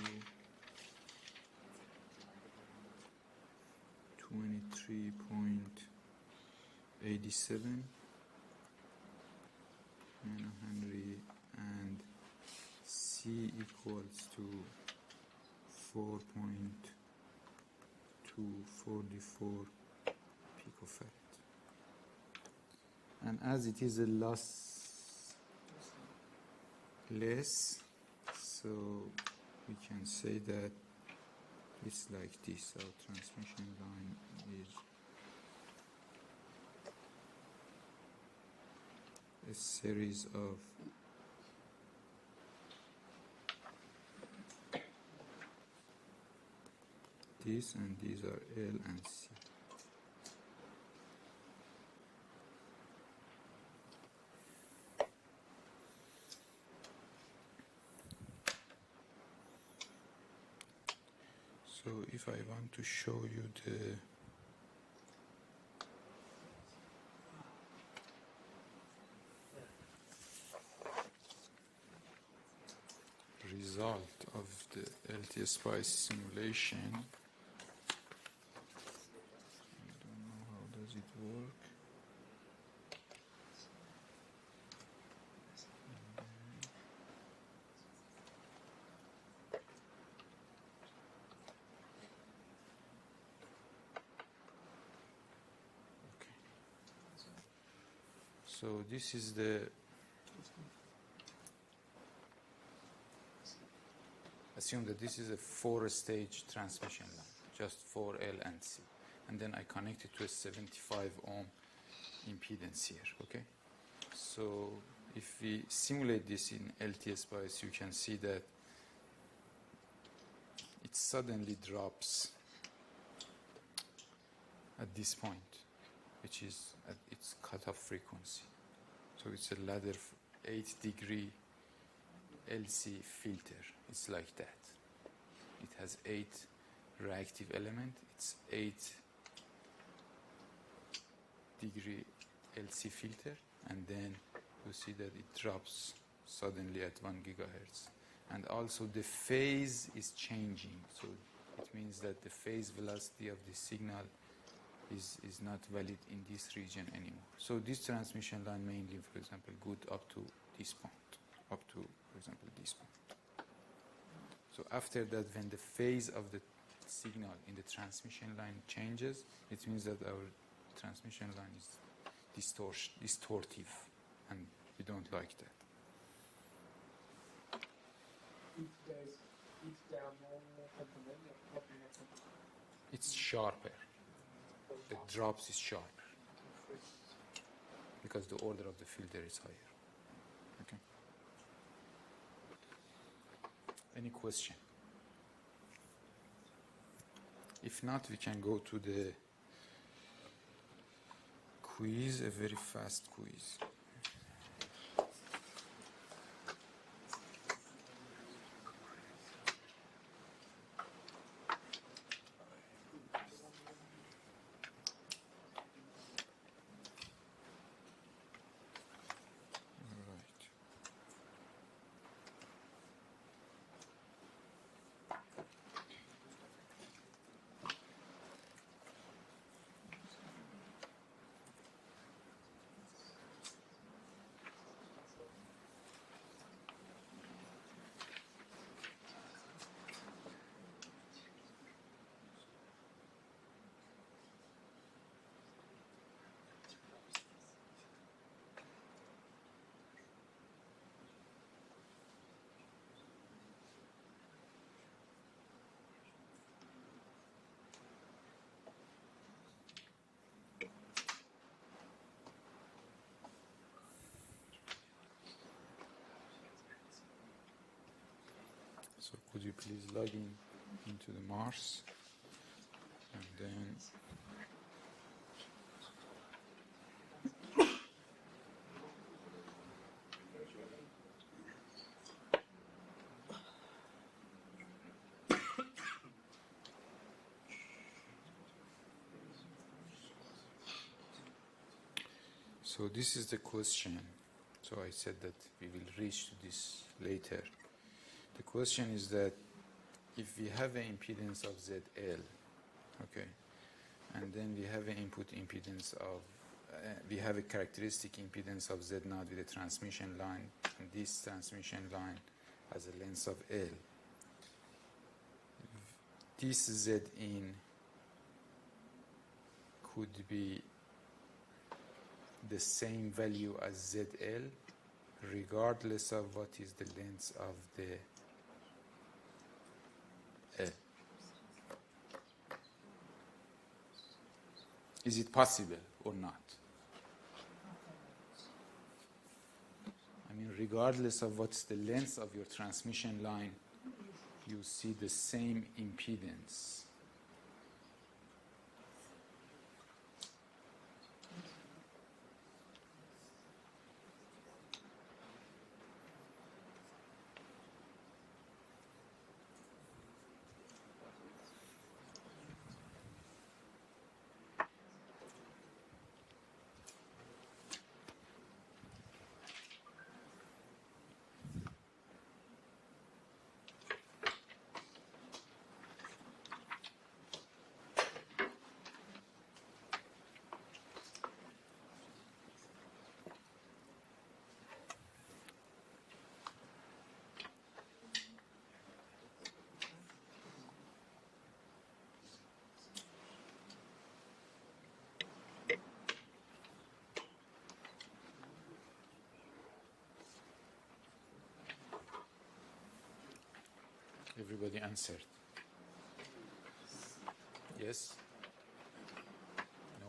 23.87 nanohenry, and C equals to 4.244 picofarad. And as it is a lossless, so we can say that it's like this. Our transmission line is a series of this, and these are L and C. So if I want to show you the result of the LTSpice simulation, I don't know how does it work. So this is the, assume that this is a 4-stage transmission line, just for L and C. And then I connect it to a 75 ohm impedance here, okay? So if we simulate this in LTSpice, you can see that it suddenly drops at this point, which is at its cutoff frequency. So it's a ladder 8-degree LC filter. It's like that. It has 8 reactive elements. It's 8-degree LC filter, and then you see that it drops suddenly at 1 gigahertz. And also the phase is changing. So it means that the phase velocity of the signal is not valid in this region anymore. So this transmission line mainly, for example, good up to this point, up to, for example, this point. So after that, when the phase of the signal in the transmission line changes, it means that our transmission line is distortive, and we don't like that. If there are more components, what do you have? It's sharper. The drops is sharper because the order of the filter is higher. Okay. Any question? If not, we can go to the quiz, a very fast quiz. So could you please log in into the Mars, and then so this is the question. So I said that we will reach to this later. The question is that if we have an impedance of ZL, okay, and then we have an input impedance of, we have a characteristic impedance of Z naught with a transmission line, and this transmission line has a length of L. This Z in could be the same value as ZL, regardless of what is the length of the L. Is it possible or not? I mean, regardless of what's the length of your transmission line, you see the same impedance. Everybody answered. Yes? No?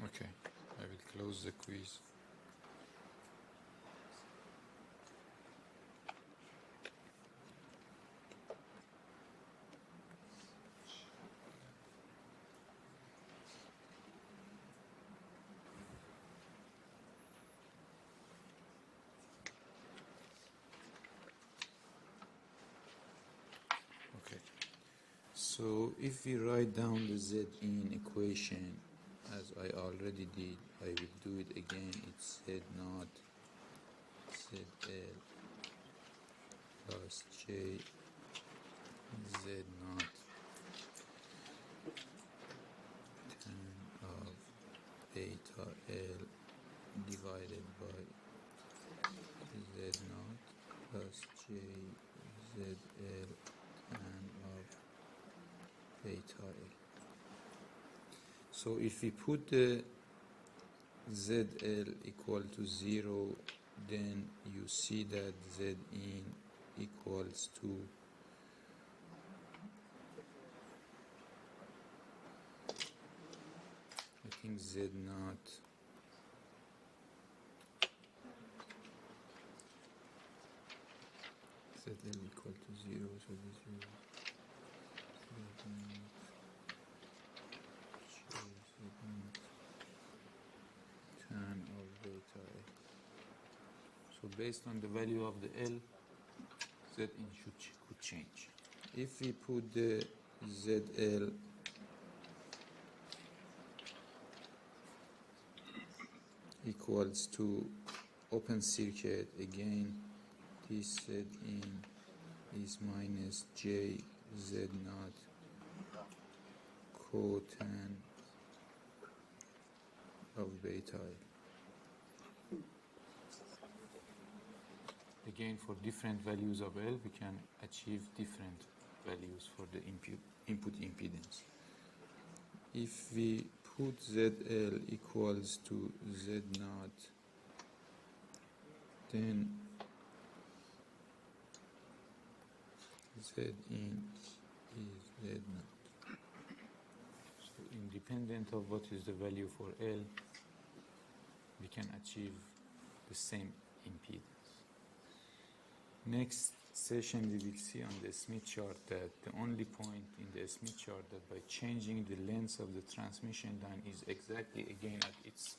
Okay, I will close the quiz. Okay, so if we write down the Z in equation, as I already did, I will do it again. It's Z naught ZL plus J Z naught tan of beta L divided by Z naught plus J ZL tan of beta L. So if we put the ZL equal to 0, then you see that Z in equals to I think Z naught ZL equal to 0, so this is Z naught. Tan of beta L. So based on the value of the L, Z in could change. If we put the ZL equals to open circuit, again this Z in is minus J Z naught cotan of beta L. Again, for different values of L, we can achieve different values for the input impedance. If we put ZL equals to Z naught, then Z in is Z naught. So independent of what is the value for L, we can achieve the same impedance. Next session we will see on the Smith chart that the only point in the Smith chart that by changing the length of the transmission line is exactly again at its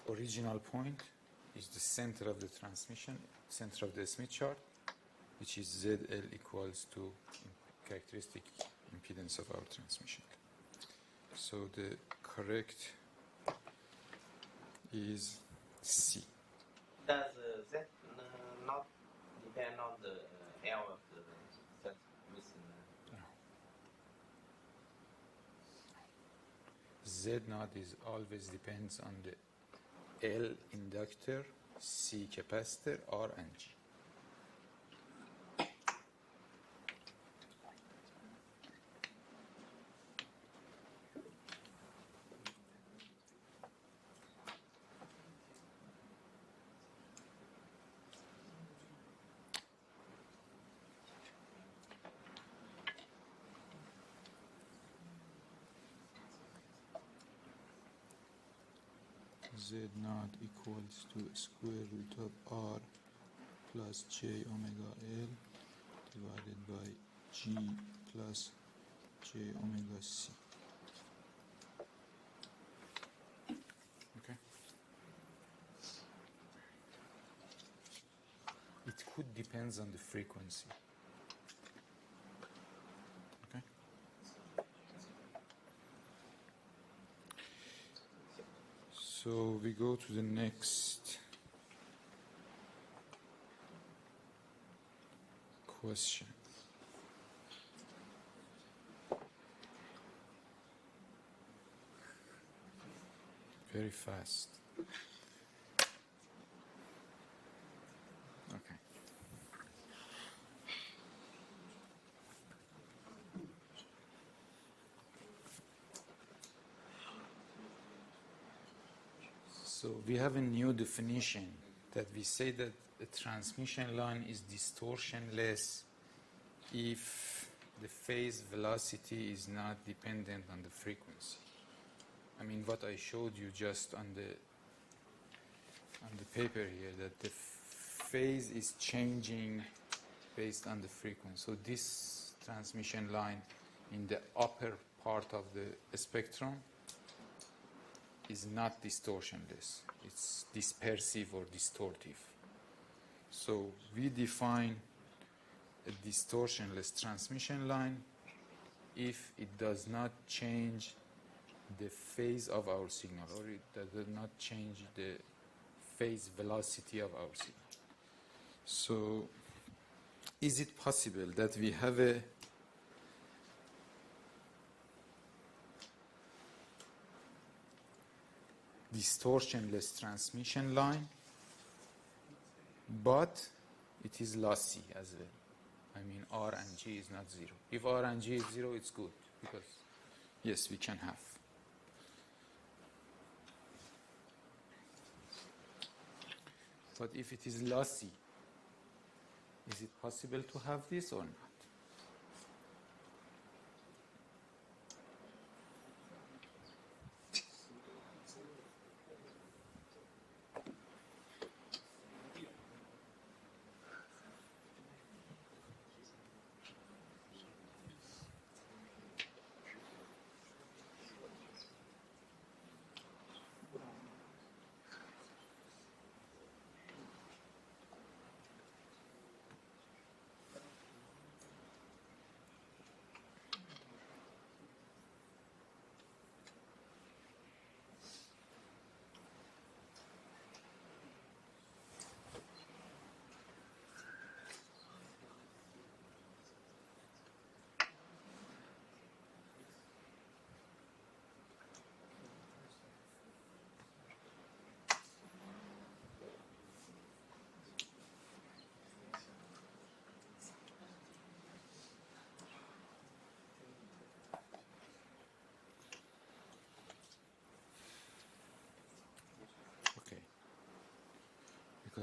original point is the center of the transmission, center of the Smith chart, which is ZL equals to characteristic impedance of our transmission. So the correct is C. Does Z not depend on the L of the transmission? Z naught is always depends on the L inductor, C capacitor, R and G. Z naught equals to square root of R plus J omega L divided by G plus J omega C. Okay. It could depends on the frequency. Okay. So we go to the next question. Very fast. Okay. So we have a new definition that we say that a transmission line is distortionless if the phase velocity is not dependent on the frequency. I mean, what I showed you just on the paper here, that the phase is changing based on the frequency. So this transmission line in the upper part of the spectrum is not distortionless. It's dispersive or distortive. So we define a distortionless transmission line if it does not change the phase of our signal, or it does not change the phase velocity of our signal. So is it possible that we have a distortionless transmission line, but it is lossy as well? I mean, R and G is not zero. If R and G is zero, it's good, because yes, we can have. But if it is lossy, is it possible to have this or not?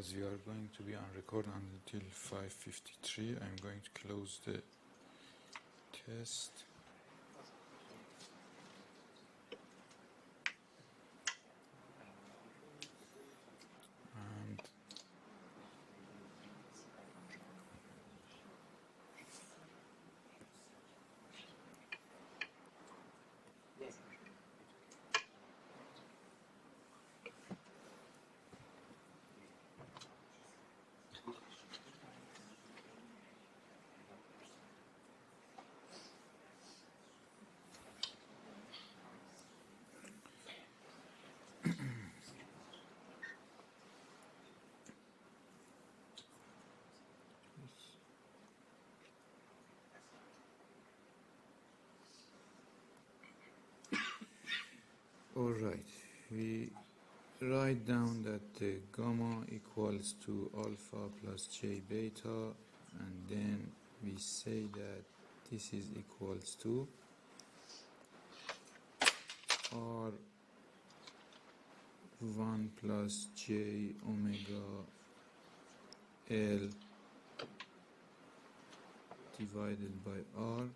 as we are going to be on record until 5:53, I'm going to close the test. And all right, we write down that the gamma equals to alpha plus j beta, and then we say that this is equals to R1 plus j omega L divided by R